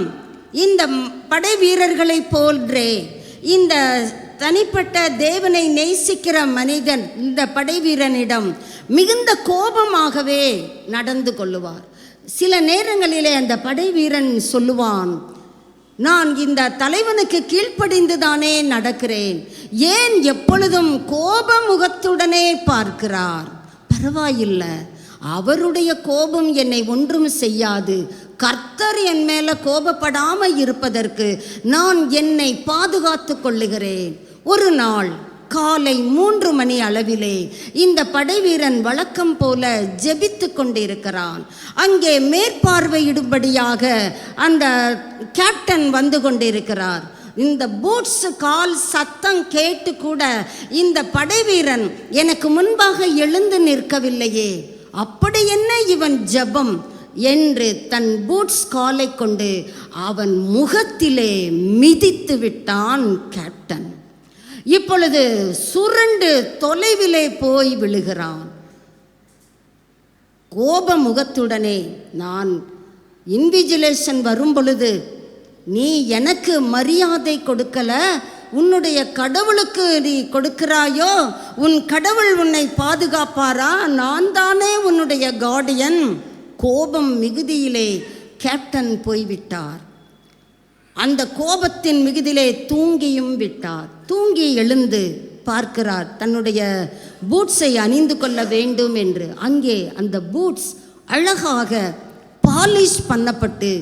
இந்த படை வீரர்களைப் போன்றே இந்த தனிப்பட்ட தேவனை நேசிக்கிற மனிதன் இந்த படை வீரனிடம் மிகுந்த கோபமாகவே நடந்து கொள்ளுவார். சில நேரங்களிலே அந்த படை வீரன் சொல்லுவான், நான் இந்த தலைவனுக்கு கீழ்ப்படிந்துதானே நடக்கிறேன், ஏன் எப்பொழுதும் கோப முகத்துடனே பார்க்கிறார்? பரவாயில்லை, அவருடைய கோபம் என்னை ஒன்றும் செய்யாது. கர்த்தர் என் மேலே கோபப்படாமல் இருப்பதற்கு நான் என்னை பாதுகாத்து கொள்ளுகிறேன். ஒரு நாள் காலை 3 மணி அளவிலே இந்த படைவீரன் வழக்கம் போல ஜெபித்து கொண்டிருக்கிறான். அங்கே மேற்பார்வையிடும்படியாக அந்த கேப்டன் வந்து கொண்டிருக்கிறார். இந்த பூட்ஸ் கால் சத்தம் கேட்டு கூட இந்த படைவீரன் எனக்கு முன்பாக எழுந்து நிற்கவில்லையே, அப்படி என்ன இவன் ஜெபம் என்று தன் பூட்ஸ் காலை கொண்டு அவன் முகத்திலே மிதித்து விட்டான் கேப்டன். இப்பொழுது சுருண்டு தொலைவிலே போய் விழுகிறான். கோப முகத்துடனே, நான் இன்விஜிலேஷன் வரும் பொழுது நீ எனக்கு மரியாதை கொடுக்கல, உன்னுடைய கடவுளுக்கு நீ கொடுக்கிறாயோ, உன் கடவுள் உன்னை பாதுகாப்பாரா? நான் தானே உன்னுடைய கார்டியன். கோபம் மிகுதியிலே கேப்டன் போய்விட்டார். அந்த கோபத்தின் மிகுதியிலே தூங்கியும் விட்டார். தூங்கி எழுந்து பார்க்கிறார் தன்னுடைய பூட்ஸை அணிந்து கொள்ள வேண்டும் என்று. அங்கே அந்த பூட்ஸ் அழகாக பாலிஷ் பண்ணப்பட்டு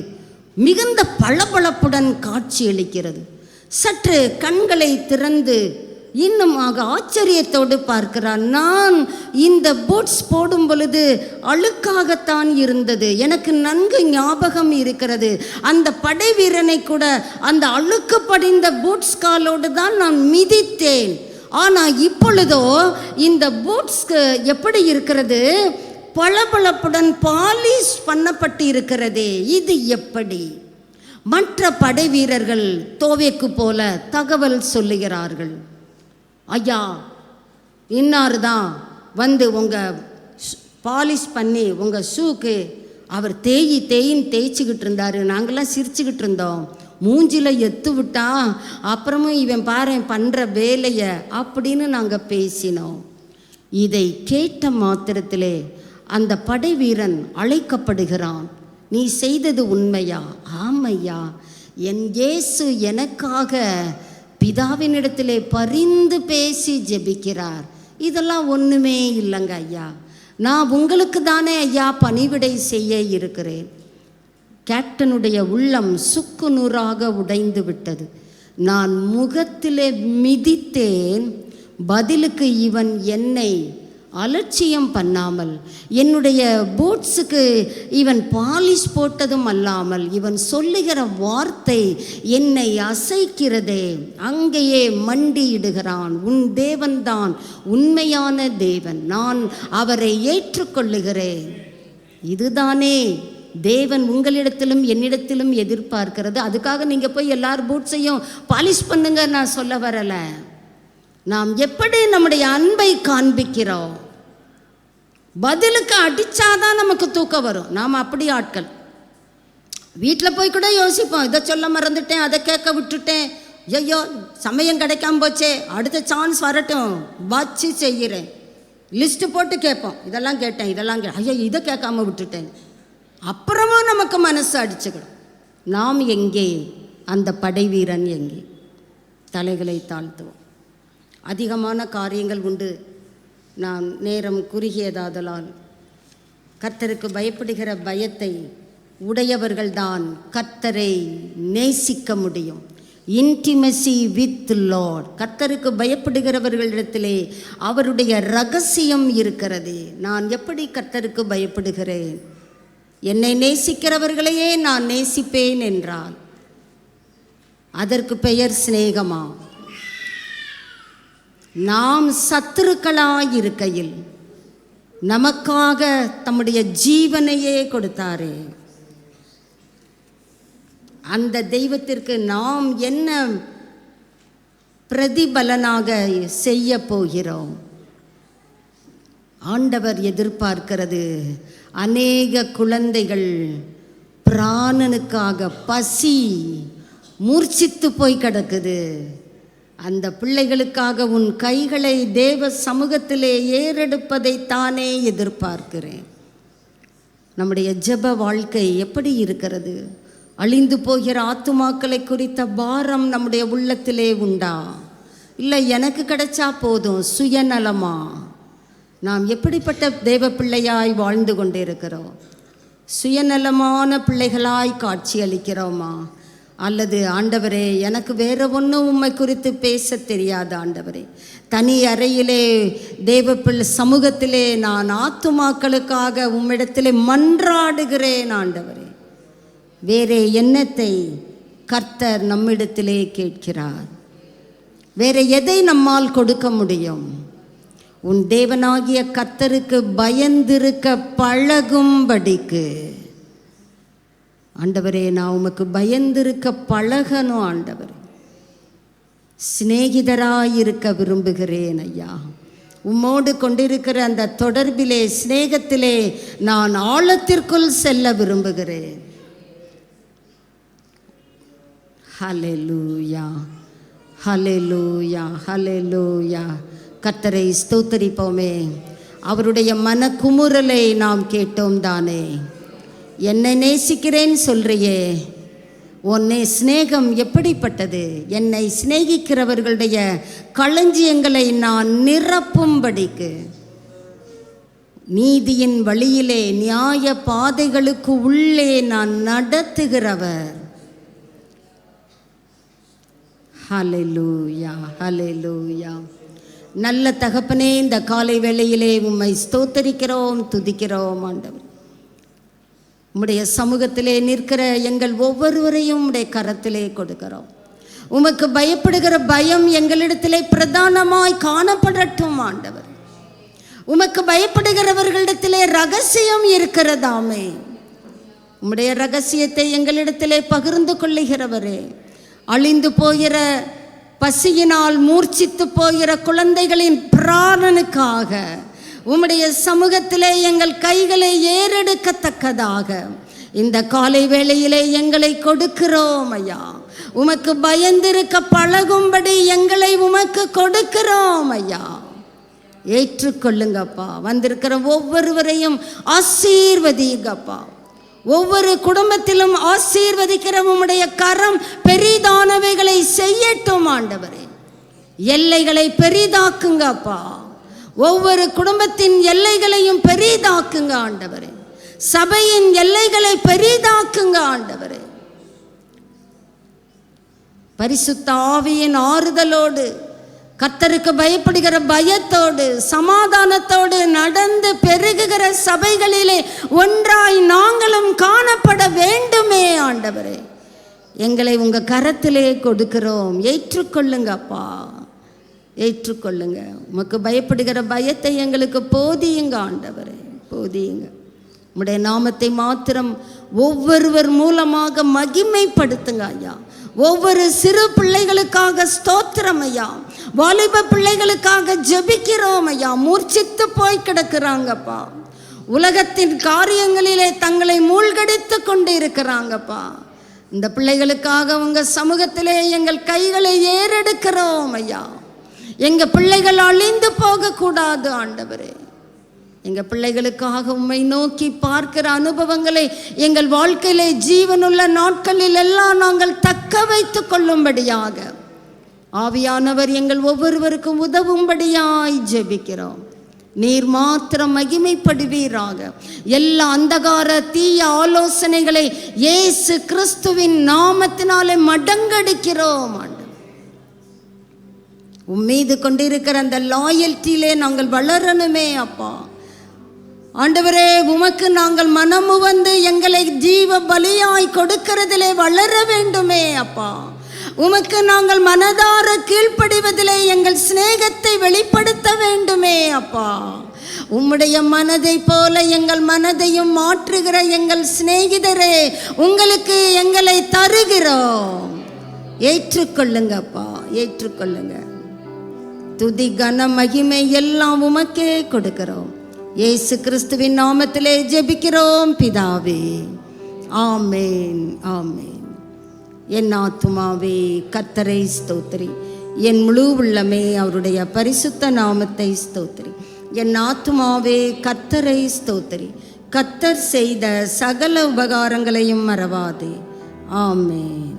மிகுந்த பளபளப்புடன் காட்சியளிக்கிறது. சற்று கண்களை திறந்து இன்னுமாக ஆச்சரியத்தோடு பார்க்கிறார். நான் இந்த பூட்ஸ் போடும் பொழுது அழுக்காகத்தான் இருந்தது, எனக்கு நன்கு ஞாபகம் இருக்கிறது. அந்த படை வீரனை கூட அந்த அழுக்கு படிந்த பூட்ஸ் காலோடு தான் நான் மிதித்தேன். ஆனால் இப்பொழுதோ இந்த பூட்ஸ்க்கு எப்படி இருக்கிறது? பளபளப்புடன் பாலிஷ் பண்ணப்பட்டு இருக்கிறதே, இது எப்படி? மற்ற படை வீரர்கள் தோவேக்கு போல தகவல் சொல்லுகிறார்கள். ஐயா, இன்னார் தான் வந்து உங்கள் பாலிஷ் பண்ணி உங்கள் ஷூக்கு அவர் தேய்ச்சிக்கிட்டு இருந்தார். நாங்களாம் சிரிச்சுக்கிட்டு இருந்தோம். மூஞ்சில் எத்து விட்டா அப்புறமும் இவன் பாரு பண்ணுற வேலையை அப்படின்னு நாங்கள் பேசினோம். இதை கேட்ட மாத்திரத்திலே அந்த படை வீரன் அழைக்கப்படுகிறான். நீ செய்தது உண்மையா? ஆமையா, என் இயேசு எனக்காக பிதாவினிடத்திலே பரிந்து பேசி ஜெபிக்கிறார். இதெல்லாம் ஒன்றுமே இல்லைங்க ஐயா, நான் உங்களுக்கு தானே ஐயா பணிவிடை செய்ய இருக்கிறேன். கேப்டனுடைய உள்ளம் சுக்கு நூறாக உடைந்து விட்டது. நான் முகத்திலே மிதித்தேன், பதிலுக்கு இவன் என்னை அலட்சியம் பண்ணாமல், என்னுடைய பூட்ஸுக்கு இவன் பாலிஷ் போட்டதும் அல்லாமல் இவன் சொல்லுகிற வார்த்தை என்னை அசைக்கிறதே. அங்கேயே மண்டியிடுகிறான். உன் தேவன்தான் உண்மையான தேவன், நான் அவரை ஏற்றுக்கொள்ளுகிறேன். இதுதானே தேவன் உங்களிடத்திலும் என்னிடத்திலும் எதிர்பார்க்கிறது. அதுக்காக நீங்கள் போய் எல்லார் பூட்ஸையும் பாலிஷ் பண்ணுங்க நான் சொல்ல வரலை. நாம் எப்படி நம்முடைய அன்பை காண்பிக்கிறோம்? பதிலுக்கு அடித்தாதான் நமக்கு தூக்கம் வரும். நாம் அப்படி ஆட்கள். வீட்டில் போய் கூட யோசிப்போம், இதை சொல்ல மறந்துட்டேன், அதை கேட்க விட்டுட்டேன், ஐயோ சமயம் கிடைக்காம போச்சே, அடுத்த சான்ஸ் வரட்டும் வச்சு செய்கிறேன். லிஸ்ட்டு போட்டு கேட்போம், இதெல்லாம் கேட்டேன், இதெல்லாம் ஐயோ இதை கேட்காம விட்டுட்டேன். அப்புறமும் நமக்கு மனசு அடிச்சுக்கிடும். நாம் எங்கே? அந்த படை வீரன் எங்கே? தலைகளை தாழ்த்துவோம். அதிகமான காரியங்கள் உண்டு. நான் நேரம் குறுகியதாதலால் கர்த்தருக்கு பயப்படுகிற பயத்தை உடையவர்கள்தான் கர்த்தரை நேசிக்க முடியும். Intimacy with Lord. கர்த்தருக்கு பயப்படுகிறவர்களிடத்திலே அவருடைய ரகசியம் இருக்கிறது. நான் எப்படி கர்த்தருக்கு பயப்படுகிறேன்? என்னை நேசிக்கிறவர்களையே நான் நேசிப்பேன் என்றால் அதற்கு பெயர் சிநேகமா? நாம் சத்துருக்களாயிருக்கையில் நமக்காக தம்முடைய ஜீவனையே கொடுத்தாரே, அந்த தெய்வத்திற்கு நாம் என்ன பிரதிபலனாக செய்ய போகிறோம்? ஆண்டவர் எதிர்பார்க்கிறது அநேக குழந்தைகள் பிராணனுக்காக பசி மூர்ச்சித்து போய் கிடக்குது. அந்த பிள்ளைகளுக்காக உன் கைகளை தேவ சமூகத்திலே ஏறெடுப்பதை தானே எதிர்பார்க்கிறேன். நம்முடைய ஜெப வாழ்க்கை எப்படி இருக்கிறது? அழிந்து போகிற ஆத்துமாக்களை குறித்த பாரம் நம்முடைய உள்ளத்திலே உண்டா? இல்லை எனக்கு கிடைச்சா போதும் சுயநலமா? நாம் எப்படிப்பட்ட தேவ பிள்ளையாய் வாழ்ந்து கொண்டிருக்கிறோம்? சுயநலமான பிள்ளைகளாய் காட்சி அளிக்கிறோமா? அல்லது ஆண்டவரே எனக்கு வேற ஒன்றும் உம்மை குறித்து பேச தெரியாது ஆண்டவரே, தனி அறையிலே தேவ பிள்ளை சமூகத்திலே நான் ஆத்துமாக்களுக்காக உம்மிடத்திலே மன்றாடுகிறேன் ஆண்டவரே. வேறே எண்ணத்தை கர்த்தர் நம்மிடத்திலே கேட்கிறார். வேற எதை நம்மால் கொடுக்க முடியும்? உன் தேவனாகிய கர்த்தருக்கு பயந்திருக்க பழகும்படிக்கு. ஆண்டவரே நான் உமக்கு பயந்திருக்க பழகணும் ஆண்டவரே. சிநேகிதராயிருக்க விரும்புகிறேன் ஐயா. உம்மோடு கொண்டிருக்கிற அந்த தொடர்பிலே சிநேகத்திலே நான் ஆழத்திற்குள் செல்ல விரும்புகிறேன். ஹல்லேலூயா, ஹல்லேலூயா, ஹல்லேலூயா. கர்த்தரை ஸ்தோத்தரிப்போமே. அவருடைய மனக்குமுறலை நாம் கேட்டோம் தானே. என்னை நேசிக்கிறேன் சொல்றியே, உன்னை சிநேகம் எப்படிப்பட்டது? என்னை சிநேகிக்கிறவர்களுடைய களஞ்சியங்களை நான் நிரப்பும்படிக்கு நீதியின் வழியிலே நியாய பாதைகளுக்கு உள்ளே நான் நடத்துகிறவர். ஹல்லேலூயா, ஹல்லேலூயா. நல்ல தகப்பனே, இந்த காலை வேளையிலே உம்மை ஸ்தோத்தரிக்கிறோம், துதிக்கிறோம் ஆண்டவர். உம்முடைய சமூகத்திலே நிற்கிற எங்கள் ஒவ்வொருவரையும் உம்முடைய கரத்திலே கொடுக்கிறோம். உமக்கு பயப்படுகிற பயம் எங்களிடத்திலே பிரதானமாய் காணப்படட்டும் ஆண்டவர். உமக்கு பயப்படுகிறவர்களிடத்திலே ரகசியம் இருக்கிறதாமே. உம்முடைய ரகசியத்தை எங்களிடத்திலே பகிர்ந்து கொள்ளுகிறவரே, அழிந்து போகிற பசியினால் மூர்ச்சித்து போகிற குழந்தைகளின் பிராணனுக்காக உம்முடைய சமூகத்திலே எங்கள் கைகளை ஏறெடுக்கத்தக்கதாக இந்த காலை வேளையிலே எங்களை கொடுக்கிறோம் ஐயா. உமக்கு பயந்திருக்க பழகும்படி எங்களை உமக்கு கொடுக்கிறோம் ஐயா. ஏற்றுக்கொள்ளுங்கப்பா. வந்திருக்கிற ஒவ்வொருவரையும் ஆசீர்வதிங்கப்பா. ஒவ்வொரு குடும்பத்திலும் ஆசீர்வதிக்கிற உம்முடைய கரம் பெரிதானவைகளை செய்யட்டும் ஆண்டவரே. எல்லைகளை பெரிதாக்குங்கப்பா. ஒவ்வொரு குடும்பத்தின் எல்லைகளையும் பெரிதாக்குங்க ஆண்டவரே. சபையின் எல்லைகளை பெரிதாக்குங்க ஆண்டவரே. பரிசுத்த ஆவியின் ஆறுதலோடு, கர்த்தருக்கு பயப்படுகிற பயத்தோடு, சமாதானத்தோடு நடந்து பெருகுகிற சபைகளிலே ஒன்றாய் நாங்களும் காணப்பட வேண்டுமே ஆண்டவரே. எங்களை உங்க கரத்திலே கொடுக்கிறோம். ஏற்றுக்கொள்ளுங்கப்பா, ஏற்றுக்கொள்ளுங்க. உமக்கு பயப்படுகிற பயத்தை எங்களுக்கு போதியுங்க ஆண்டவரே, போதியுங்க. உம்முடைய நாமத்தை மாத்திரம் ஒவ்வொருவர் மூலமாக மகிமைப்படுத்துங்க ஐயா. ஒவ்வொரு சிறு பிள்ளைகளுக்காக ஸ்தோத்திரம் ஐயா. வாலிப பிள்ளைகளுக்காக ஜெபிக்கிறோம் ஐயா. மூர்ச்சித்து போய் கிடக்கிறாங்கப்பா. உலகத்தின் காரியங்களிலே தங்களை மூழ்கடித்து கொண்டு இருக்கிறாங்கப்பா. இந்த பிள்ளைகளுக்காக உங்க சமூகத்திலே எங்கள் கைகளை ஏறெடுக்கிறோம் ஐயா. எங்க பிள்ளைகள் அழிந்து போகக்கூடாது ஆண்டவரே. எங்கள் பிள்ளைகளுக்காக உம்மை நோக்கி பார்க்கிற அனுபவங்களை எங்கள் வாழ்க்கையிலே ஜீவனுள்ள நாட்களில் எல்லாம் நாங்கள் தக்க வைத்து கொள்ளும்படியாக ஆவியானவர் எங்கள் ஒவ்வொருவருக்கும் உதவும்படியாய் ஜெபிக்கிறோம். நீர் மாத்திரம் மகிமைப்படுவீராக. எல்லா அந்தகார தீய ஆலோசனைகளை இயேசு கிறிஸ்துவின் நாமத்தினாலே மடங்கடிக்கிறோம். உம்மீது கொண்டிருக்கிற அந்த லாயல்ட்டியிலே நாங்கள் வளரணுமே அப்பா. ஆண்டவரே, உமக்கு நாங்கள் மனமு வந்து எங்களை ஜீவ பலியாய் கொடுக்கிறதிலே வளர வேண்டுமே அப்பா. உமக்கு நாங்கள் மனதார கீழ்ப்படிவதிலே எங்கள் சிநேகத்தை வெளிப்படுத்த வேண்டுமே அப்பா. உம்முடைய மனதை போல எங்கள் மனதையும் மாற்றுகிற எங்கள் சிநேகிதரே, உங்களுக்கு எங்களை தருகிறோம். ஏற்றுக்கொள்ளுங்கப்பா, ஏற்றுக்கொள்ளுங்க. துதி கன மகிமை எல்லாம் உமக்கே கொடுக்கிறோம். இயேசு கிறிஸ்துவின் நாமத்திலே ஜெபிக்கிறோம் பிதாவே, ஆமேன் ஆமேன். என் ஆத்துமாவே கர்த்தரை ஸ்தோத்திரி, என் முழு உள்ளமே அவருடைய பரிசுத்த நாமத்தை ஸ்தோத்திரி. என் ஆத்துமாவே கர்த்தரை ஸ்தோத்திரி, கர்த்தர் செய்த சகல உபகாரங்களையும் மறவாதே. ஆமேன்.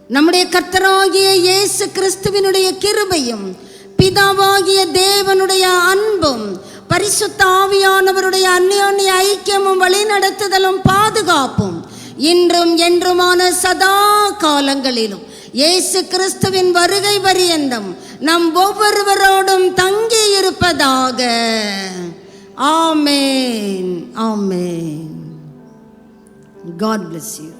நம்முடைய கர்த்தராகிய இயேசு கிறிஸ்துவினுடைய கிருபையும் பிதாவாகிய தேவனுடைய அன்பும் பரிசுத்த ஆவியானவருடைய அந்யோன்ய ஐக்கியமும் வழிநடத்துதலும் பாதுகாப்பும் இன்றும் என்றுமான சதா காலங்களிலும் இயேசு கிறிஸ்துவின் வருகை பரியந்தம் நம் ஒவ்வொருவரோடும் தங்கி இருப்பதாக. ஆமேன் ஆமேன். God bless you.